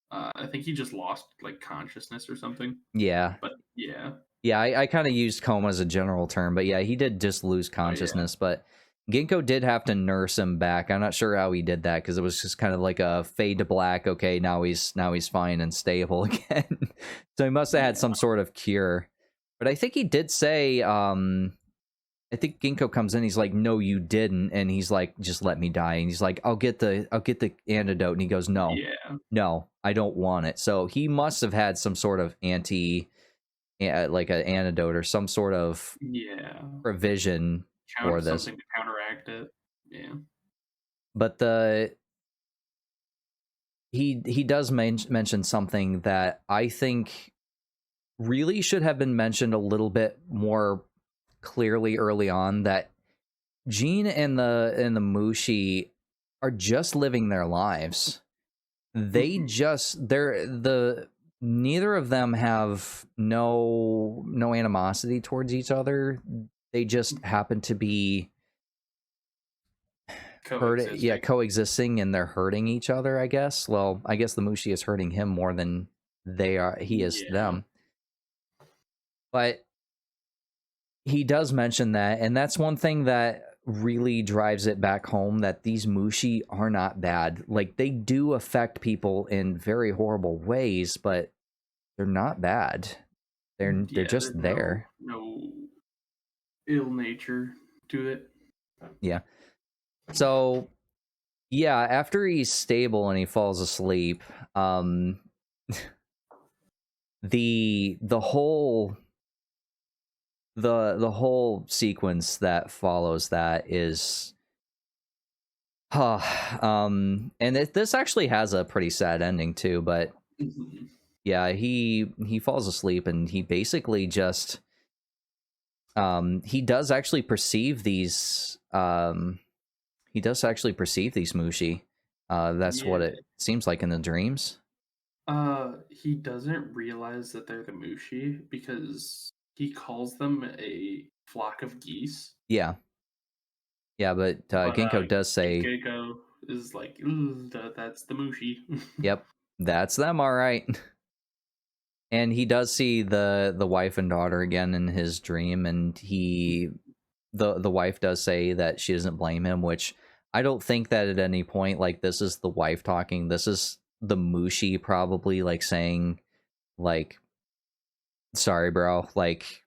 I think he just lost, like, consciousness or something, yeah, but yeah. yeah. I kind of used coma as a general term, but yeah, he did just lose Oh, yeah. consciousness. But Ginkgo did have to nurse him back. I'm not sure how he did that because it was just kind of like a fade to black. Okay, now he's fine and stable again. So he must have had Yeah. some sort of cure. But I think he did say, I think Ginkgo comes in. He's like, "No, you didn't," and he's like, "Just let me die." And he's like, I'll get the antidote." And he goes, "No, Yeah. no, I don't want it." So he must have had some sort of like an antidote or some sort of Yeah. provision for this. Something to counteract it. Yeah. But he does mention something that I think really should have been mentioned a little bit more clearly early on, that Gene and the Mushi are just living their lives. Mhm. They're the neither of them have no animosity towards each other. They just happen to be Coexisting. coexisting, and they're hurting each other, I guess. Well, I guess the Mushi is hurting him more than he is Yeah. them. But he does mention that, and that's one thing that really drives it back home, that these Mushi are not bad. Like, they do affect people in very horrible ways, but they're not bad. They're Yeah, just there's there. no ill nature to it. Yeah. So yeah, after he's stable and he falls asleep, um the whole, the whole, the the whole sequence that follows that is, And this actually has a pretty sad ending too, but Mhm. yeah, he falls asleep and he basically just he does actually perceive these Mushi. That's what Yeah. it seems like in the dreams. He doesn't realize that they're the Mushi because he calls them a flock of geese. Yeah. Yeah, but But Ginkgo does say, Gecko is like, "Ooh, that's the Mushi." "Yep, that's them, all right." And he does see the wife and daughter again in his dream, and the wife does say that she doesn't blame him, which I don't think that at any point, like, this is the wife talking. This is the Mushi probably like saying like, sorry bro, like,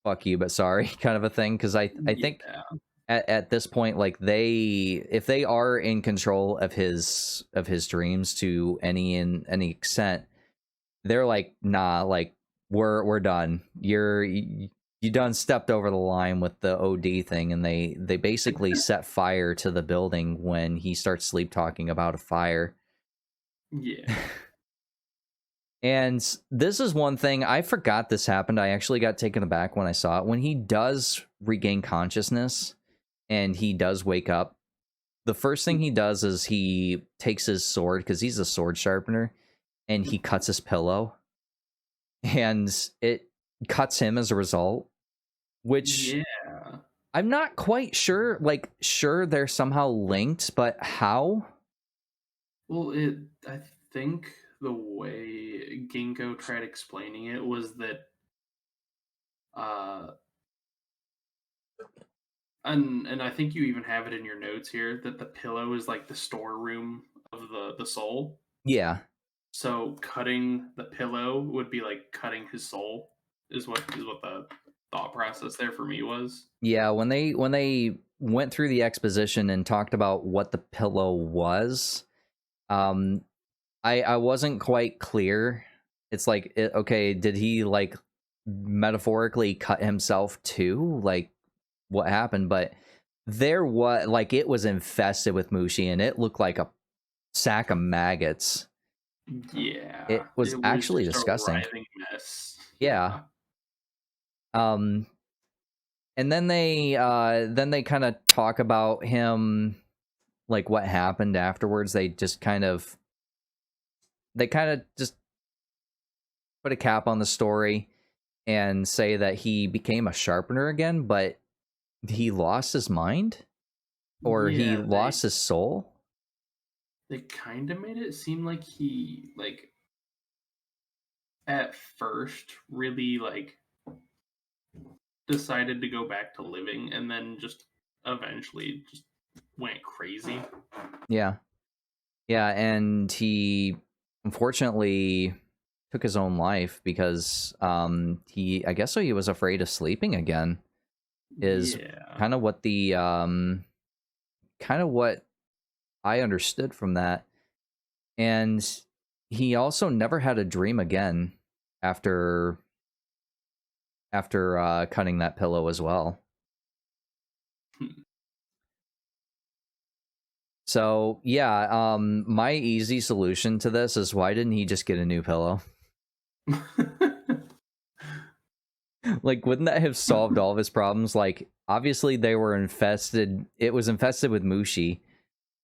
fuck you but sorry, kind of a thing. Because I think Yeah, at this point, like, if they are in control of his dreams to any extent, they're like, nah, like, we're done. You done stepped over the line with the OD thing. And they basically set fire to the building when he starts sleep talking about a fire. yeah. And this is one thing I forgot this happened. I actually got taken aback when I saw it. When he does regain consciousness and he does wake up, the first thing he does is he takes his sword, because he's a sword sharpener, and he cuts his pillow, and it cuts him as a result, which Yeah. I'm not quite sure. Like, sure, they're somehow linked, but how? Well, I think the way Ginkgo tried explaining it was that, uh, and I think you even have it in your notes here that the pillow is like the storeroom of the soul. Yeah. So cutting the pillow would be like cutting his soul, is what the thought process there for me was. Yeah, when they went through the exposition and talked about what the pillow was, um I wasn't quite clear. It's like, okay, did he like metaphorically cut himself too? Like, what happened? But there was, like, it was infested with Mushi, and it looked like a sack of maggots. Yeah, It was it was actually just a disgusting. writhing mess. Yeah. Yeah. Um and then they kind of talk about him, like what happened afterwards. They kind of just put a cap on the story and say that he became a sharpener again, but he lost his mind, or he Yeah, lost his soul. they kind of made it seem like he like at first really like decided to go back to living and then just eventually just went crazy. Yeah. Yeah, and he unfortunately took his own life because I guess so he was afraid of sleeping again, is Yeah. kind of what the kind of what I understood from that. And he also never had a dream again after cutting that pillow as well. So yeah, my easy solution to this is, why didn't he just get a new pillow? Like, wouldn't that have solved all of his problems? Like, obviously they were infested. It was infested with Mushi.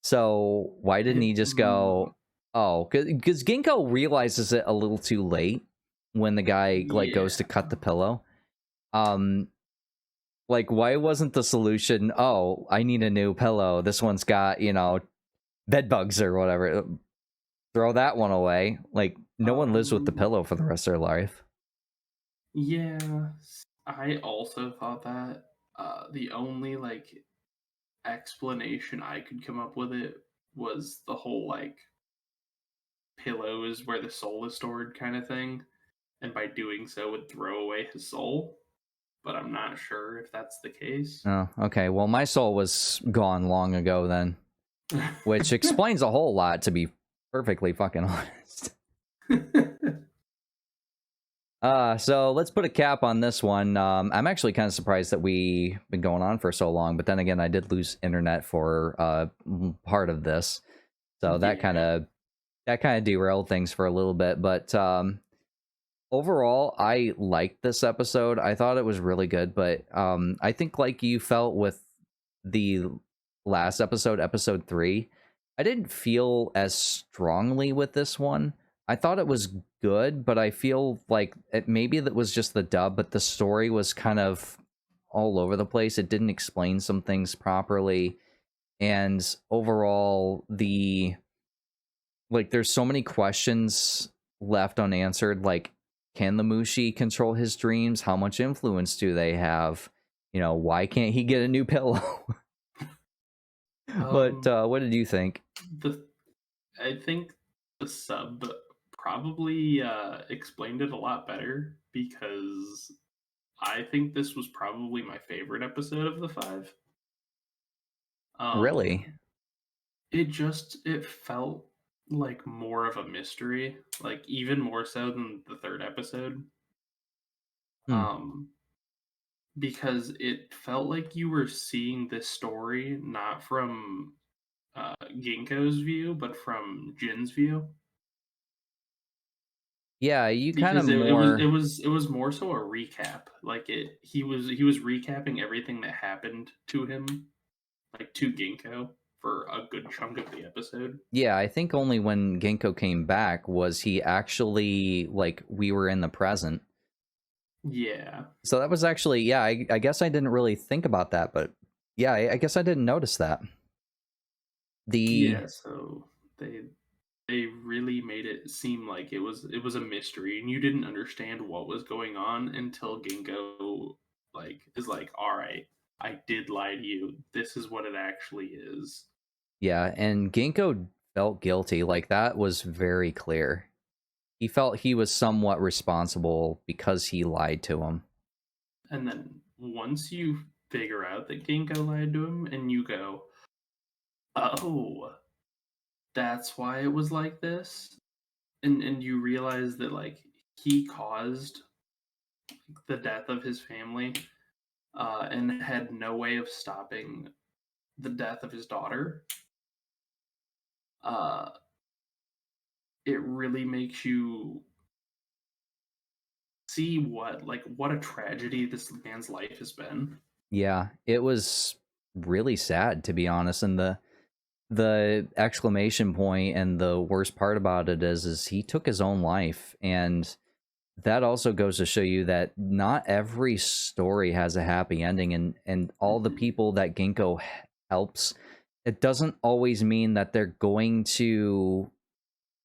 So why didn't he just go, oh, because Ginkgo realizes it a little too late when the guy like goes to Yeah. cut the pillow. Um, like, why wasn't the solution, oh, I need a new pillow. This one's got, bed bugs or whatever. Throw that one away. Like, no one lives with the Um, pillow for the rest of their life. yeah. I also thought that the only like explanation I could come up with it was the whole like pillow is where the soul is stored kind of thing, and by doing so would throw away his soul. But I'm not sure if that's the case. Oh, okay. Well, my soul was gone long ago then, which explains a whole lot, to be perfectly fucking honest. So let's put a cap on this one. I'm actually kind of surprised that we've been going on for so long, but then again, I did lose internet for part of this, so Yeah. that kind of derailed things for a little bit. But overall, I liked this episode. I thought it was really good, but I think like you felt with the last episode, episode 3, I didn't feel as strongly with this one. I thought it was good, but I feel like maybe that was just the dub, but the story was kind of all over the place. It didn't explain some things properly, and overall, there's so many questions left unanswered. Like, can the Mushi control his dreams? How much influence do they have? Why can't he get a new pillow? But Um, what did you think? the I think the sub probably explained it a lot better because I think this was probably my favorite episode of the 5. Really? Um, it felt like more of a mystery, like even more so than the 3rd episode. Hmm. Um, because it felt like you were seeing this story not from Ginkgo's view, but from Jin's view. Yeah, you kind of Because more. it was more so a recap. Like he was recapping everything that happened to him, like to Ginkgo for a good chunk of the episode. Yeah, I think only when Genko came back was he actually like we were in the present. Yeah. So that was actually, yeah, I guess I didn't really think about that, but yeah, I guess I didn't notice that. The Yeah, so they they really made it seem like it was a mystery and you didn't understand what was going on until Ginkgo like is like, "All right, I did lie to you. This is what it actually is." Yeah, and Ginkgo felt guilty. Like that was very clear. He felt he was somewhat responsible because he lied to him. And then once you figure out that Ginkgo lied to him and you go, "Oh, that's why it was like this." And you realize that like he caused the death of his family and had no way of stopping the death of his daughter. Uh, it really makes you see what a tragedy this man's life has been. Yeah, it was really sad to be honest, and the exclamation point and the worst part about it is he took his own life, and that also goes to show you that not every story has a happy ending, and all the Mhm. people that Ginkgo helps, it doesn't always mean that they're going to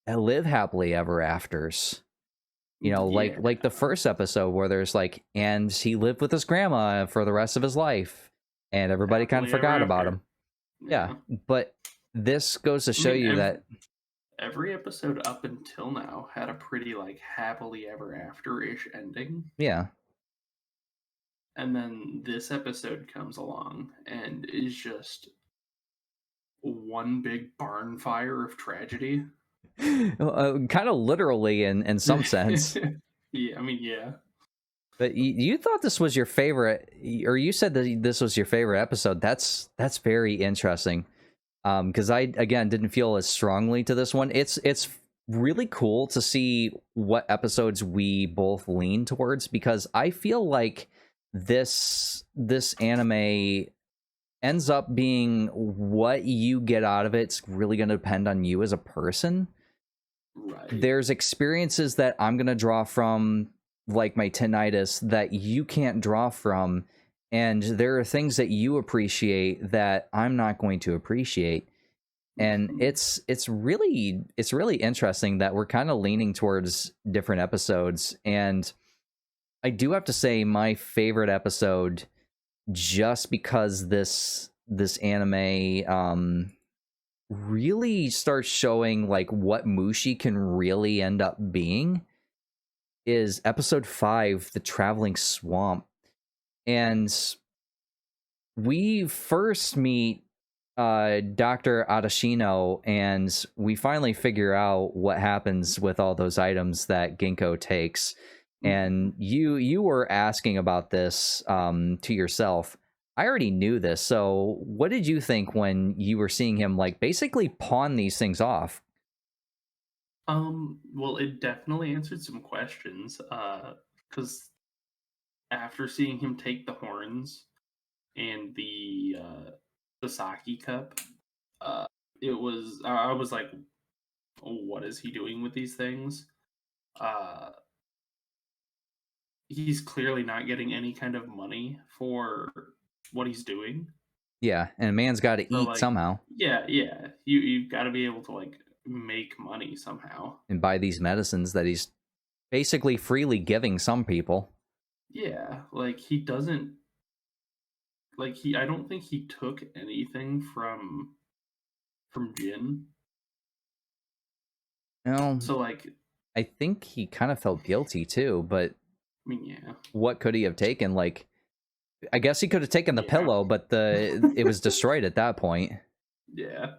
live happily ever afters. Yeah, Like the first episode where there's like, and he lived with his grandma for the rest of his life, and everybody kind of happily ever forgot about after. him. Yeah, Yeah. but this goes to I show mean, you that, every episode up until now had a pretty like happily ever after ish ending. yeah. And then this episode comes along and is just one big barn fire of tragedy. Kind of literally in some sense. Yeah, I mean, yeah. But you thought this was your favorite, or you said that this was your favorite episode. That's very interesting. Because I again didn't feel as strongly to this one. It's really cool to see what episodes we both lean towards, because I feel like this anime ends up being what you get out of it's really going to depend on you as a person. Right. There's experiences that I'm going to draw from, like my tinnitus, that you can't draw from, and there are things that you appreciate that I'm not going to appreciate. And Mhm. it's really interesting that we're kind of leaning towards different episodes. And I do have to say my favorite episode, just because this anime really starts showing like what Mushi can really end up being, is episode 5, the traveling swamp. And we first meet Dr. Adashino, and we finally figure out what happens with all those items that Ginkgo takes. And Mhm. you were asking about this to yourself. I already knew this. So what did you think when you were seeing him like basically pawn these things off? Well, it definitely answered some questions, because after seeing him take the horns and the sake cup, uh, I was like, "What is he doing with these things?" Uh, he's clearly not getting any kind of money for what he's doing. Yeah, and a man's got to So, eat like, somehow yeah, you've gotta be able to, like, make money somehow. and buy these medicines that he's basically freely giving some people. Yeah, like, I don't think he took anything from Jin. You know, So, like, I think he kind of felt guilty too, but I mean, yeah. what could he have taken? Like, I guess he could have taken the Yeah. pillow, but it was destroyed at that point. Yeah.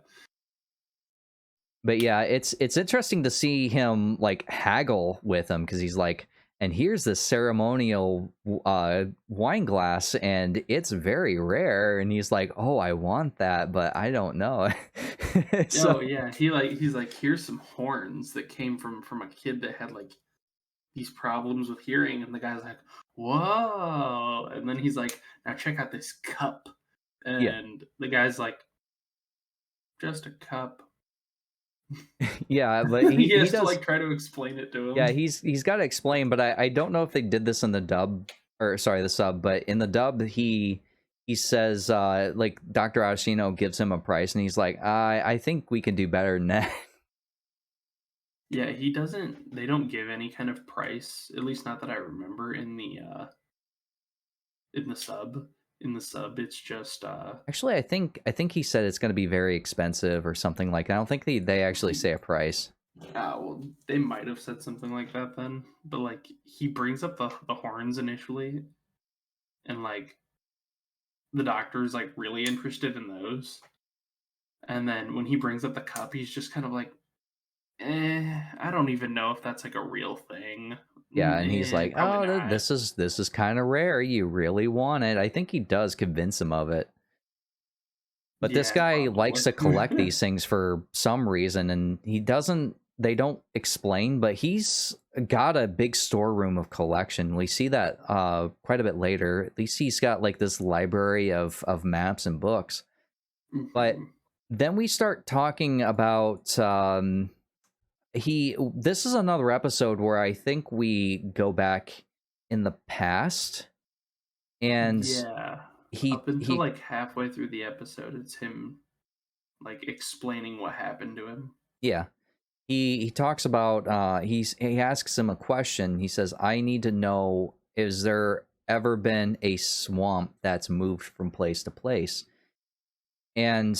But yeah, it's interesting to see him like haggle with him because he's like, and here's this ceremonial wine glass, and it's very rare. And he's like, oh, I want that, but I don't know. So Oh, yeah, he's like, "Here's some horns that came from a kid that had, like, these problems with hearing," and the guy's like, "Whoa," and then he's like, "Now check out this cup," yeah, and the guy's like, "Just a cup." yeah, but He he has to, does. like, try to explain it to Yeah, him. he's got to explain, but I don't know if they did this in the dub or sorry, the sub, but in the dub he says like Dr. Ashino gives him a price and he's like, I think we can do better than that. Yeah, he doesn't they don't give any kind of price, at least not that I remember in the sub. In the sub, it's just, Actually, I think he said it's going to be very expensive or something like that. I don't think they actually say a price. well, they might have said something like that then, but, like, he brings up the horns initially, and, like, the doctor's, like, really interested in those, and then when he brings up the cup, he's just kind of like, I don't even know if that's, like, a real thing. Yeah, and he's like, Probably "Oh, not." this is kind of rare. You really want it." I think he does convince him of it. But this Yeah, guy likes probably. to collect these things for some reason, and he doesn't. They don't explain, but he's got a big storeroom of collection. We see that quite a bit later. At least he's got like this library of maps and books. But Mhm. then we start talking about he. This is another episode where I think we go back in the past, and Yeah. he Up until, he like, halfway through the episode, it's him, like, explaining what happened to him. yeah. He talks about he asks him a question. He says, "I need to know, is there ever been a swamp that's moved from place to place?" And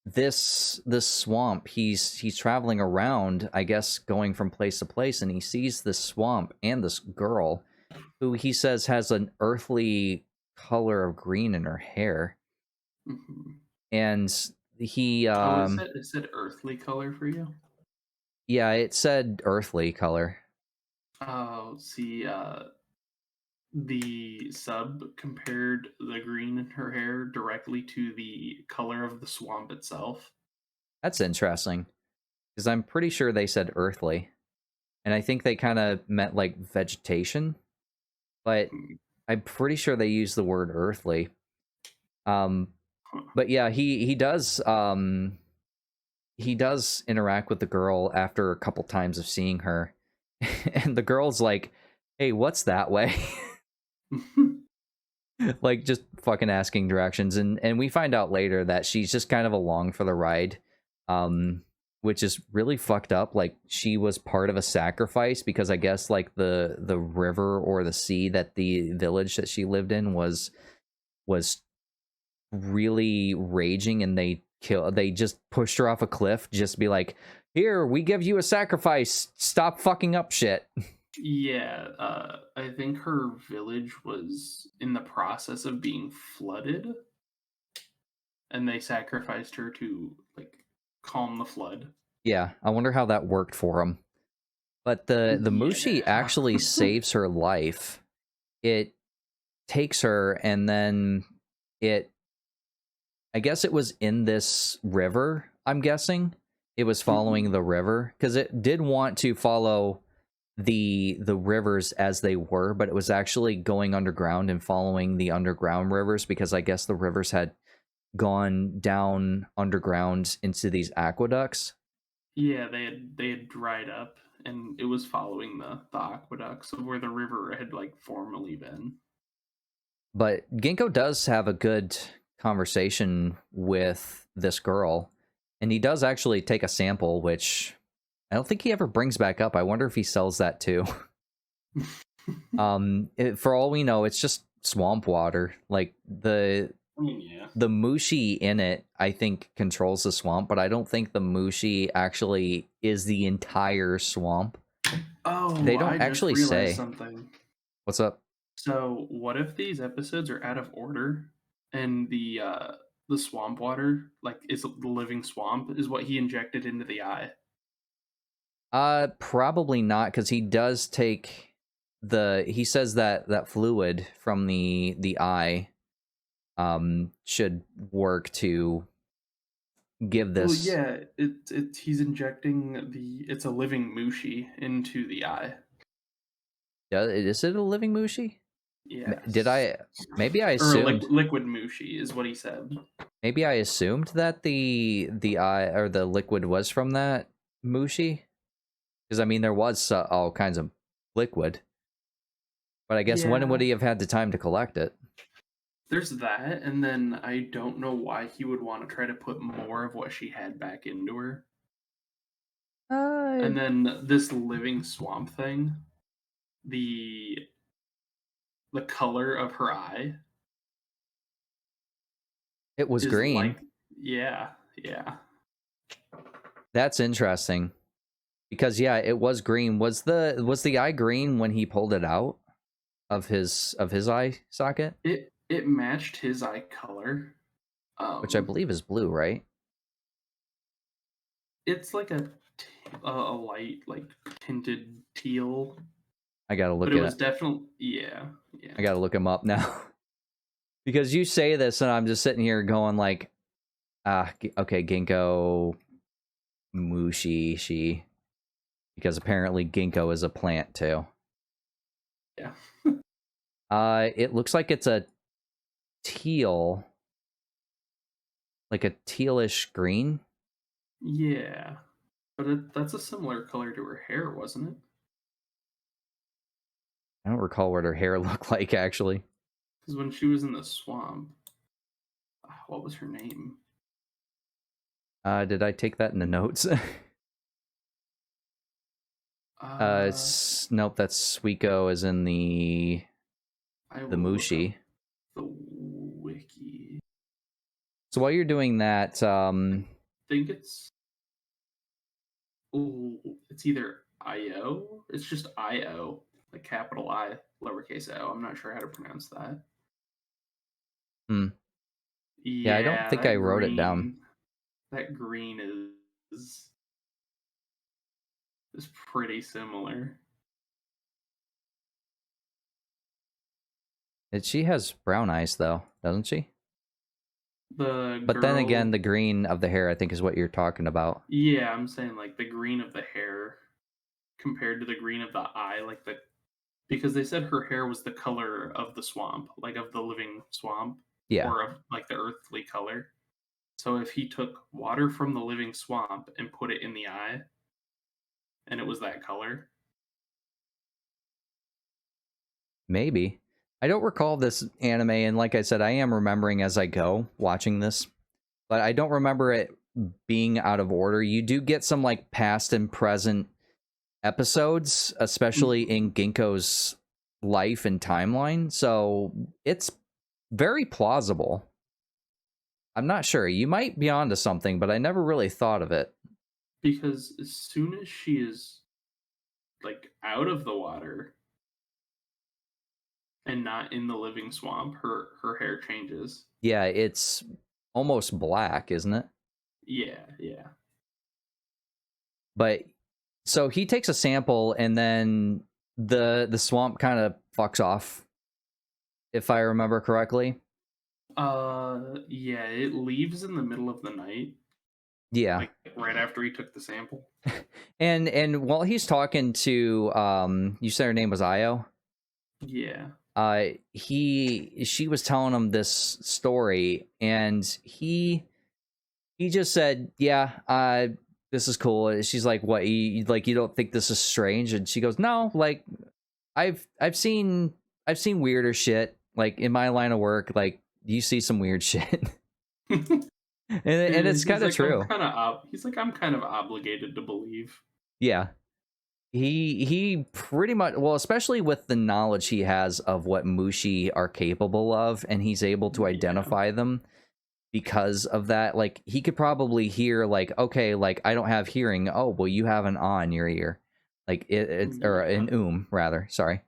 this swamp, he's traveling around, I guess, going from place to place, and he sees this swamp and this girl who he says has an earthly color of green in her hair, Mhm. and he Oh, is it earthly color for you? yeah, it said earthly color. Oh, see, the sub compared the green in her hair directly to the color of the swamp itself. That's interesting. Because I'm pretty sure they said earthly, and I think they kind of meant like vegetation, but Hmm, I'm pretty sure they used the word earthly. Um, huh. but yeah, he does interact with the girl after a couple times of seeing her, and the girl's like, "Hey, what's that way?" Like just fucking asking directions, and we find out later that she's just kind of along for the ride, um which is really fucked up. Like she was part of a sacrifice because I guess like the river or the sea that the village that she lived in was really raging, and they just pushed her off a cliff just to be like, here, we give you a sacrifice, stop fucking up shit. Yeah, I think her village was in the process of being flooded, and they sacrificed her to, like, calm the flood. Yeah, I wonder how that worked for him. But the Mushi Yeah. actually saves her life. It takes her, and then it, I guess it was in this river, I'm guessing. It was following Mhm. the river because it did want to follow the rivers as they were, but it was actually going underground and following the underground rivers because I guess the rivers had gone down underground into these aqueducts. Yeah, they had dried up, and it was following the aqueducts of where the river had, like, formerly been. But Ginkgo does have a good conversation with this girl, and he does actually take a sample, which I don't think he ever brings back up. I wonder if he sells that too. For all we know, it's just swamp water. Like I mean, yeah. the mushi in it, I think controls the swamp, but I don't think the mushi actually is the entire swamp. They Oh, don't I just actually realized say. something. What's up? So, what if these episodes are out of order and the swamp water, like, is the living swamp is what he injected into the eye? Probably not, because he does take he says that that fluid from the eye should work to give Well, this. yeah, he's injecting it's a living mushi into the eye. Is it a living mushi? Did Yes. I maybe I Or a assumed liquid mushi is what he said. maybe I assumed that the eye or the liquid was from that mushi? Because I mean there was all kinds of liquid, but I guess when would Yeah, he have had the time to collect it? there's that, and then I don't know why he would want to try to put more of what she had back into her. Uh, And then this living swamp thing, the the color of her eye it was is green. like, yeah, yeah. That's interesting. Because yeah, it was green. Was the eye green when he pulled it out of his eye socket, It matched his eye color. which I Um, believe is blue, right? it's like a light, like, tinted teal, I gotta but look it at was it. definitely, yeah, yeah. I gotta look him up now because you say this and I'm just sitting here going like, okay, ginkgo mushishi, because apparently ginkgo is a plant too. Yeah. It looks like it's a teal, like a tealish green. Yeah, but that's a similar color to her hair, wasn't it? I don't recall what her hair looked like actually. Because when she was in the swamp, what was her name? Did I take that in the notes? Uh, Nope, that's Suiko is in I the will look up Mushi. the wiki. So while you're doing that, Think it's either IO. It's just IO, like capital I, lowercase o. I'm not sure how to pronounce that. hmm, yeah, I don't Yeah, think I wrote it down. That green is pretty similar. She has brown eyes though, doesn't she? The But then again, girl, the green of the hair, I think, is what you're talking about. yeah, I'm saying like the green of the hair compared to the green of the eye, like because they said her hair was the color of the swamp, like of the living swamp, Yeah, or of like the earthly color. So if he took water from the living swamp and put it in the eye, and it was that color, maybe. I don't recall this anime, and like I said, I am remembering as I go watching this, but I don't remember it being out of order. You do get some like past and present episodes, especially mhm, in Ginkgo's life and timeline. So it's very plausible. I'm not sure. You might be onto something, but I never really thought of it. because as soon as she is like out of the water and not in the living swamp, her hair changes. Yeah, it's almost black, isn't it? Yeah, yeah. But So he takes a sample, and then the swamp kind of fucks off, if I remember correctly. Yeah, it leaves in the middle of the night, Yeah. like right after he took the sample. And while he's talking to you said her name was Io? Yeah. She was telling him this story, and he just said, "Yeah, this is cool." And she's like, "What? You don't think this is strange?" And she goes, "No, like I've seen weirder shit. Like in my line of work, like you see some weird shit." And it's kind He's of like, I'm true. kind of he's like, I'm kind of obligated to believe. Yeah. He pretty much, well, especially with the knowledge he has of what Mushi are capable of, and he's able to Yeah. identify them because of that. Like he could probably hear, like, okay, like I don't have hearing. Oh, well, you have an ah in your ear, like it's or Yeah. an rather. Sorry,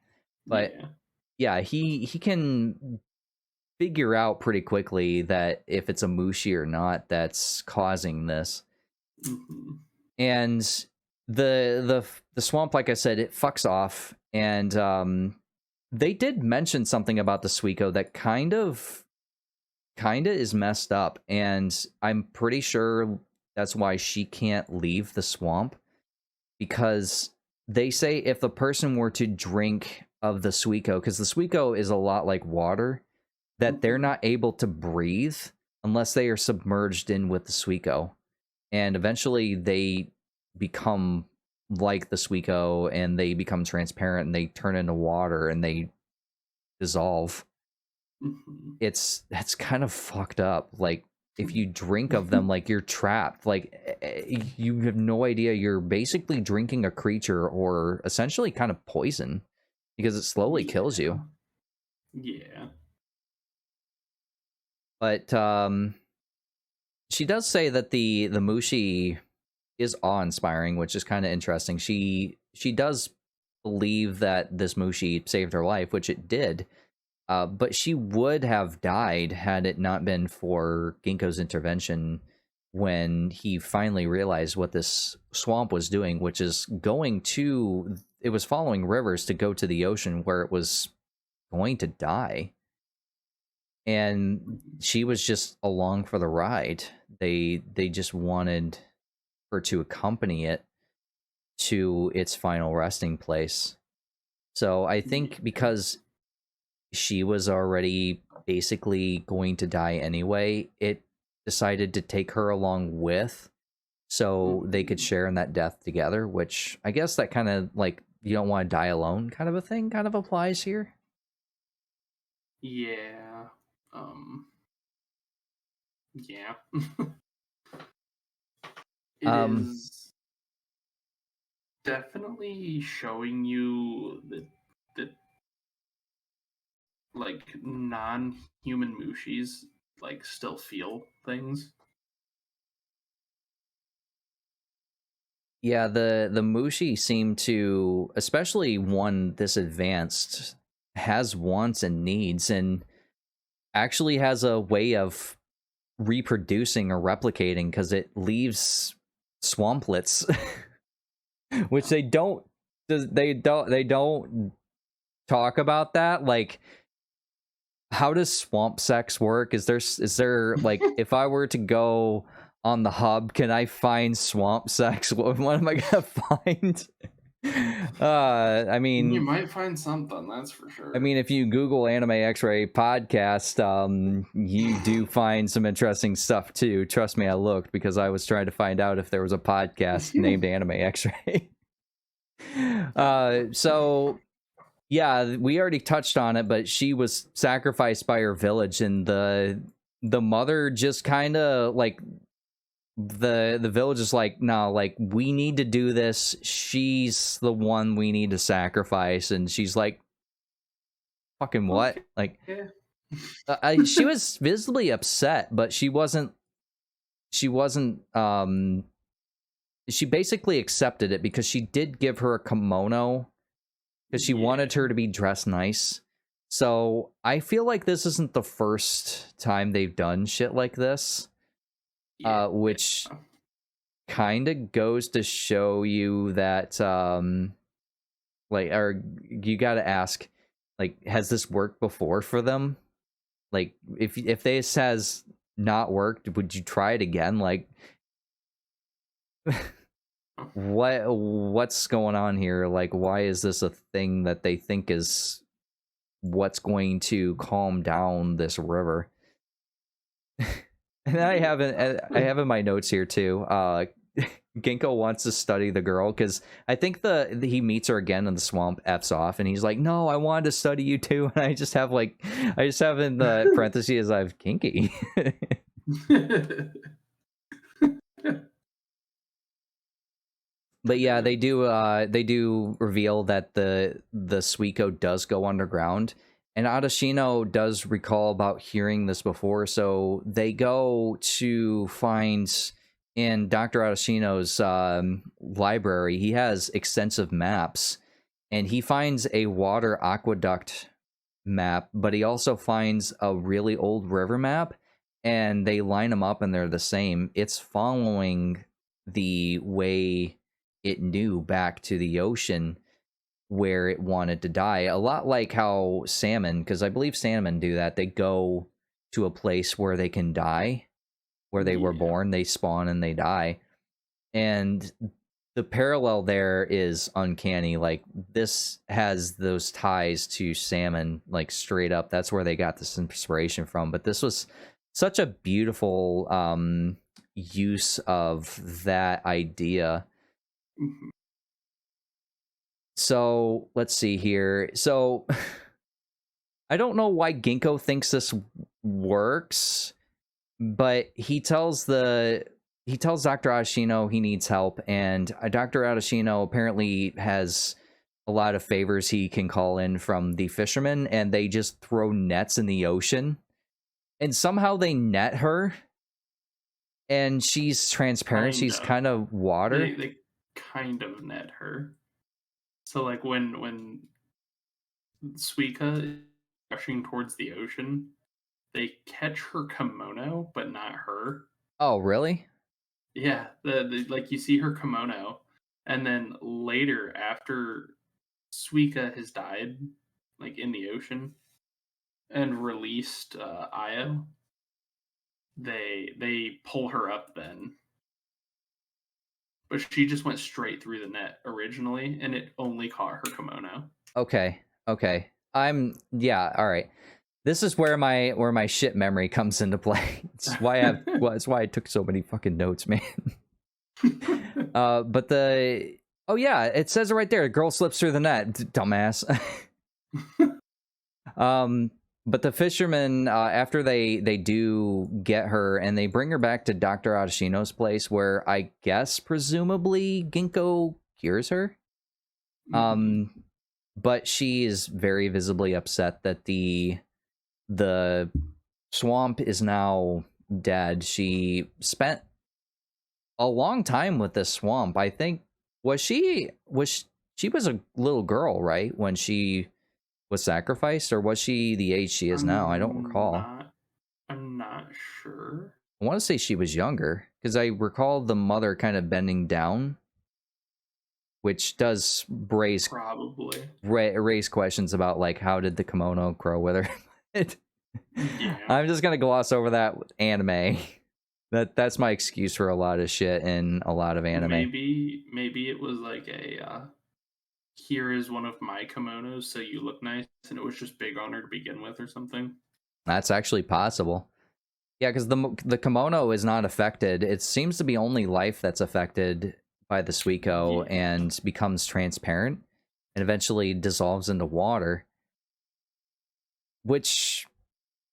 but Yeah. yeah, he can figure out pretty quickly that if it's a Mushi or not that's causing this. Hmm. And the swamp, like I said, it fucks off, and they did mention something about the Suiko that kind of is messed up, and I'm pretty sure that's why she can't leave the swamp, because they say if the person were to drink of the Suiko, because the Suiko is a lot like water, that they're Hmm. not able to breathe unless they are submerged in with the Suiko, and eventually they become like the Suiko, and they become transparent, and they turn into water, and they dissolve. Hmm. That's kind of fucked up. Like if you drink of them, like you're trapped. Like you have no idea. You're basically drinking a creature, or essentially kind of poison, because it slowly kills you. Yeah. Yeah. But she does say that the Mushi is awe-inspiring, which is kind of interesting. She does believe that this Mushi saved her life, which it did. But she would have died had it not been for Ginkgo's intervention when he finally realized what this swamp was doing, which is it was following rivers to go to the ocean where it was going to die. And she was just along for the ride. They just wanted her to accompany it to its final resting place. So I think Yeah. because she was already basically going to die anyway, it decided to take her along with, so they could Hmm. share in that death together, which I guess that kind of like you don't want to die alone kind of a thing kind of applies here. Yeah. Um. Yeah. It Um is definitely showing you that like non-human Mushis like still feel things. yeah, the Mushi seem to, especially one this advanced, has wants and needs, and actually has a way of reproducing or replicating, because it leaves swamplets, which they don't talk about that. Like, how does swamp sex work? Is there like, if I were to go on the hub, can I find swamp sex? What am I gonna find? I You mean, might find something, that's for I sure. mean, if you Google Anime X-Ray podcast, you do find some interesting stuff too. Trust me, I looked because I was trying to find out if there was a podcast named Anime X-Ray. So yeah, we already touched on it, but she was sacrificed by her village, and the mother just kind of like, the village is like, no, like we need to do this. She's the one we need to sacrifice, and she's like, fucking what? Okay. Like, she was visibly upset, but she wasn't she basically accepted it because she did give her a kimono because she wanted Yeah. her to be dressed nice. So I feel like this isn't the first time they've done shit like this, Yeah. which kind of goes to show you that like, or you got to ask, like, has this worked before for them? Like, if this has not worked, would you try it again? Like, what's going on here? Like, why is this a thing that they think is what's going to calm down this river? And I have in my notes here too. Ginkgo wants to study the girl because I think he meets her again in the swamp, f's off, and he's like, "No, I wanted to study you too." And I just have in the parentheses I've kinky. But yeah, they do reveal that the Suiko does go underground, and Adashino does recall about hearing this before, so they go to find in Dr. Adashino's library. He has extensive maps, and he finds a water aqueduct map, but he also finds a really old river map, and they line them up and they're the same. It's following the way it knew back to the ocean where it wanted to die. A lot like how salmon, because I believe salmon do that. They go to a place where they can die, where they were Yeah. born, they spawn and they die. And the parallel there is uncanny. Like, this has those ties to salmon, like, straight up. That's where they got this inspiration from. But this was such a beautiful use of that idea. Mhm. So let's see here. So I don't know why Ginkgo thinks this works, but he tells Dr. Adashino he needs help, and Dr. Adashino apparently has a lot of favors he can call in from the fishermen, and they just throw nets in the ocean, and somehow they net her, and she's transparent. Kind She's of. kind of water. They kind of net her. So like when Suika is rushing towards the ocean, they catch her kimono, but not her. Oh, really? Yeah, the like you see her kimono, and then later after Suika has died, like in the ocean, and released Io, they pull her up then, but she just went straight through the net originally, and it only caught her kimono. Okay. Okay. Yeah, all right. This is where my shit memory comes into play. It's why I took so many fucking notes, man. But oh yeah, it says it right there. A girl slips through the net, dumbass. But the fishermen, after they do get her and they bring her back to Dr. Adashino's place, where I guess presumably Ginkgo cures her. But she is very visibly upset that the swamp is now dead. She spent a long time with this swamp. I think she was a little girl, right, when she was sacrificed, or was she the age she is now? I don't recall. I'm not sure. I want to say she was younger because I recall the mother kind of bending down, which does Probably. raise questions about, like, how did the kimono grow with her. Yeah. I'm just gonna gloss over that anime. That's my excuse for a lot of shit in a lot of anime. Maybe it was like a here is one of my kimonos, so you look nice, and it was just big on her to begin with, or something. That's actually possible. Yeah, because the kimono is not affected. It seems to be only life that's affected by the Suiko and becomes transparent and eventually dissolves into water. Which,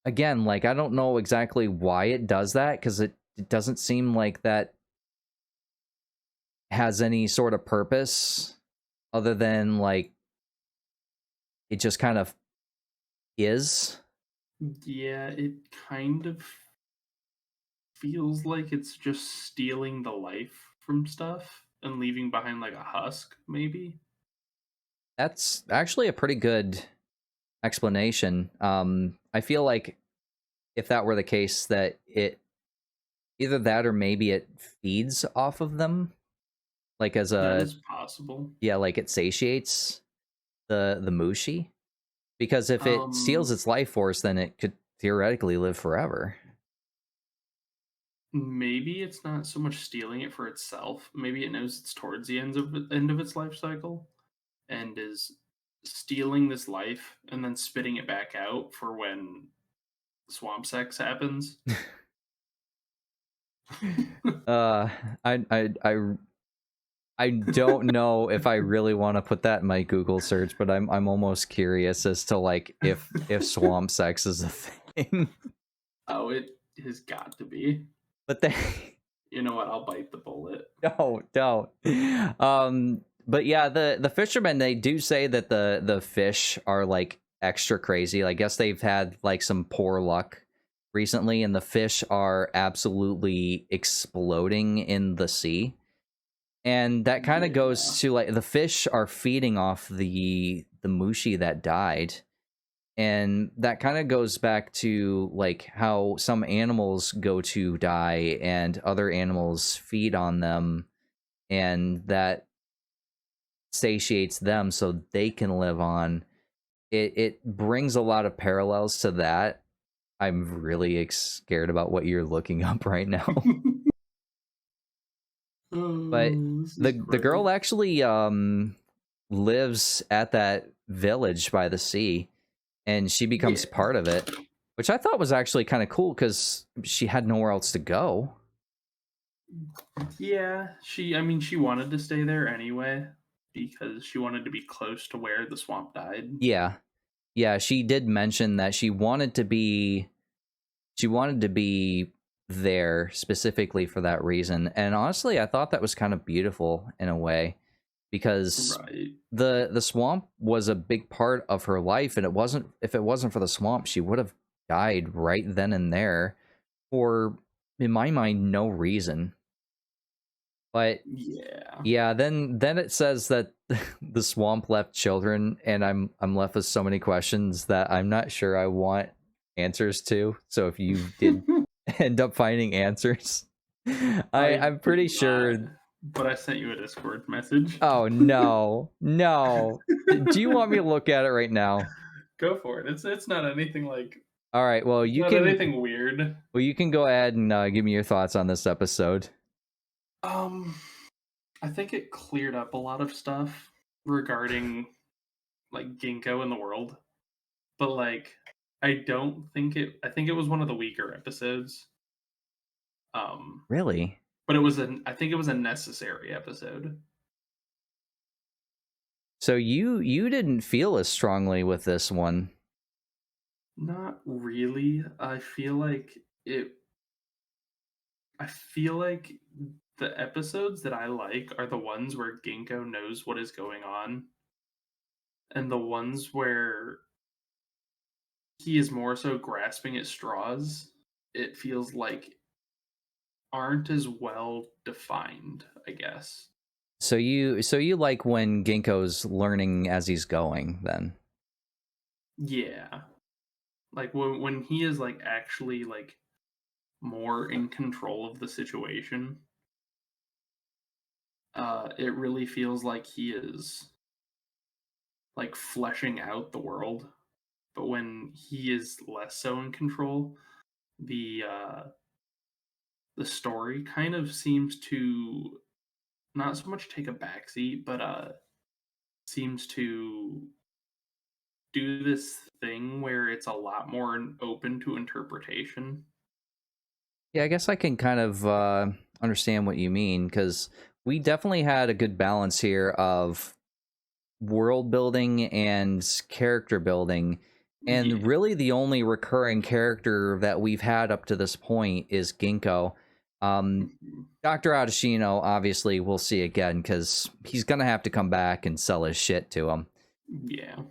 again, like, I don't know exactly why it does that, because it doesn't seem like that has any sort of purpose other than, like, it just kind of is. Yeah, it kind of feels like it's just stealing the life from stuff and leaving behind like a husk, maybe. That's actually a pretty good explanation. I feel like if that were the case, that Either that or maybe it feeds off of them, like as That a is possible. yeah, like it satiates the Mushi. Because if it steals Um, its life force, then it could theoretically live forever. Maybe it's not so much stealing it for itself. Maybe it knows it's towards the end of its life cycle and is stealing this life and then spitting it back out for when swamp sex happens. Uh, I I I I don't know if I really want to put that in my Google search, but I'm almost curious as to like if swamp sex is a thing. Oh, it has got to be. But they You know what? I'll bite the bullet. don't. But yeah, the fishermen, they do say that the fish are like extra crazy. I guess they've had like some poor luck recently, and the fish are absolutely exploding in the sea. And that kind of Yeah. goes to like the fish are feeding off the mushi that died. And that kind of goes back to like how some animals go to die and other animals feed on them, and that satiates them so they can live on. It brings a lot of parallels to that. I'm really scared about what you're looking up right now. But Oh, this is the great. girl actually lives at that village by the sea, and she becomes Yeah. part of it, which I thought was actually kind of cool because she had nowhere else to go. Yeah, she wanted to stay there anyway because she wanted to be close to where the swamp died. Yeah. Yeah, she did mention that she wanted to be there specifically for that reason. And honestly, I thought that was kind of beautiful in a way because Right. the swamp was a big part of her life, and it wasn't for the swamp, she would have died right then and there for, in my mind, no reason. But Yeah. yeah, then it says that the swamp left children, and I'm left with so many questions that I'm not sure I want answers to. So if you did end up finding answers, I I'm did pretty not, sure. but I sent you a Discord message. Oh no, no. Do you want me to look at it right now? Go for it. It's not anything like All right. Well, it's not anything weird. you can go ahead and give me your thoughts on this episode. Um, I think it cleared up a lot of stuff regarding like ginkgo in the world, but like I don't think it. I think it was one of the weaker episodes. Um, Really? but I think it was a necessary episode. So you didn't feel as strongly with this one. Not really. It. I feel like the episodes that I like are the ones where Ginkgo knows what is going on, and the ones where he is more so grasping at straws. It feels like aren't as well defined, I guess. So you like when Ginkgo's learning as he's going then. Yeah. Like when he is like actually like more in control of the situation, it really feels like he is like fleshing out the world. But when he is less so in control, the uh the story kind of seems to not so much take a backseat, but seems to do this thing where it's a lot more open to interpretation. Yeah, I guess I can kind of understand what you mean because we definitely had a good balance here of world building and character building. And Yeah. really, the only recurring character that we've had up to this point is Ginkgo. Mhm. Dr. Adashino, obviously, we'll see again because he's going to have to come back and sell his shit to him. Yeah.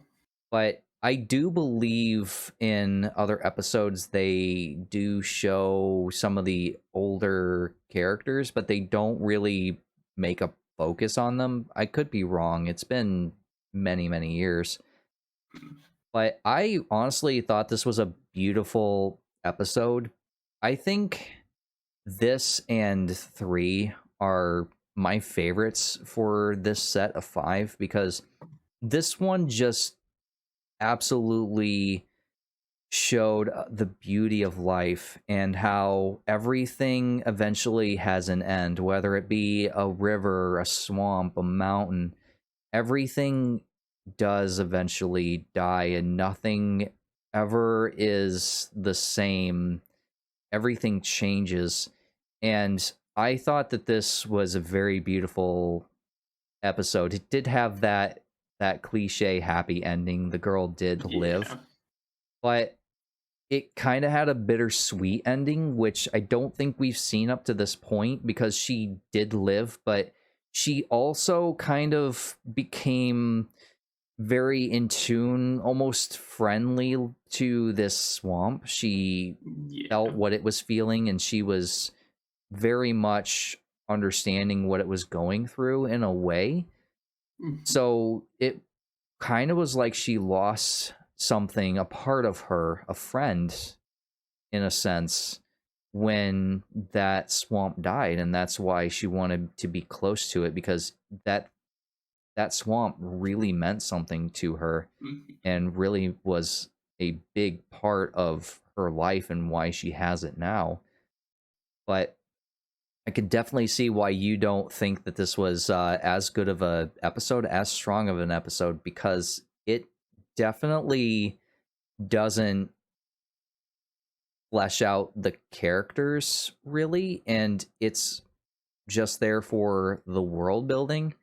But I do believe in other episodes they do show some of the older characters, but they don't really make a focus on them. I could be wrong. It's been many, many years. But I honestly thought this was a beautiful episode. I think this and 3 are my favorites for this set of 5 because this one just absolutely showed the beauty of life and how everything eventually has an end, whether it be a river, a swamp, a mountain. Everything does eventually die, and nothing ever is the same. Everything changes. And I thought that this was a very beautiful episode. It did have that cliche happy ending. The girl did live, Yeah. but it kind of had a bittersweet ending, which I don't think we've seen up to this point because she did live, but she also kind of became very in tune, almost friendly to this swamp. She felt Yeah. what it was feeling, and she was very much understanding what it was going through in a way. Mhm. So it kind of was like she lost something, a part of her, a friend, in a sense, when that swamp died, and that's why she wanted to be close to it because that swamp really meant something to her Mhm. and really was a big part of her life and why she has it now. But I could definitely see why you don't think that this was as good of a episode, as strong of an episode, because it definitely doesn't flesh out the characters really, and it's just there for the world building.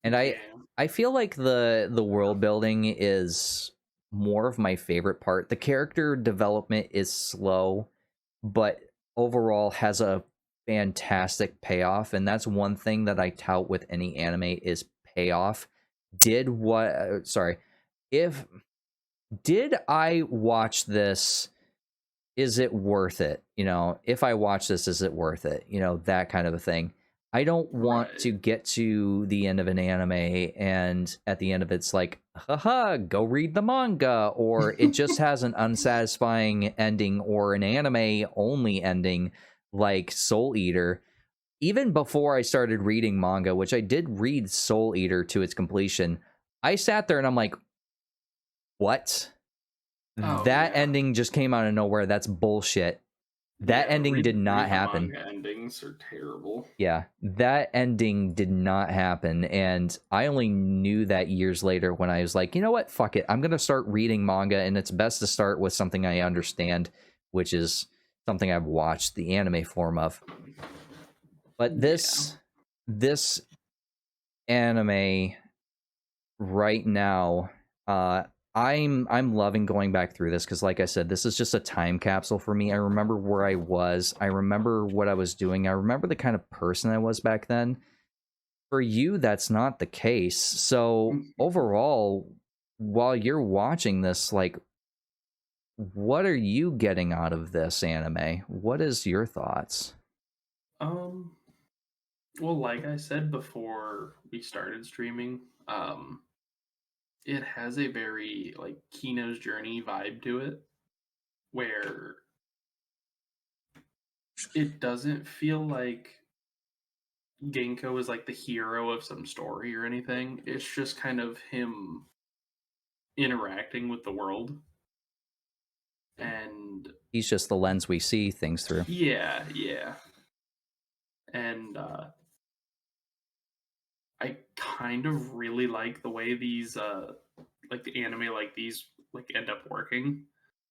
And Yeah. I feel like the world building is more of my favorite part. The character development is slow, but overall has a fantastic payoff, and that's one thing that I tout with any anime is payoff. Did what sorry, if did I watch this, is it worth it? You know, if I watch this, is it worth it? You know, that kind of a thing. I don't want Right. to get to the end of an anime and at the end of it's like, haha, go read the manga, or it just has an unsatisfying ending or an anime only ending like Soul Eater. Even before I started reading manga, which I did read Soul Eater to its completion, I sat there and I'm like, what? Oh That yeah. ending just came out of nowhere. That's bullshit. That Yeah. ending did not Read the happen. manga endings are terrible. Yeah, that ending did not happen. And I only knew that years later when I was like, you know what? Fuck it. I'm going to start reading manga. And it's best to start with something I understand, which is something I've watched the anime form of. But Yeah. this anime right now, uh, I'm loving going back through this because, like I said, this is just a time capsule for me. I remember where I was. I remember what I was doing. I remember the kind of person I was back then. For you, that's not the case. So Mhm. overall, while you're watching this, like, what are you getting out of this anime? What is your thoughts? Um. Well, like I said before we started streaming, it has a very like Kino's Journey vibe to it, where it doesn't feel like Genko is like the hero of some story or anything. It's just kind of him interacting with the world. And He's just the lens we see things through. yeah, yeah. And I kind of really like the way these like the anime like these like end up working.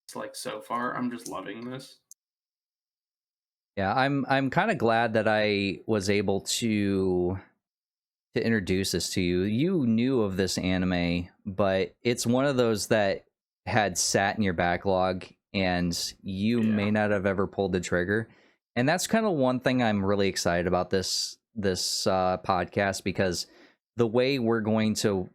It's like so far I'm just loving this. Yeah, I'm kind of glad that I was able to introduce this to you. You knew of this anime, but it's one of those that had sat in your backlog and you Yeah. may not have ever pulled the trigger. And that's kind of one thing I'm really excited about this podcast because the way we're going to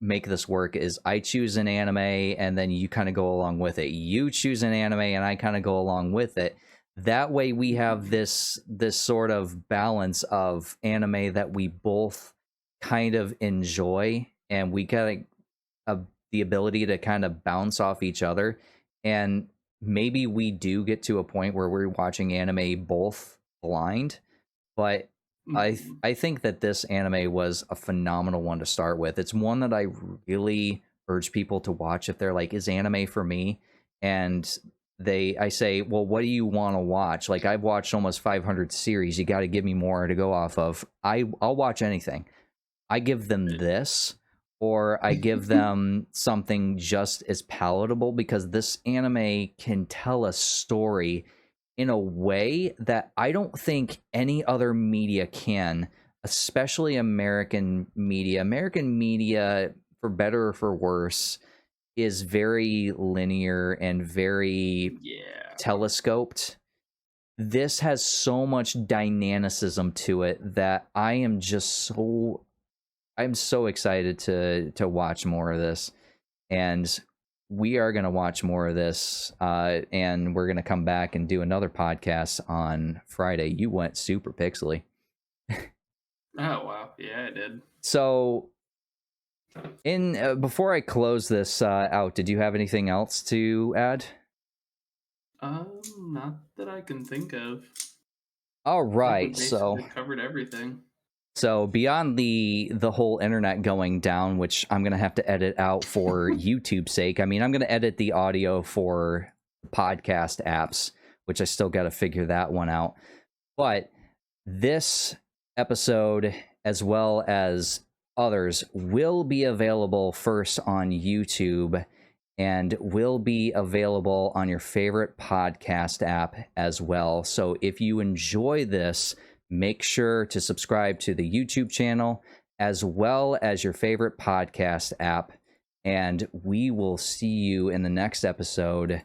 make this work is I choose an anime and then you kind of go along with it. You choose an anime and I kind of go along with it. That way we have Mhm. this sort of balance of anime that we both kind of enjoy and we got the ability to kind of bounce off each other and maybe we do get to a point where we're watching anime both blind, but Mhm. I think that this anime was a phenomenal one to start with. It's one that I really urge people to watch if they're like, is anime for me? And I say, well, what do you want to watch? Like, I've watched almost 500 series. You got to give me more to go off of. I'll watch anything. I give them this, or I give them something just as palatable, because this anime can tell a story in a way that I don't think any other media can, especially American media. American media, for better or for worse, is very linear and very Yeah. telescoped. This has so much dynamicism to it that I'm so excited to watch more of this, and we are going to watch more of this, and we're going to come back and do another podcast on Friday. You went super pixely. Oh wow. Yeah, I did. So, in before I close this out, did you have anything else to add? Not that I can think of. All I think we right, basically covered everything. so beyond the whole internet going down, which I'm gonna have to edit out for YouTube's sake. I mean, I'm gonna edit the audio for podcast apps, which I still got to figure that one out. But this episode, as well as others, will be available first on YouTube and will be available on your favorite podcast app as well. So if you enjoy this, make sure to subscribe to the YouTube channel as well as your favorite podcast app. And we will see you in the next episode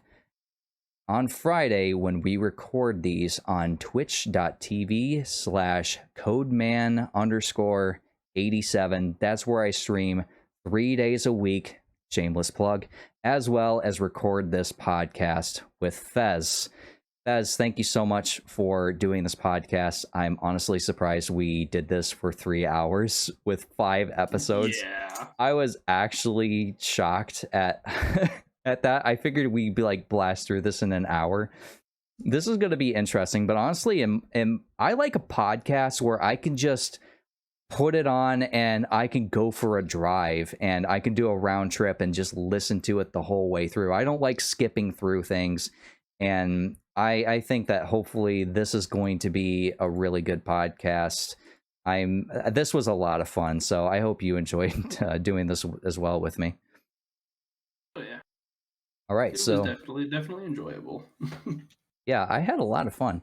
on Friday when we record these on twitch.tv/codeman_87. That's where I stream 3 days a week, shameless plug, as well as record this podcast with Fez. Fez, thank you so much for doing this podcast. I'm honestly surprised we did this for 3 hours with 5 episodes. Yeah. I was actually shocked at at that. I figured we'd be like blast through this in an hour. This is going to be interesting, but honestly, I like a podcast where I can just put it on and I can go for a drive and I can do a round trip and just listen to it the whole way through. I don't like skipping through things, and I think that hopefully this is going to be a really good podcast. This was a lot of fun, so I hope you enjoyed doing this as well with me. Oh yeah. All right, It was so definitely enjoyable. yeah, I had a lot of fun.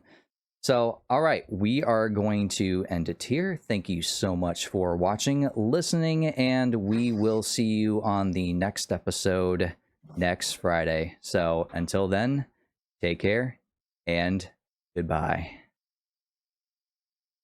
So, all right, we are going to end it here. Thank you so much for watching, listening, and we will see you on the next episode next Friday. So, until then, take care and goodbye.